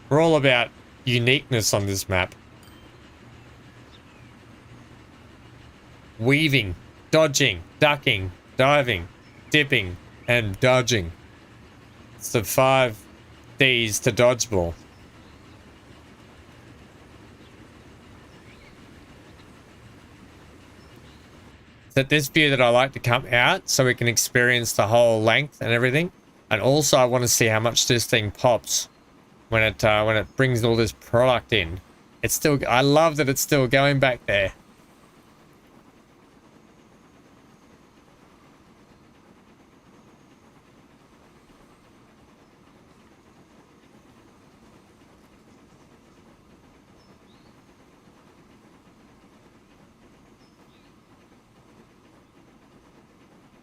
We're all about uniqueness on this map. Weaving, dodging, ducking, diving, dipping, and dodging. It's the 5 Ds to dodgeball. It's at this view that I like to come out so we can experience the whole length and everything. And also I want to see how much this thing pops when it brings all this product in. It's still, I love that it's still going back there.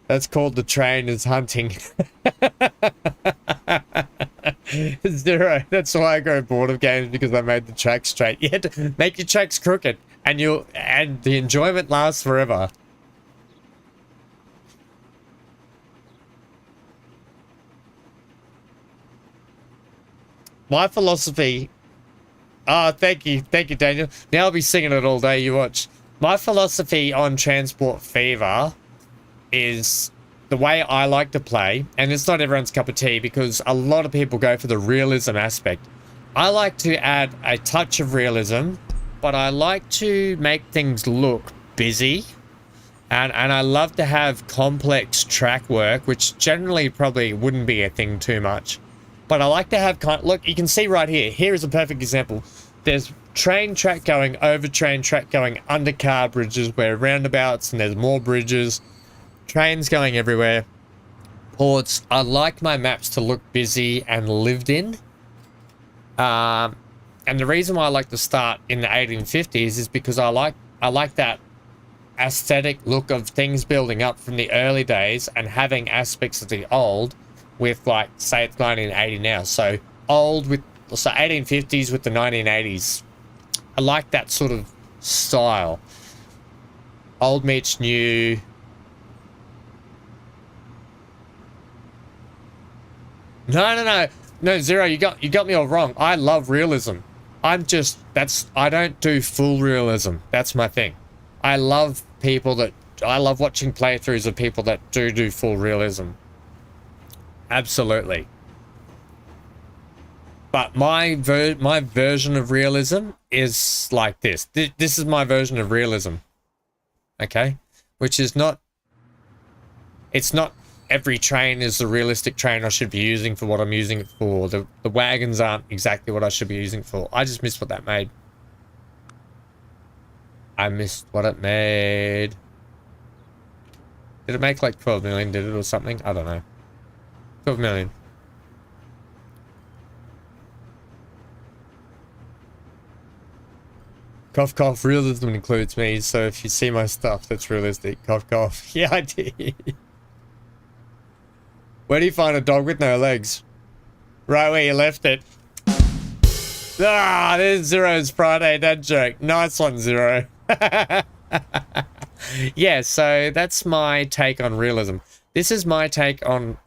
That's called the train is hunting. Zero. That's why I go bored of games, because I made the track straight. You had to make your tracks crooked and the enjoyment lasts forever. My philosophy. Oh, thank you, Daniel. Now I'll be singing it all day, you watch. My philosophy on Transport Fever is the way I like to play, and it's not everyone's cup of tea because a lot of people go for the realism aspect. I like to add a touch of realism, but I like to make things look busy, and I love to have complex track work, which generally probably wouldn't be a thing too much. But I like to have look, you can see right here. Here is a perfect example. There's train track going over train track going under car bridges where roundabouts, and there's more bridges. Trains going everywhere. Ports. I like my maps to look busy and lived in. And the reason why I like to start in the 1850s is because I like that aesthetic look of things building up from the early days and having aspects of the old with, like, say it's 1980 now. So old with, so 1850s with the 1980s. I like that sort of style. Old meets new. No, Zero, you got me all wrong. I love realism. I don't do full realism. That's my thing. I love watching playthroughs of people that do full realism. Absolutely. But my version of realism is like this. This is my version of realism. Okay? Which is not, it's not every train is the realistic train I should be using for what I'm using it for. The wagons aren't exactly what I should be using it for. I just missed what that made. I missed what it made. Did it make like 12 million, did it, or something? I don't know. 12 million. Cough, cough, realism includes me, so if you see my stuff, that's realistic. Cough, cough. Yeah, I did. Where do you find a dog with no legs? Right where you left it. Ah, there's Zero's Friday dad joke. Nice one, Zero. Yeah, so that's my take on realism. This is my take on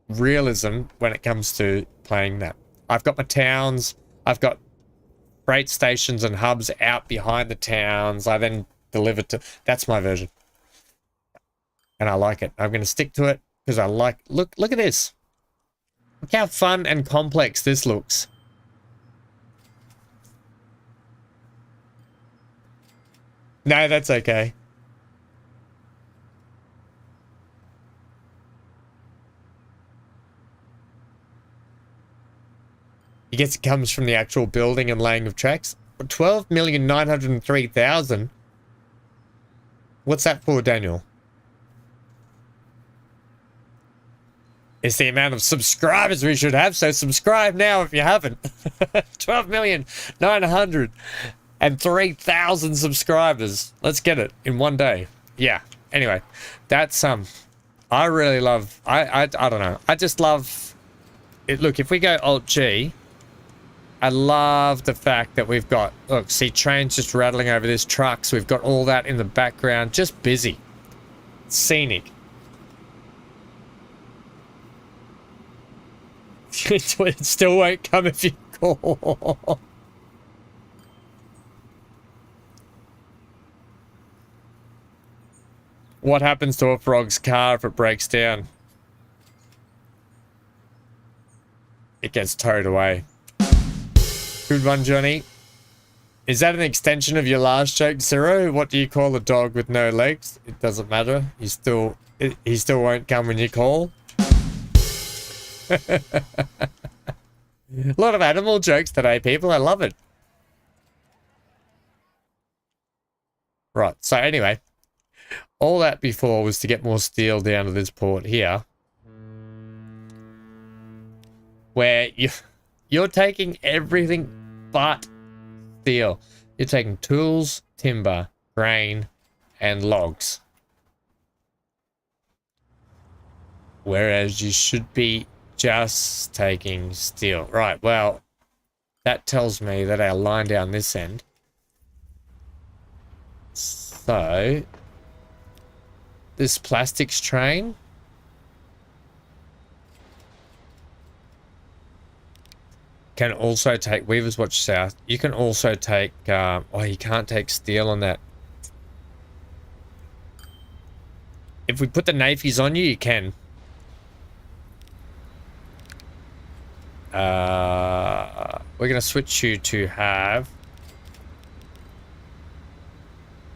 realism when it comes to playing that. I've got my towns. I've got freight stations and hubs out behind the towns. I then deliver to... That's my version. And I like it. I'm going to stick to it. Because I like, look at this. Look how fun and complex this looks. No, that's okay. I guess it comes from the actual building and laying of tracks. 12,903,000. What's that for, Daniel? It's the amount of subscribers we should have, so subscribe now if you haven't. 12,903,000 subscribers. Let's get it in one day. Yeah. Anyway, that's I really love, I don't know. I just love it. Look, if we go Alt G, I love the fact that we've got, look, see trains just rattling over this, trucks. We've got all that in the background, just busy. Scenic. It still won't come if you call. What happens to a frog's car if it breaks down? It gets towed away. Good one, Johnny. Is that an extension of your last joke, Zero? What do you call a dog with no legs? It doesn't matter. He still won't come when you call. A lot of animal jokes today, people. I love it. Right. So anyway, all that before was to get more steel down to this port here, where you're taking everything but steel. You're taking tools, timber, grain, and logs. Whereas you should be just taking steel. Right, well, that tells me that our line down this end. So, this plastics train can also take, Weavers Watch South, you can also take, oh, you can't take steel on that. If we put the nafies on you, you can. We're going to switch you to have...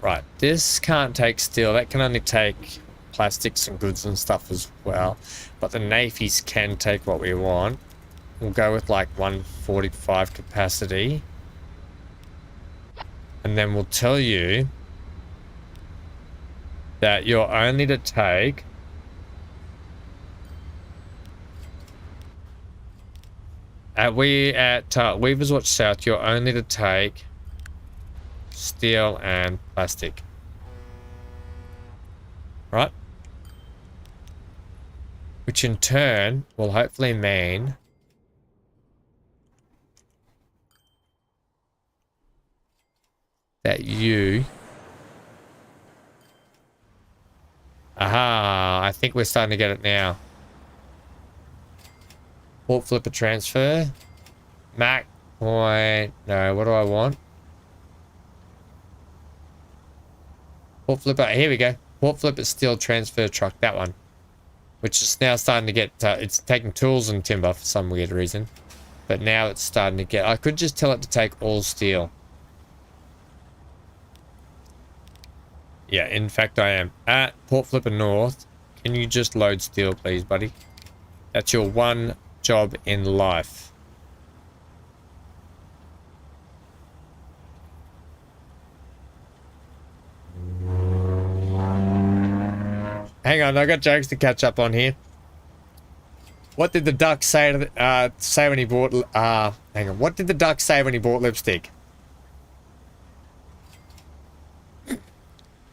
Right, this can't take steel. That can only take plastics and goods and stuff as well. But the nafies can take what we want. We'll go with like 145 capacity. And then we'll tell you that you're only to take... At Weavers Watch South, you're only to take steel and plastic. Right? Which in turn will hopefully mean that you... Aha! I think we're starting to get it now. Port flipper transfer. Mac point. No, what do I want? Port flipper. Here we go. Port flipper steel transfer truck. That one. Which is now starting to get... it's taking tools and timber for some weird reason. But now it's starting to get... I could just tell it to take all steel. Yeah, in fact I am. At Port Flipper North, can you just load steel, please, buddy? That's your one job in life. Hang on, I got jokes to catch up on here. What did the duck say to say when he bought... hang on. What did the duck say when he bought lipstick?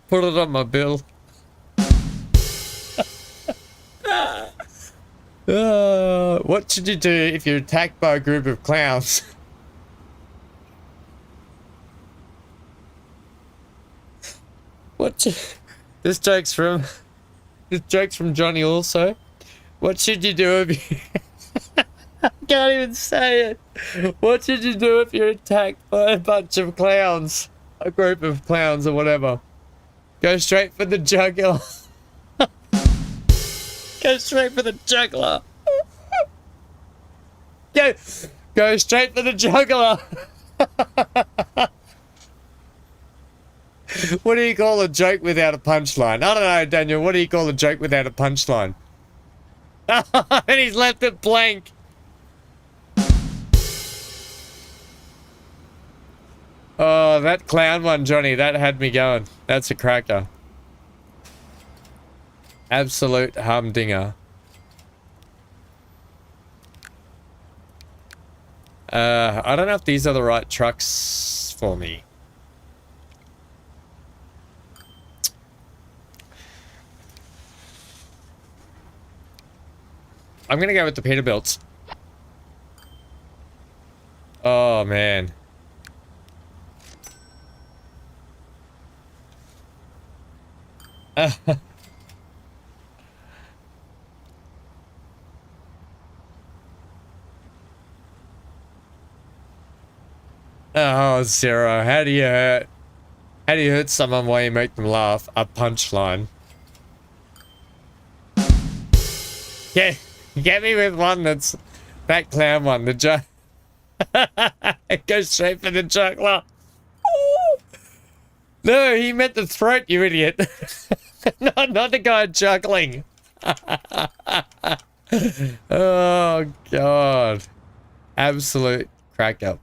Put it on my bill. What should you do if you're attacked by a group of clowns? This joke's from Johnny also. What should you do if you... I can't even say it. What should you do if you're attacked by a bunch of clowns? A group of clowns or whatever. Go straight for the jugular. Go straight for the jugular. Go straight for the jugular. What do you call a joke without a punchline? I don't know, Daniel. What do you call a joke without a punchline? And he's left it blank. Oh, that clown one, Johnny. That had me going. That's a cracker. Absolute humdinger. I don't know if these are the right trucks for me. I'm gonna go with the Peterbilts. Oh man. Oh, Zero, how do you hurt someone while you make them laugh? A punchline. Yeah, get me with one that's that clown one, the joke. Go straight for the juggler. No, he meant the throat, you idiot. not the guy juggling. Oh, God. Absolute crack up.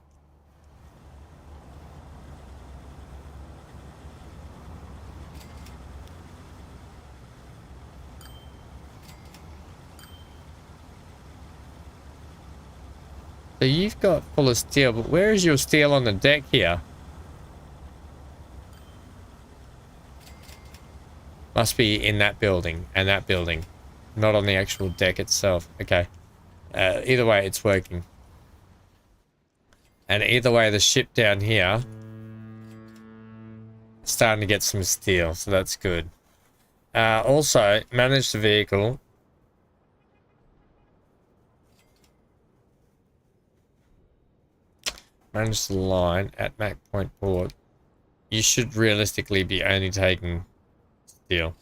So you've got full of steel, but where is your steel on the deck here? Must be in that building and that building, not on the actual deck itself. Okay. Either way, it's working. And either way, the ship down here is starting to get some steel, so that's good. Also, manage the vehicle. Manage the line at Mac Point Port. You should realistically be only taking steel.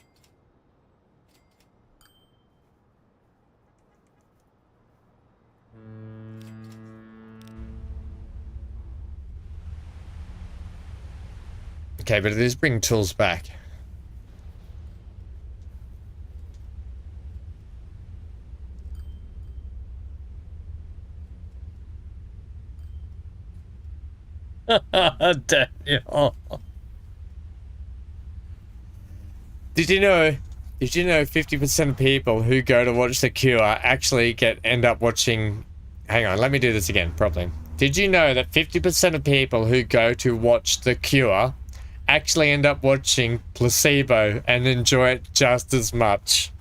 Okay, but it is bring tools back. Daniel. Did you know 50% of people who go to watch The Cure actually end up watching... Hang on, let me do this again properly. Did you know that 50% of people who go to watch The Cure actually end up watching Placebo and enjoy it just as much?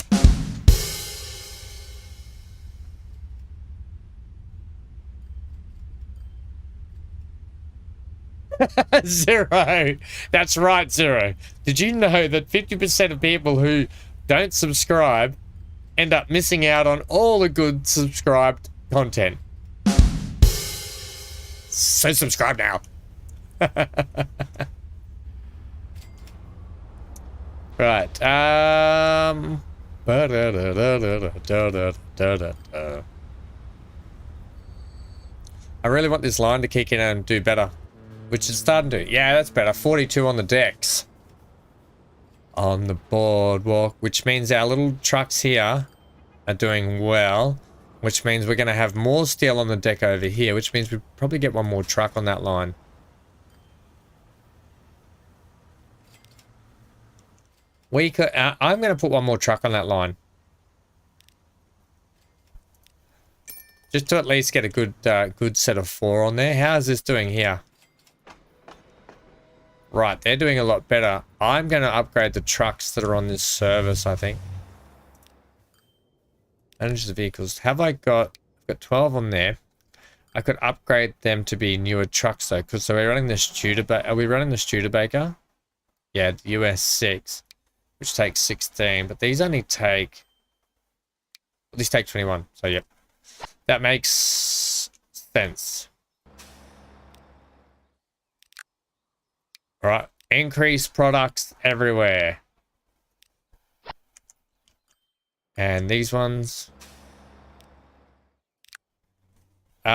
Zero. That's right, Zero. Did you know that 50% of people who don't subscribe end up missing out on all the good subscribed content? So subscribe now. Right. I really want this line to kick in and do better. Which is starting to. Yeah, that's better. 42 on the decks. On the boardwalk. Which means our little trucks here are doing well. Which means we're going to have more steel on the deck over here. Which means we probably get one more truck on that line. We could. I'm going to put one more truck on that line. Just to at least get a good set of 4 on there. How is this doing here? Right, they're doing a lot better. I'm going to upgrade the trucks that are on this service, I think. Manage the vehicles. Have I got... I've got 12 on there. I could upgrade them to be newer trucks, though. Because so we're running the Studebaker. Are we running the Studebaker? Yeah, the US 6. Which takes 16. But these only take... Well, these take 21. So, yep. That makes sense. Right, increase products everywhere. And these ones. We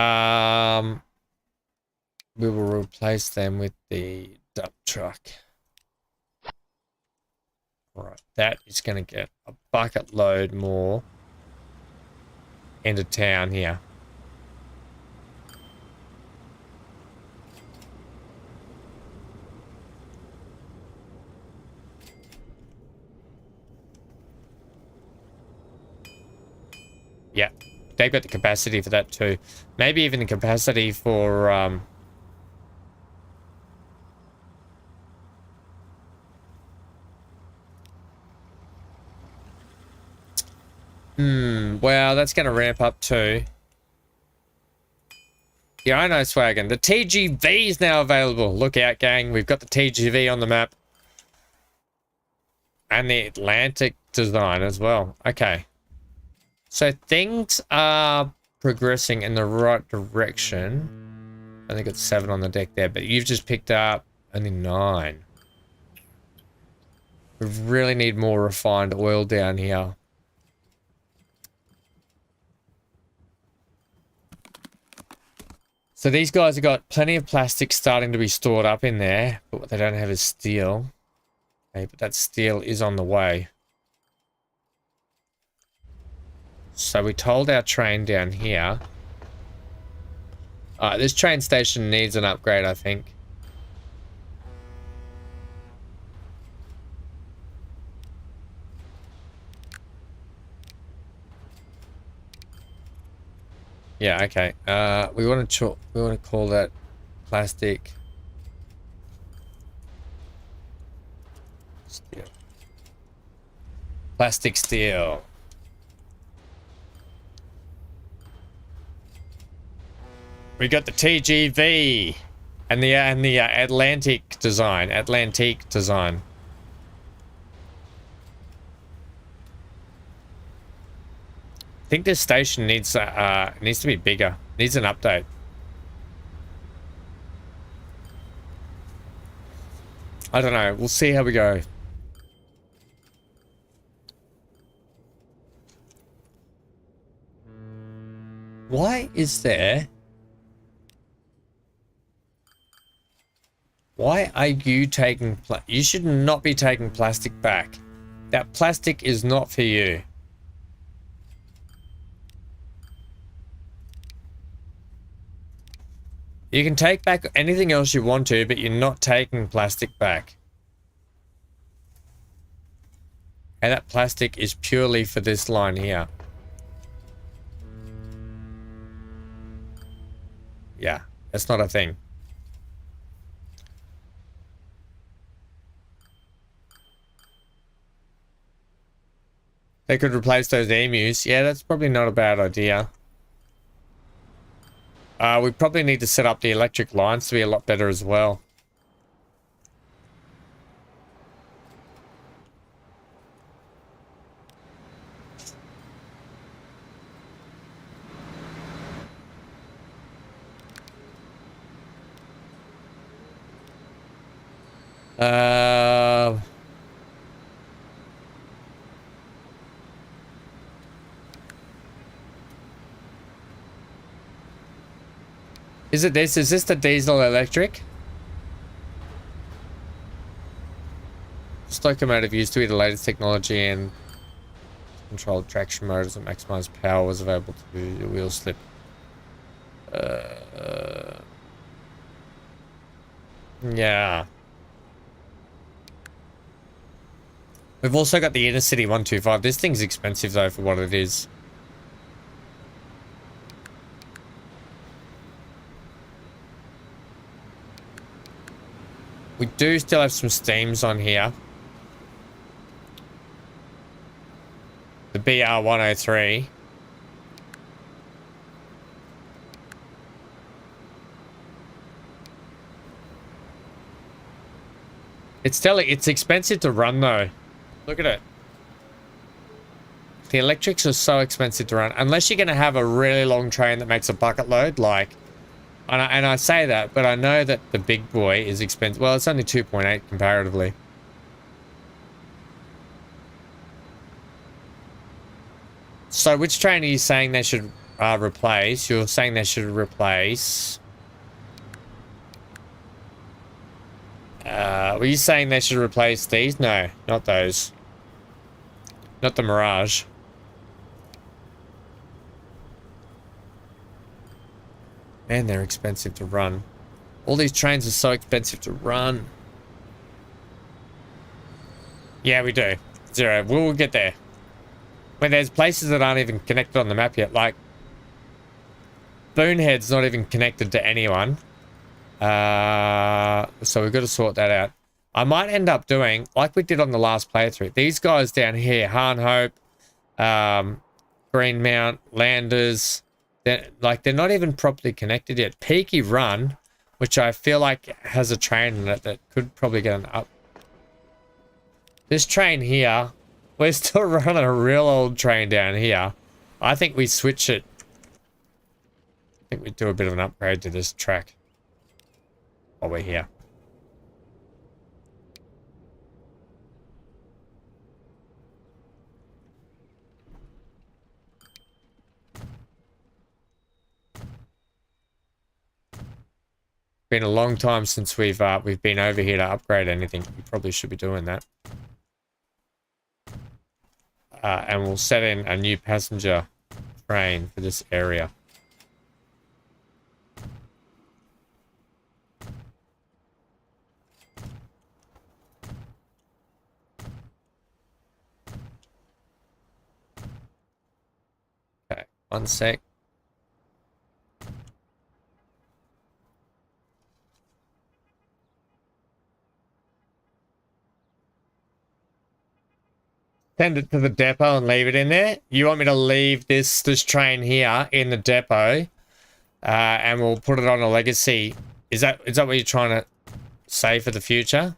will replace them with the dump truck. Right, that is going to get a bucket load more into town here. Yeah, they've got the capacity for that too. Maybe even the capacity for Wow, that's going to ramp up too. Yeah, I know, Swaggin. The TGV is now available. Look out, gang. We've got the TGV on the map. And the Atlantic design as well. Okay. So things are progressing in the right direction. I think it's 7 on the deck there, but you've just picked up only 9. We really need more refined oil down here. So these guys have got plenty of plastic starting to be stored up in there, but what they don't have is steel. Okay, but that steel is on the way. So we told our train down here. This train station needs an upgrade, I think. Yeah, okay. We want to call that plastic steel. Plastic steel. We got the TGV and the Atlantic design. Atlantic design. I think this station needs to be bigger. Needs an update. I don't know. We'll see how we go. Why is there? Why are you taking you should not be taking plastic back. That plastic is not for you. You can take back anything else you want to, but you're not taking plastic back. And that plastic is purely for this line here. Yeah, that's not a thing. They could replace those emus. Yeah, that's probably not a bad idea. We probably need to set up the electric lines to be a lot better as well. Is it this? Is this the diesel electric? This locomotive used to be the latest technology and controlled traction motors that maximize power was available to the wheel slip. Yeah. We've also got the Inner City 125. This thing's expensive though for what it is. We do still have some steams on here. The BR103. It's expensive to run though. Look at it. The electrics are so expensive to run. Unless you're going to have a really long train that makes a bucket load, like... And I say that, but I know that the big boy is expensive. Well, it's only 2.8 comparatively. So which train are you saying they should replace? You're saying they should replace... were you saying they should replace these? No, not those. Not the Mirage. Man, they're expensive to run. All these trains are so expensive to run. Yeah, we do. 0. We'll get there. When there's places that aren't even connected on the map yet. Like, Boonhead's not even connected to anyone. So we've got to sort that out. I might end up doing, like we did on the last playthrough, these guys down here, Han Hope, green mount, landers. They're not even properly connected yet. Peaky Run, which I feel like has a train in it that could probably get an up. This train here, we're still running a real old train down here. I think we switch it. I think we do a bit of an upgrade to this track while we're here. Been a long time since we've been over here to upgrade anything. We probably should be doing that. And we'll set in a new passenger train for this area. Okay, one sec. Send it to the depot and leave it in there. You want me to leave this train here in the depot, and we'll put it on a legacy. Is that what you're trying to say for the future?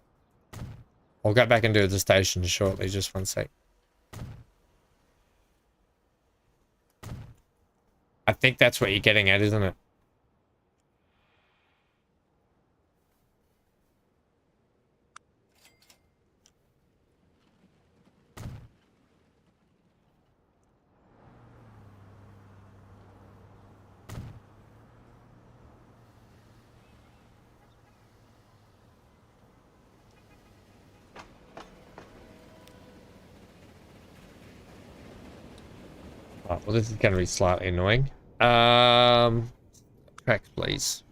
I'll go back and do the station shortly. Just one sec. I think that's what you're getting at, isn't it? Oh, well, this is going to be slightly annoying. Track, please.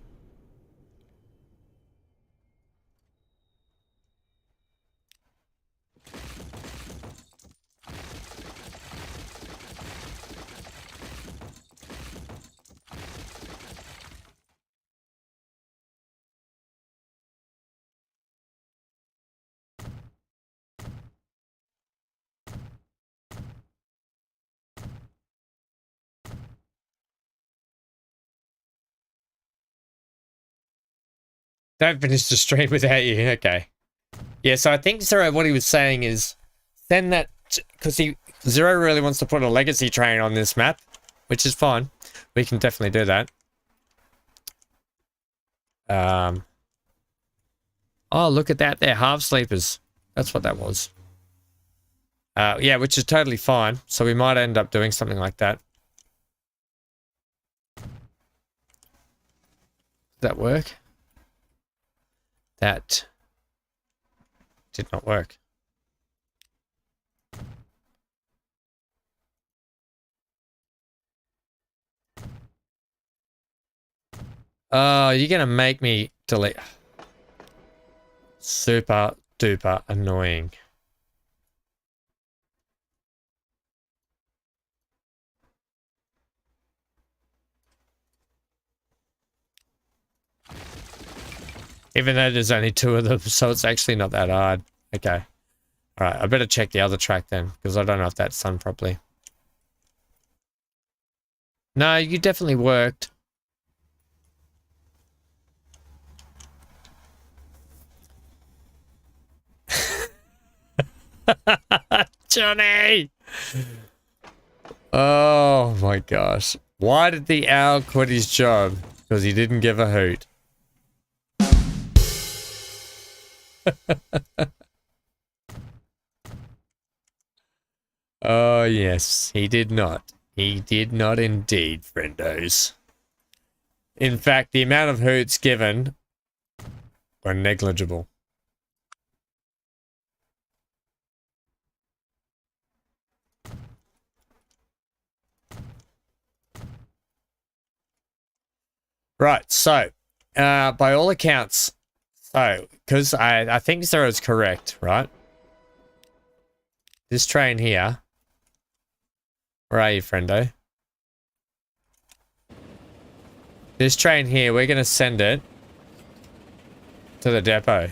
Don't finish the stream without you. Okay. Yeah, so I think Zero, what he was saying is send that, because Zero really wants to put a legacy train on this map, which is fine. We can definitely do that. Oh, look at that. They're half sleepers. That's what that was. Yeah, which is totally fine. So we might end up doing something like that. Does that work? That did not work. Oh, you're gonna make me delete. Super duper annoying. Even though there's only 2 of them, so it's actually not that hard. Okay. Alright, I better check the other track then, because I don't know if that's done properly. No, you definitely worked. Johnny! Oh my gosh. Why did the owl quit his job? Because he didn't give a hoot. Oh yes, he did not. He did not indeed, friendos. In fact, the amount of hoots given were negligible. Right, so, by all accounts, so, because I think Zero's correct, right? This train here. Where are you, friendo? This train here, we're going to send it to the depot.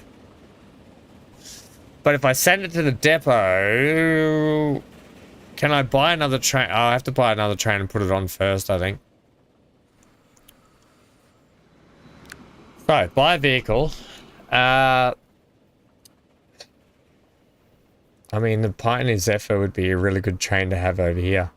But if I send it to the depot, Can I buy another train? Oh, I have to buy another train and put it on first, I think. So, buy a vehicle. I mean, the Pioneer Zephyr would be a really good train to have over here.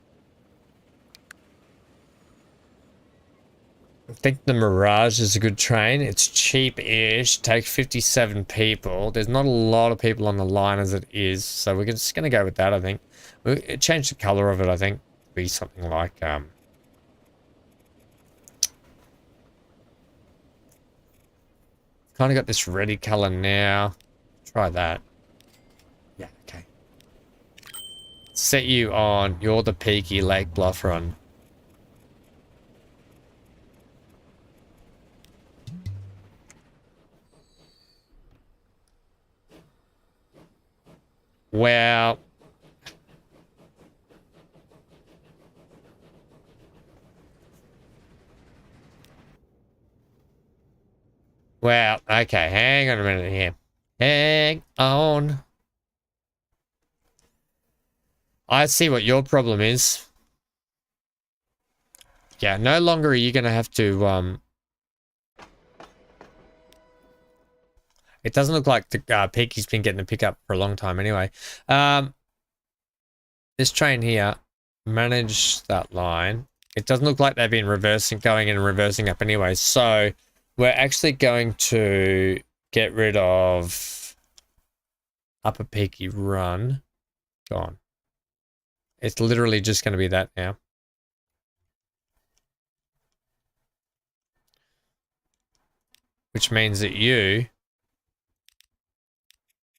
I think the Mirage is a good train. It's cheap-ish. Takes 57 people. There's not a lot of people on the line as it is, so we're just going to go with that, I think. It changed the color of it, I think. Be something like... kind of got this ready color now. Try that. Yeah, okay. Set you on. You're the peaky Lake Bluff run. Well... Well, okay, hang on a minute here. Hang on. I see what your problem is. Yeah, no longer are you going to have to, It doesn't look like the Peaky's been getting a pickup for a long time anyway. This train here, manage that line. It doesn't look like they've been going in and reversing up anyway, so... We're actually going to get rid of Upper Peaky Run. Gone. It's literally just going to be that now. Which means that you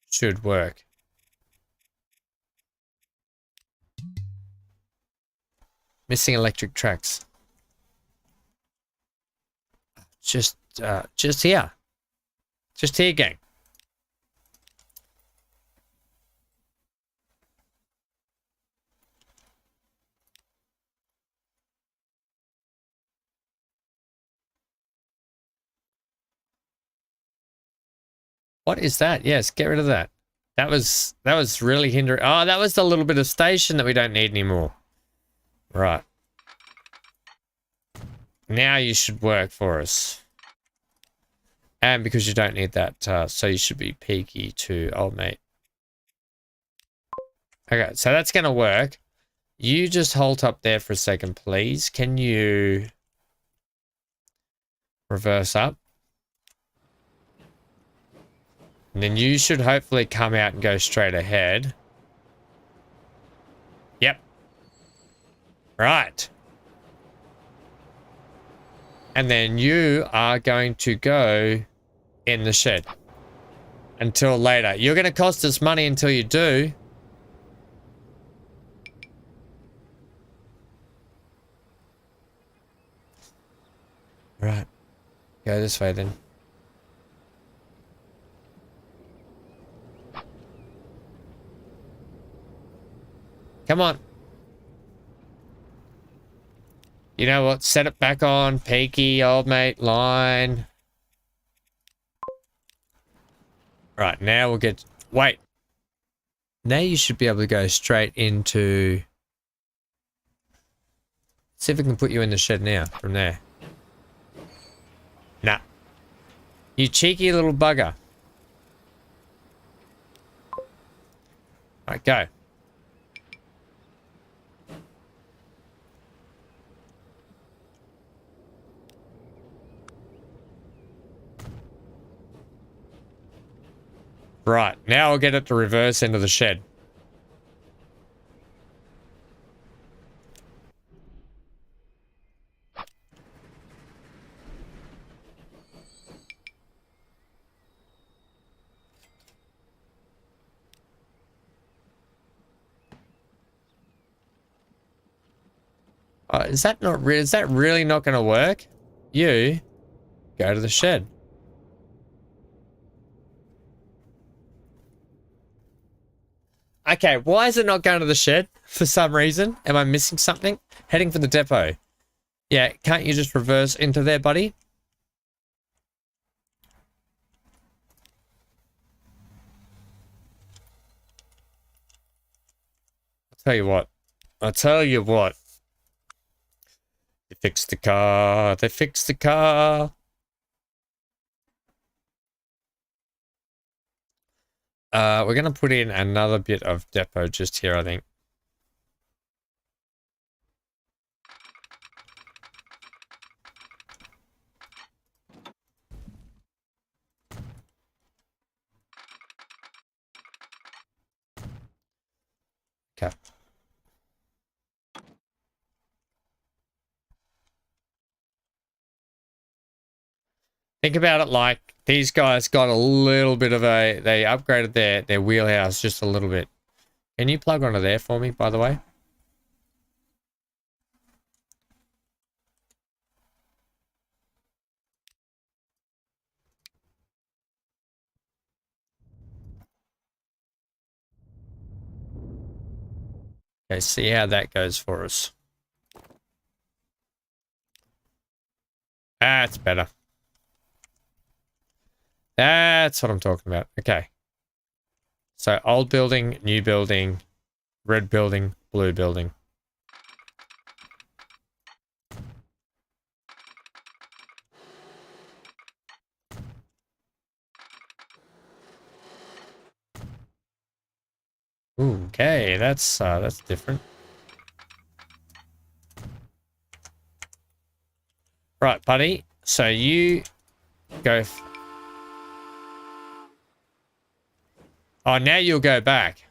should work. Missing electric tracks. Just here. Just here, gang. What is that? Yes, get rid of that. That was really hindering. Oh, that was the little bit of station that we don't need anymore. Right. Now you should work for us. And because you don't need that, so you should be peaky to old mate. Okay, so that's going to work. You just hold up there for a second, please. Can you reverse up? And then you should hopefully come out and go straight ahead. Yep. Right. And then you are going to go in the shed until later. You're going to cost us money until you do. Right. Go this way then. Come on. You know what? Set it back on. Peaky, old mate, line. Right, now we'll get... Wait. Now you should be able to go straight into... See if we can put you in the shed now, from there. Nah. You cheeky little bugger. Right, go. Right, now I'll get it to reverse into the shed. Is that really not going to work? You go to the shed. Okay, why is it not going to the shed? For some reason. Am I missing something? Heading for the depot. Yeah, can't you just reverse into there, buddy? I'll tell you what. I tell you what. They fixed the car. They fixed the car. We're going to put in another bit of depot just here, I think. Okay. Think about it like these guys got a little bit of they upgraded their wheelhouse just a little bit. Can you plug onto there for me, by the way? Okay, see how that goes for us. That's better. That's what I'm talking about. Okay. So old building, new building, red building, blue building. Ooh, okay, that's different. Right, buddy. So you go. Oh, now you'll go back.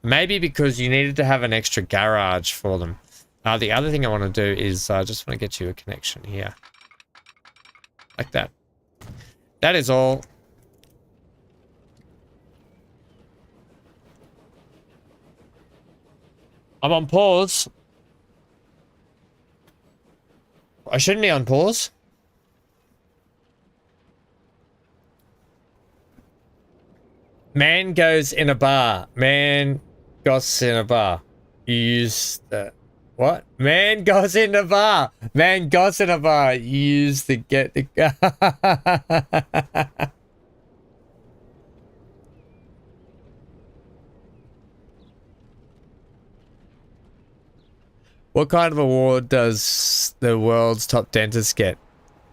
Maybe because you needed to have an extra garage for them. The other thing I want to do is I just want to get you a connection here. Like that. That is all. I'm on pause. I shouldn't be on pause. Man goes in a bar. Man goes in a bar. You use the... What? Man goes in a bar. Man goes in a bar. You use the get the... What kind of award does the world's top dentist get?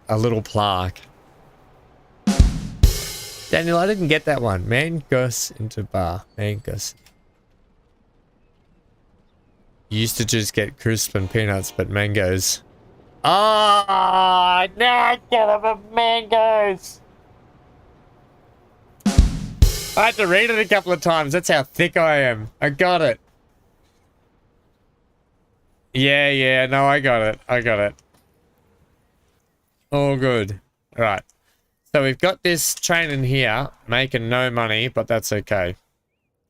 A little plaque. Daniel, I didn't get that one. Man goes into bar. Man goes. You used to just get crisp and peanuts, but mangoes. Ah, oh, now I get them a mangoes. I had to read it a couple of times. That's how thick I am. I got it. Yeah, no, I got it. I got it. All good. All right. So we've got this train in here, making no money, but that's okay.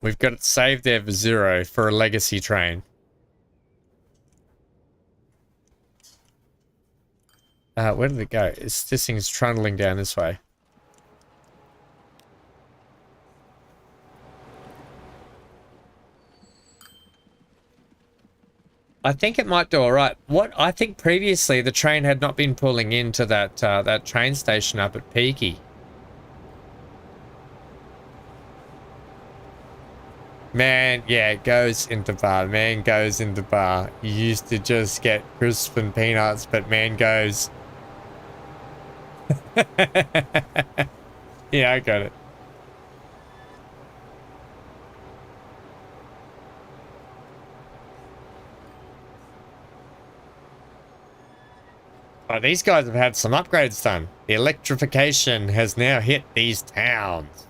We've got it saved there for 0 for a legacy train. Where did it go? This thing's trundling down this way. I think it might do all right. What I think previously the train had not been pulling into that that train station up at Peaky. Man, yeah, goes into bar. Man goes into bar. You used to just get crisp and peanuts, but man goes. Yeah, I got it. Oh, these guys have had some upgrades done. The electrification has now hit these towns.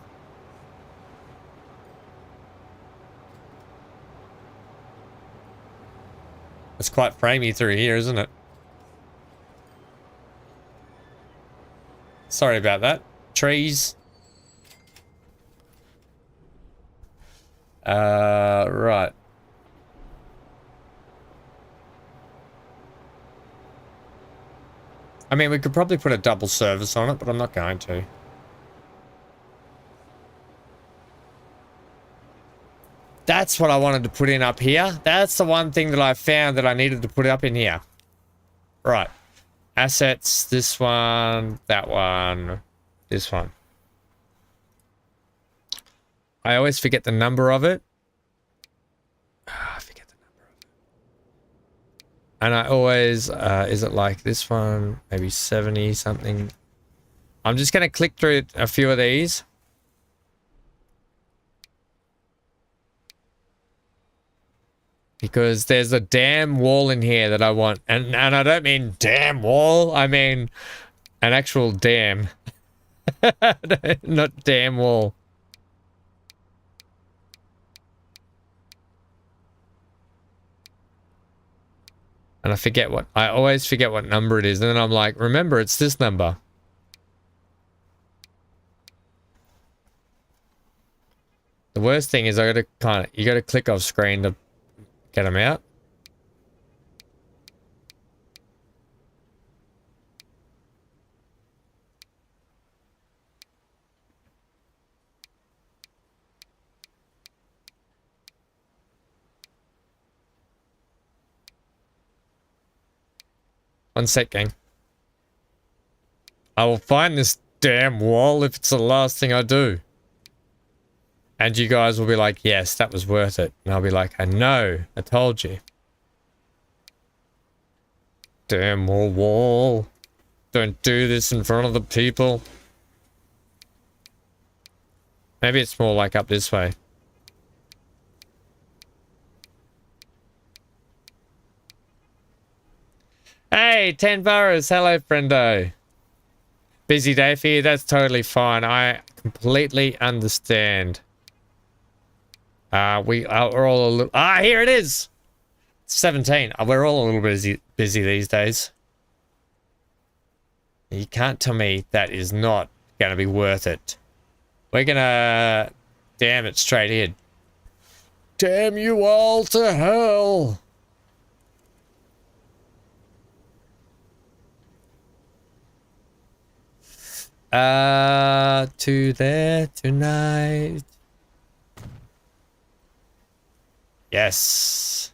It's quite framey through here, isn't it? Sorry about that. Trees. Right. I mean, we could probably put a double service on it, but I'm not going to. That's what I wanted to put in up here. That's the one thing that I found that I needed to put up in here. Right. Assets, this one, that one, this one. I always forget the number of it. I forget the number of it. And I always, is it like this one? Maybe 70 something. I'm just going to click through a few of these. Because there's a damn wall in here that I want. And I don't mean damn wall. I mean an actual dam. Not damn wall. And I always forget what number it is. And then I'm like, remember, it's this number. The worst thing is you gotta click off screen to get them out. One sec, gang. I will find this damn wall if it's the last thing I do. And you guys will be like, yes, that was worth it. And I'll be like, I know, I told you. Damn wall. Don't do this in front of the people. Maybe it's more like up this way. Hey, 10 boroughs. Hello, friendo. Busy day for you? That's totally fine. I completely understand. We're all a little... here it is! 17. We're all a little busy these days. You can't tell me that is not going to be worth it. We're going to... Damn it straight in. Damn you all to hell! To there tonight. Yes.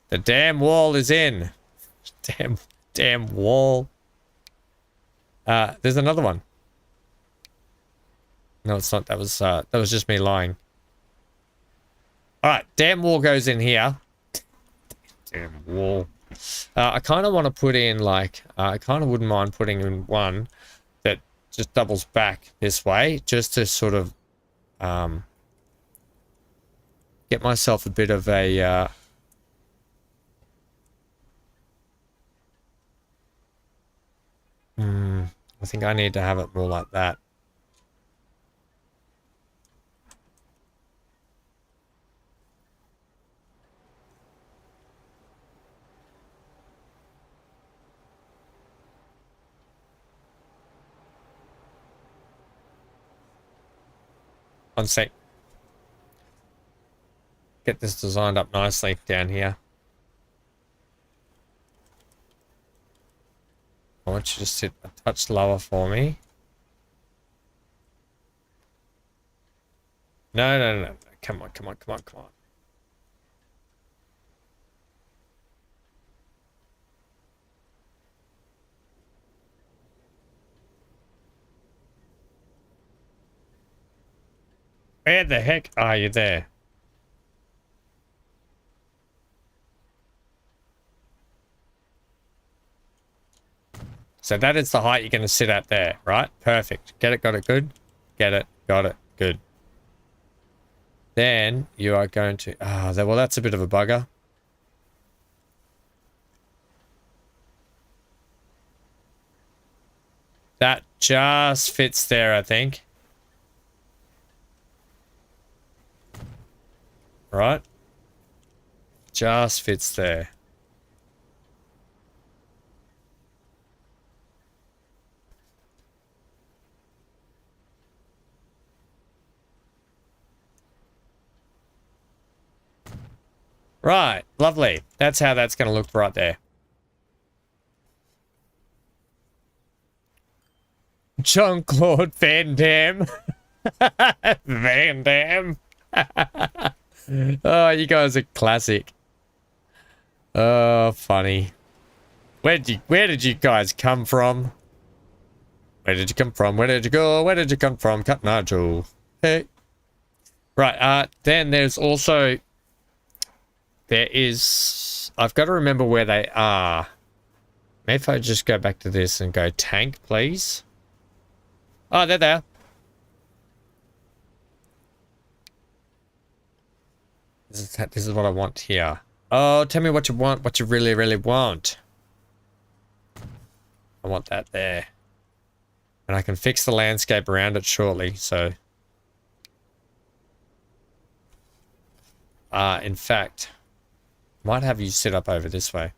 The damn wall is in. Damn wall. There's another one. No, it's not. That was just me lying. All right, damn wall goes in here. Damn wall. I kind of want to put in like, I kind of wouldn't mind putting in one that just doubles back this way, just to sort of get myself a bit of a I think I need to have it more like that. One sec. Get this designed up nicely down here. I want you to sit a touch lower for me. No. Come on. Where the heck are you there? So that is the height you're going to sit at there, right? Perfect. Get it, got it, good. Get it, got it, good. Then you are going to... well, that's a bit of a bugger. That just fits there, I think. Right? Just fits there. Right, lovely. That's how that's going to look right there. Jean-Claude Van Damme. Van Damme. Oh, you guys are classic. Oh, funny. Where did you guys come from? Where did you come from? Where did you go? Where did you come from? Cut Nigel. Hey. Right, then there's also... There is I've got to remember where they are. Maybe if I just go back to this and go tank, please. Oh, they're there. This is what I want here. Oh, tell me what you want, what you really, really want. I want that there. And I can fix the landscape around it shortly, so... in fact, might have you sit up over this way.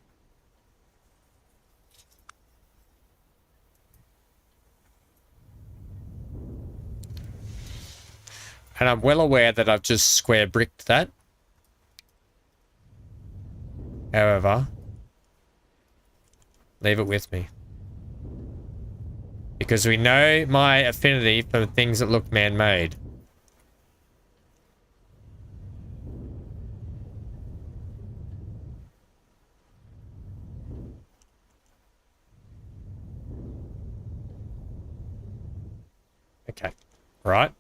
And I'm well aware that I've just square bricked that. However, leave it with me. Because we know my affinity for things that look man-made. Okay, right,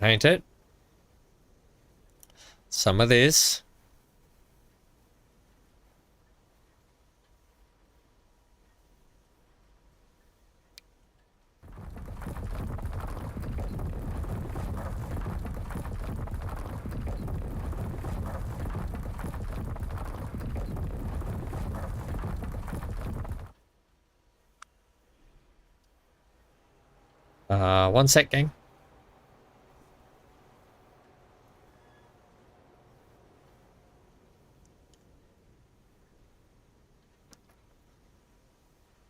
paint it. Some of this. One sec, gang.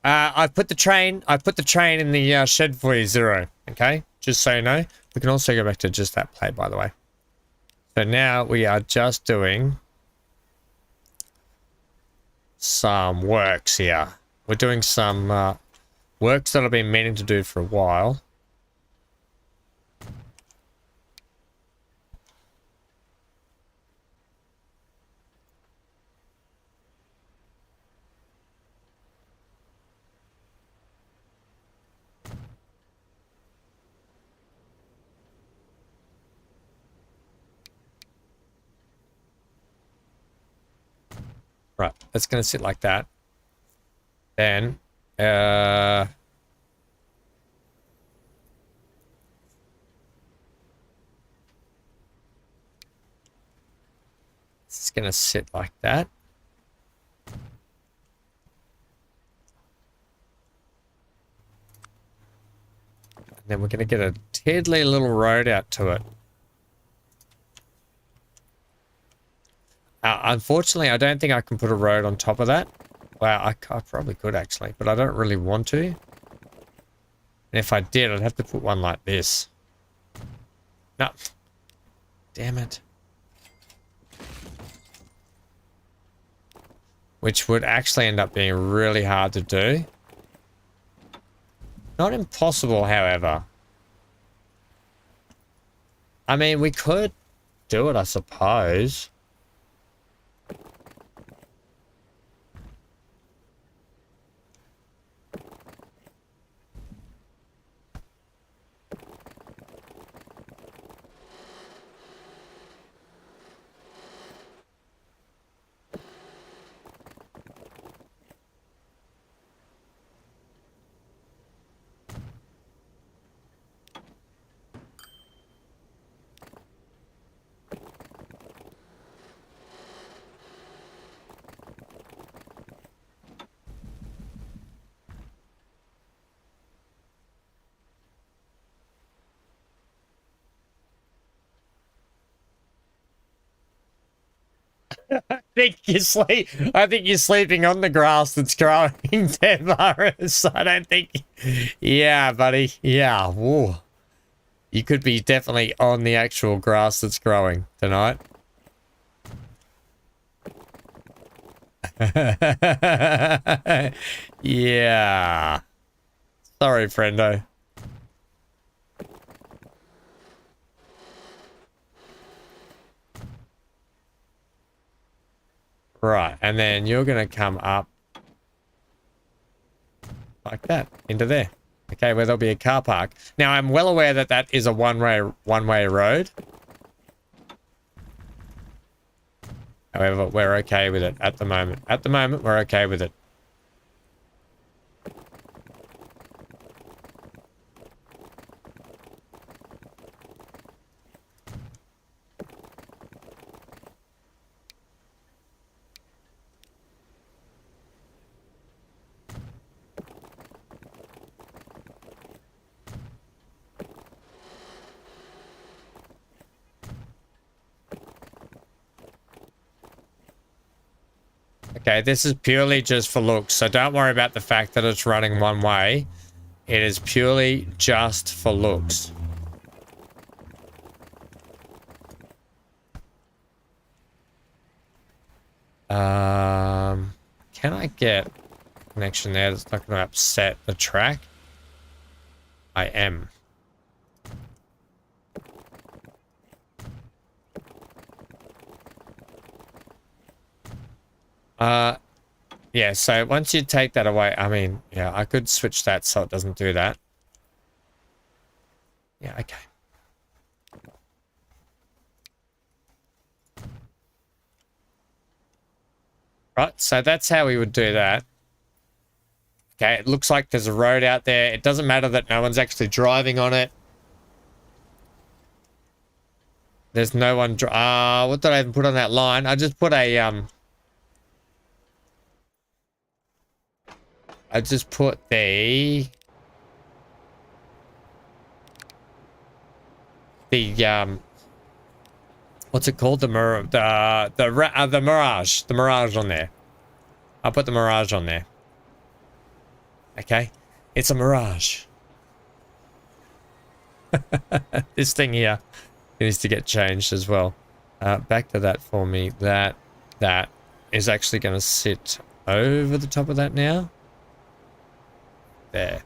I put the train in the shed for you, Zero. Okay, just so you know. We can also go back to just that plate, by the way. So now we are just doing some works here. We're doing some works that I've been meaning to do for a while. Right, that's going to sit like that. Then, it's going to sit like that. And then we're going to get a tiddly little road out to it. Unfortunately, I don't think I can put a road on top of that. Well, I probably could actually, but I don't really want to. And if I did, I'd have to put one like this. No. Damn it. Which would actually end up being really hard to do. Not impossible, however. I mean, we could do it, I suppose. I think you're sleeping on the grass that's growing, Tavares. I don't think... Yeah, buddy. Yeah. Whoa. You could be definitely on the actual grass that's growing tonight. Yeah. Sorry, friendo. Right, and then you're going to come up like that into there. Okay, where there'll be a car park. Now, I'm well aware that that is a one-way road. However, we're okay with it at the moment. At the moment, we're okay with it. Okay, this is purely just for looks, so don't worry about the fact that it's running one way. It is purely just for looks. Can I get a connection there that's not going to upset the track? I am. Yeah, so once you take that away, I mean, yeah, I could switch that so it doesn't do that. Yeah, okay. Right, so that's how we would do that. Okay, it looks like there's a road out there. It doesn't matter that no one's actually driving on it. There's no one what did I even put on that line? I just put a I just put the what's it called? The Mirage on there. I'll put the Mirage on there. Okay, it's a Mirage. This thing here needs to get changed as well. Back to that for me. That is actually going to sit over the top of that now. There.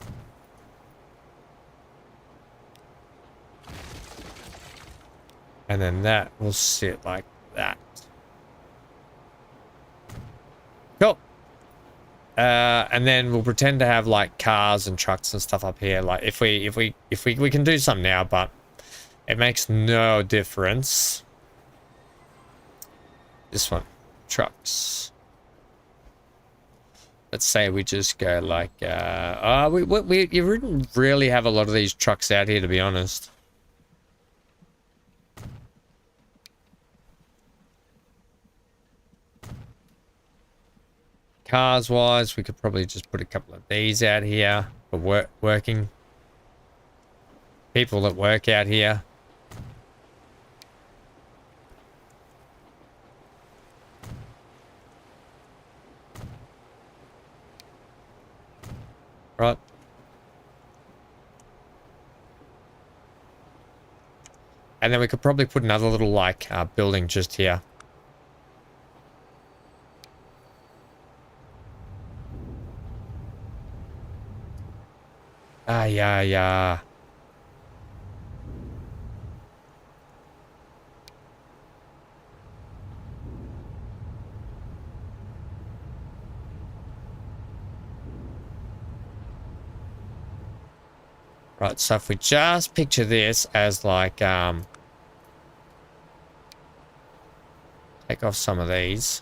And then that will sit like that. Cool. And then we'll pretend to have like cars and trucks and stuff up here. Like if we can do some now, but it makes no difference. This one, trucks. Let's say we just go like, you wouldn't really have a lot of these trucks out here, to be honest. Cars wise, we could probably just put a couple of these out here for working. People that work out here. Right. And then we could probably put another little like building just here. Yeah. Right, so if we just picture this as like, take off some of these.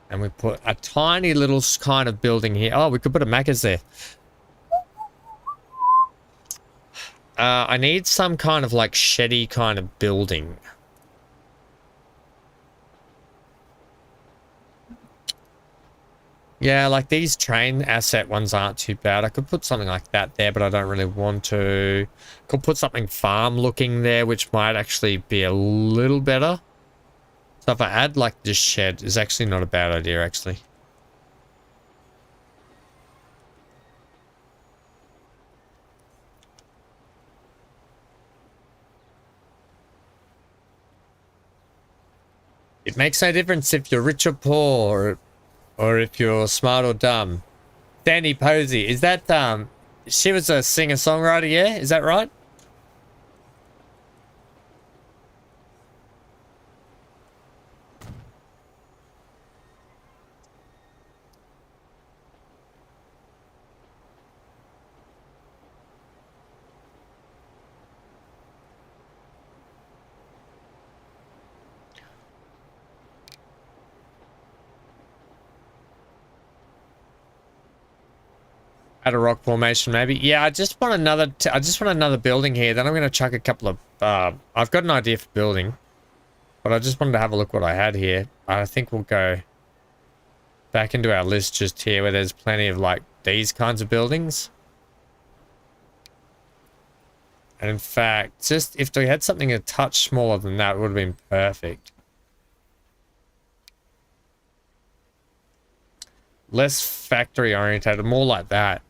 And we put a tiny little kind of building here. Oh, we could put a Macca's there. I need some kind of like sheddy kind of building. Yeah, like these train asset ones aren't too bad. I could put something like that there, but I don't really want to. Could put something farm looking there, which might actually be a little better. So if I add like this shed, is actually not a bad idea, actually. It makes no difference if you're rich or poor, or if you're smart or dumb. Danny Posey, is that she was a singer-songwriter, yeah? Is that right? Add a rock formation, maybe. Yeah, I just want another building here. Then I'm going to chuck a couple of... I've got an idea for building. But I just wanted to have a look what I had here. I think we'll go back into our list just here where there's plenty of, like, these kinds of buildings. And in fact, just if we had something a touch smaller than that, it would have been perfect. Less factory orientated, more like that.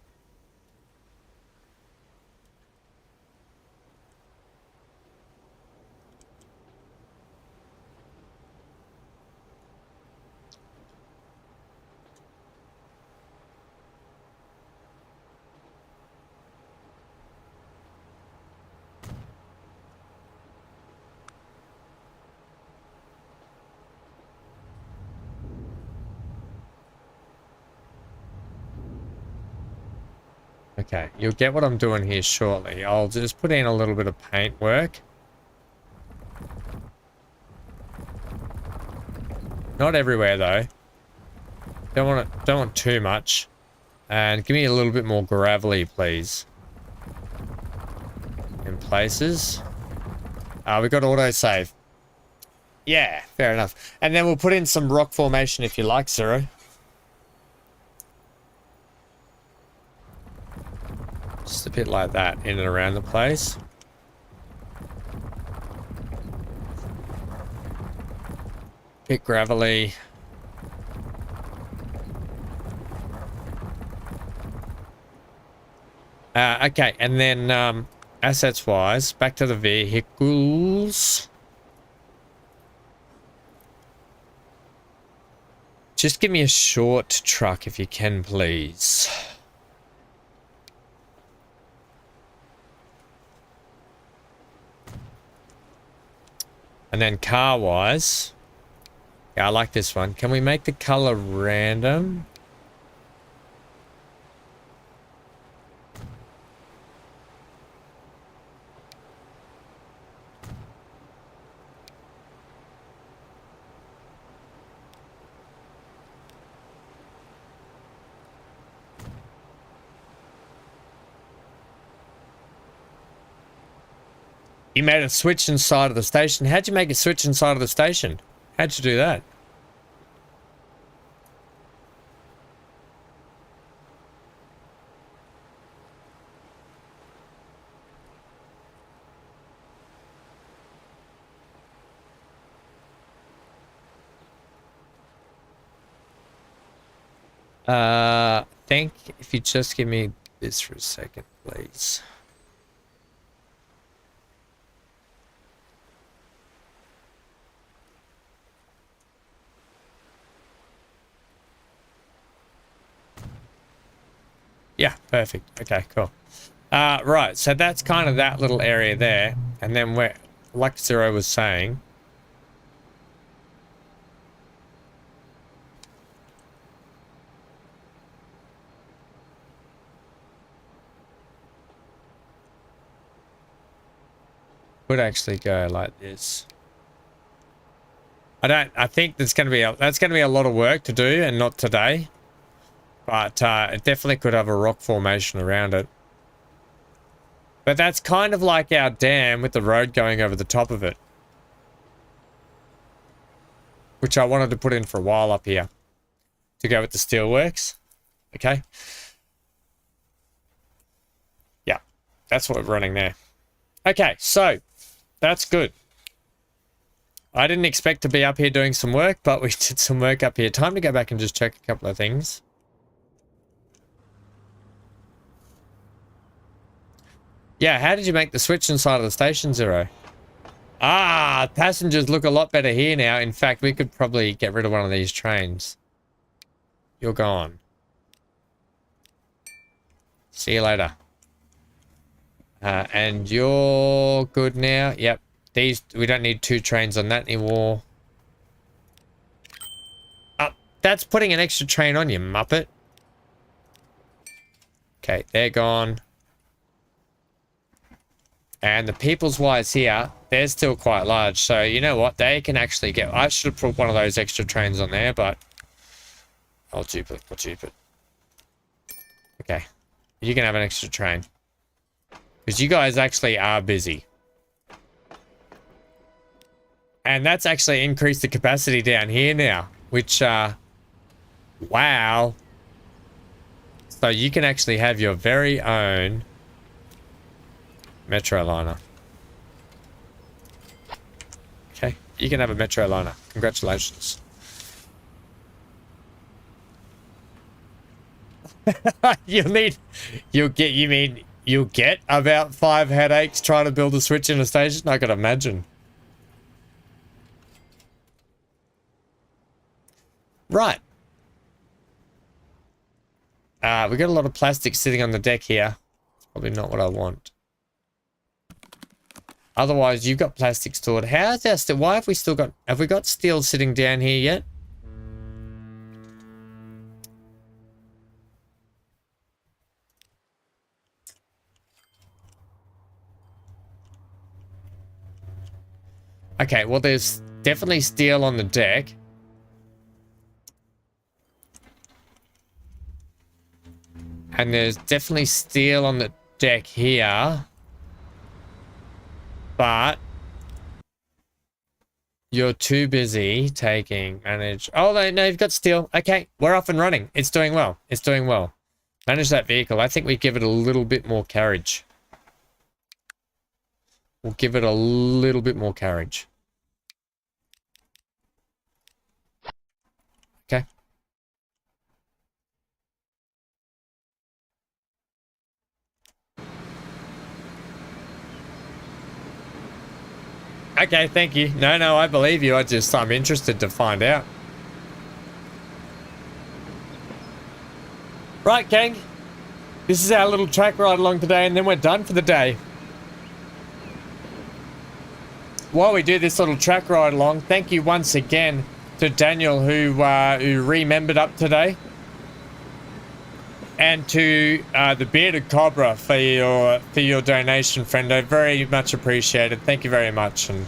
Okay, you'll get what I'm doing here shortly. I'll just put in a little bit of paint work. Not everywhere though. Don't want too much. And give me a little bit more gravelly, please. In places. We got autosave. Yeah, fair enough. And then we'll put in some rock formation if you like, Zero. Just a bit like that in and around the place. Bit gravelly. Okay, and then assets wise, back to the vehicles. Just give me a short truck if you can, please. And then car-wise, yeah, I like this one. Can we make the color random? You made a switch inside of the station. How'd you make a switch inside of the station? How'd you do that? Think if you just give me this for a second, please. Yeah, perfect. Okay, cool. Right, so that's kind of that little area there. And then where, like Zero was saying, would actually go like this. I think that's going to be a lot of work to do and not today. But it definitely could have a rock formation around it. But that's kind of like our dam with the road going over the top of it. Which I wanted to put in for a while up here. To go with the steelworks. Okay. Yeah. That's what we're running there. Okay, so that's good. I didn't expect to be up here doing some work, but we did some work up here. Time to go back and just check a couple of things. Yeah, how did you make the switch inside of the station, Zero? Ah, passengers look a lot better here now. In fact, we could probably get rid of one of these trains. You're gone. See you later. And you're good now. Yep. These, we don't need 2 trains on that anymore. That's putting an extra train on you, muppet. Okay, they're gone. And the people's wires here, they're still quite large. So, you know what? They can actually get... I should have put one of those extra trains on there, but... I'll dupe it. Okay. You can have an extra train. Because you guys actually are busy. And that's actually increased the capacity down here now. Which, wow. So you can actually have your very own Metro liner. Okay, you can have a Metro liner. Congratulations. You'll get about 5 headaches trying to build a switch in a station? I can imagine. Right. We got a lot of plastic sitting on the deck here. It's probably not what I want. Otherwise, you've got plastic stored. How's our steel? Why have we still got... Have we got steel sitting down here yet? Okay, well, there's definitely steel on the deck. And there's definitely steel on the deck here. But you're too busy taking manage. Oh, no, you've got steel. Okay, we're off and running. It's doing well. It's doing well. Manage that vehicle. I think we give it a little bit more carriage. We'll give it a little bit more carriage. Okay. Okay, thank you. No, I believe you. I'm interested to find out. Right, gang. This is our little track ride along today, and then we're done for the day. While we do this little track ride along, thank you once again to Daniel who remembered up today, and to the Bearded Cobra for your donation, friendo. Very much appreciated. Thank you very much, and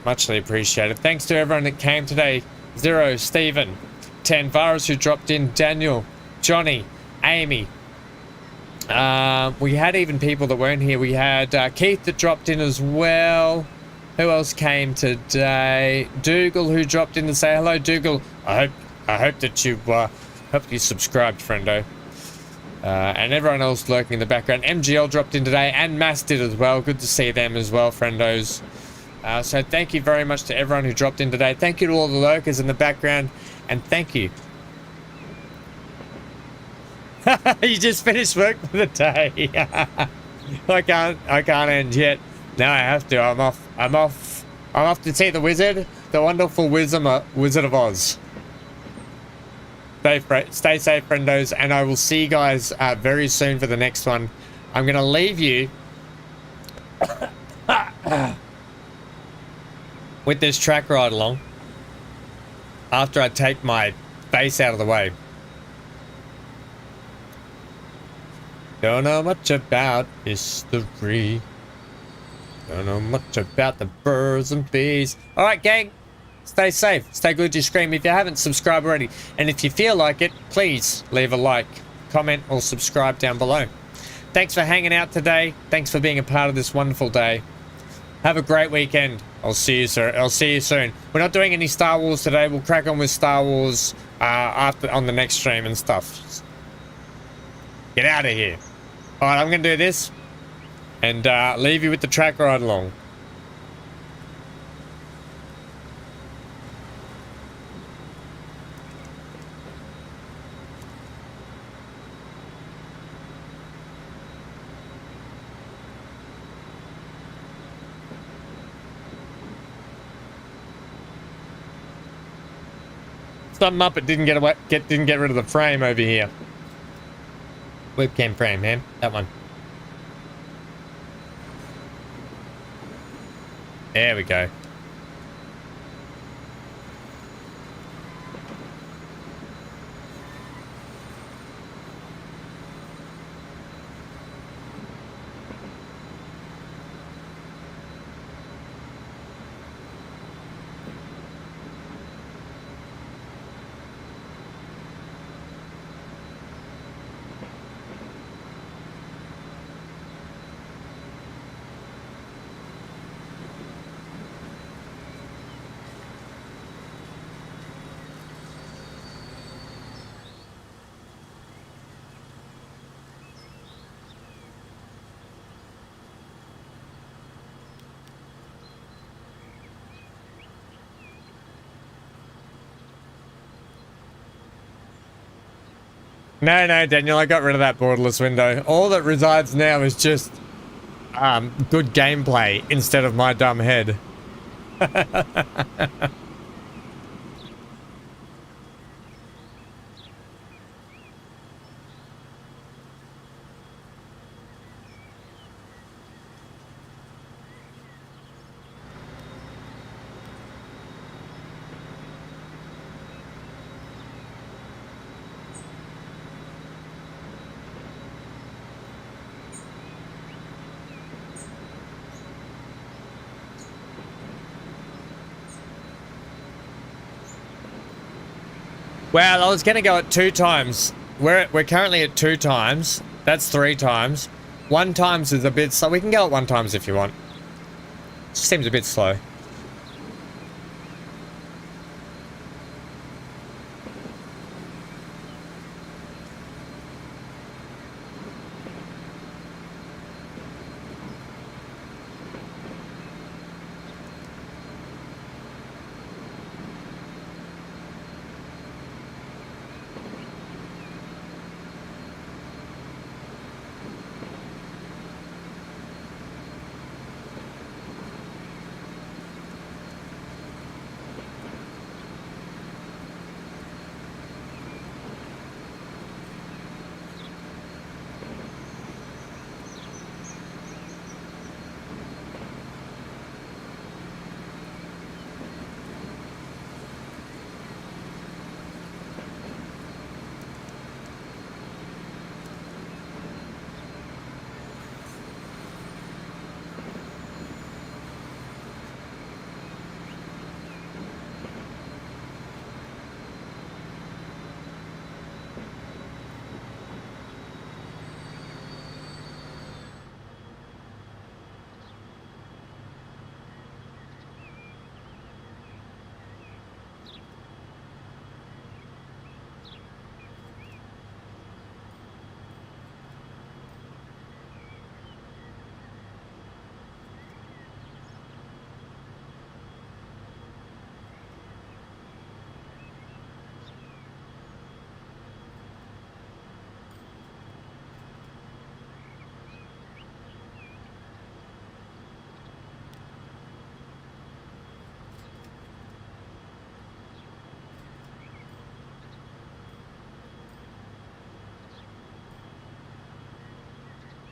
muchly appreciated. Thanks to everyone that came today. Zero, Stephen, 10 Virus who dropped in, Daniel, Johnny, Amy. We had even people that weren't here. We had Keith that dropped in as well. Who else came today? Dougal who dropped in to say hello. Dougal, I hope that you subscribed, friendo. And everyone else lurking in the background. MGL dropped in today, and Mass did as well. Good to see them as well, friendos. So thank you very much to everyone who dropped in today. Thank you to all the lurkers in the background, and thank you. You just finished work for the day. I can't end yet. No, I have to. I'm off to see the wizard, the wonderful Wizard of Oz. Stay safe, friendos, and I will see you guys very soon for the next one. I'm gonna leave you with this track ride along after I take my face out of the way. Don't know much about history. Don't know much about the birds and bees. Alright, gang. Stay safe. Stay glued to your screen if you haven't subscribed already. And if you feel like it, please leave a like, comment, or subscribe down below. Thanks for hanging out today. Thanks for being a part of this wonderful day. Have a great weekend. I'll see you soon. We're not doing any Star Wars today. We'll crack on with Star Wars on the next stream and stuff. Get out of here. Alright, I'm going to do this and leave you with the track ride along. Something up, it didn't get rid of the frame over here. Webcam frame, man. That one. There we go. No, no, Daniel, I got rid of that borderless window. All that resides now is just good gameplay instead of my dumb head. Well, I was going to go at 2 times. We're currently at 2 times. That's 3 times. 1 times is a bit slow. We can go at 1 times if you want. Just seems a bit slow.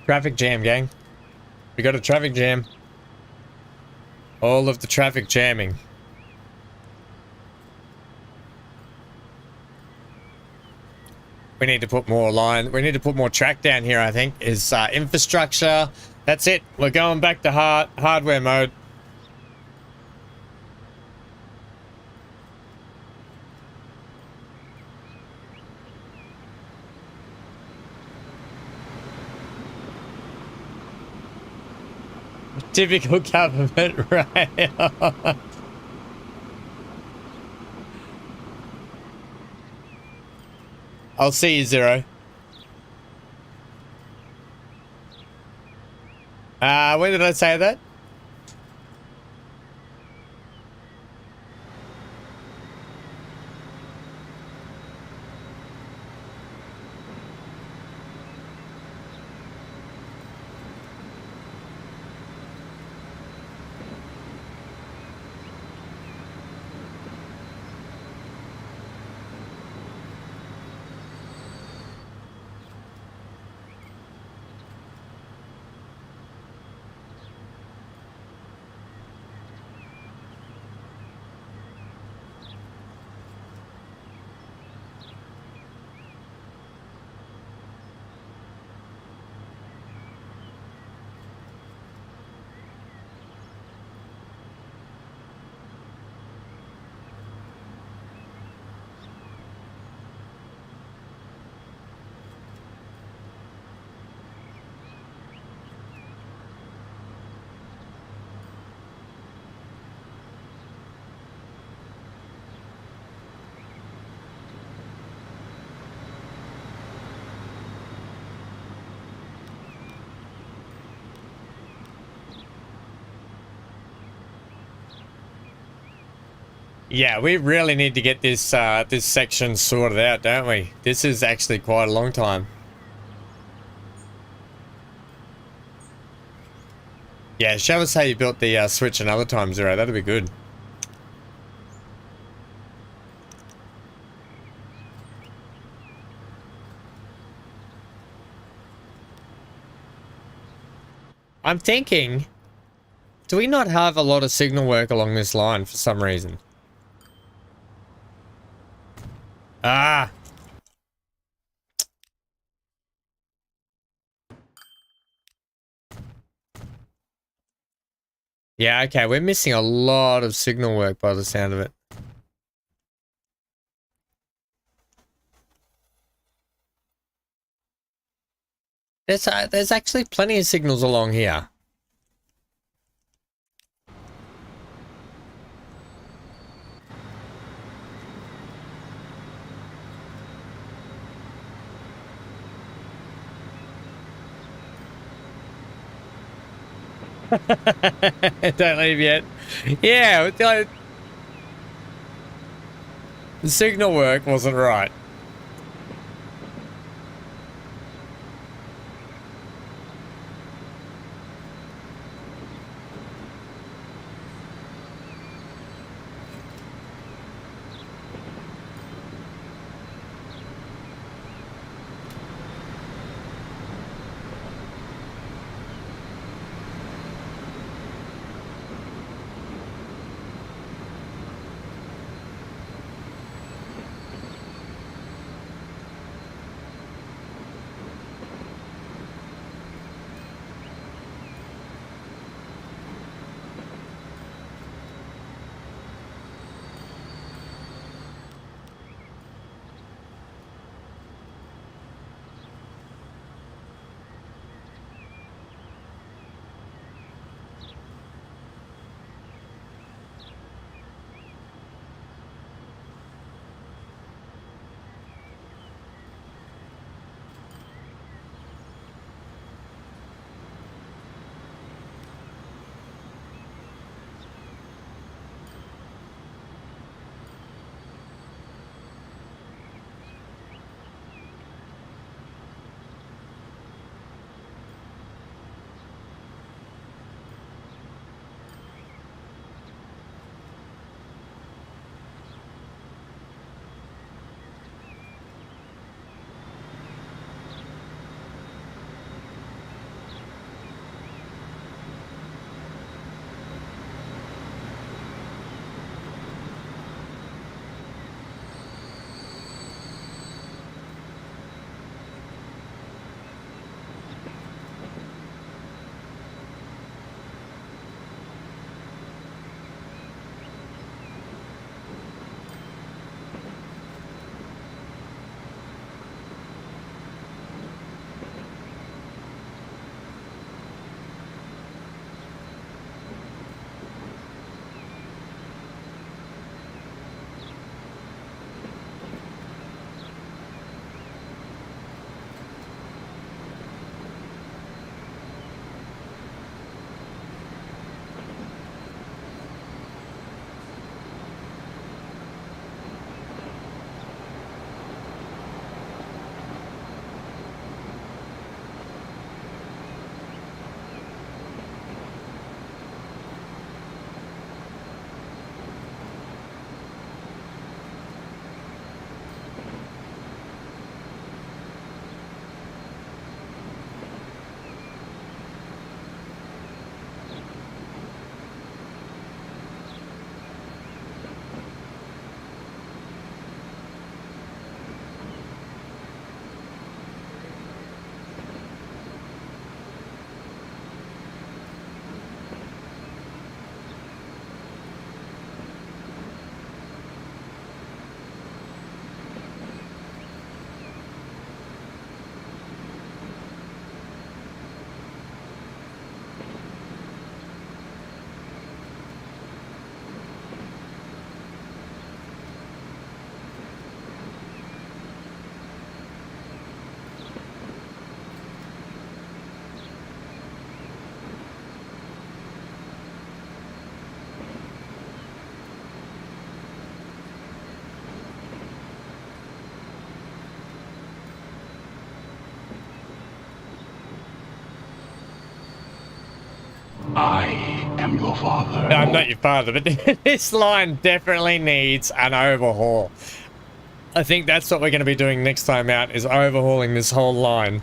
Traffic jam, gang. We got a traffic jam. All of the traffic jamming. We need to put more line. We need to put more track down here, I think, is infrastructure. That's it. We're going back to hardware mode. Typical government, right? I'll see you, Zero. When did I say that? Yeah, we really need to get this this section sorted out, don't we? This is actually quite a long time. Yeah, show us how you built the switch another time, Zero. That'd be good. I'm thinking, do we not have a lot of signal work along this line for some reason? Ah! Yeah, okay, we're missing a lot of signal work by the sound of it. There's actually plenty of signals along here. Don't leave yet. Yeah, the signal work wasn't right. I am your father. No, I'm not your father, but this line definitely needs an overhaul. I think that's what we're going to be doing next time out, is overhauling this whole line.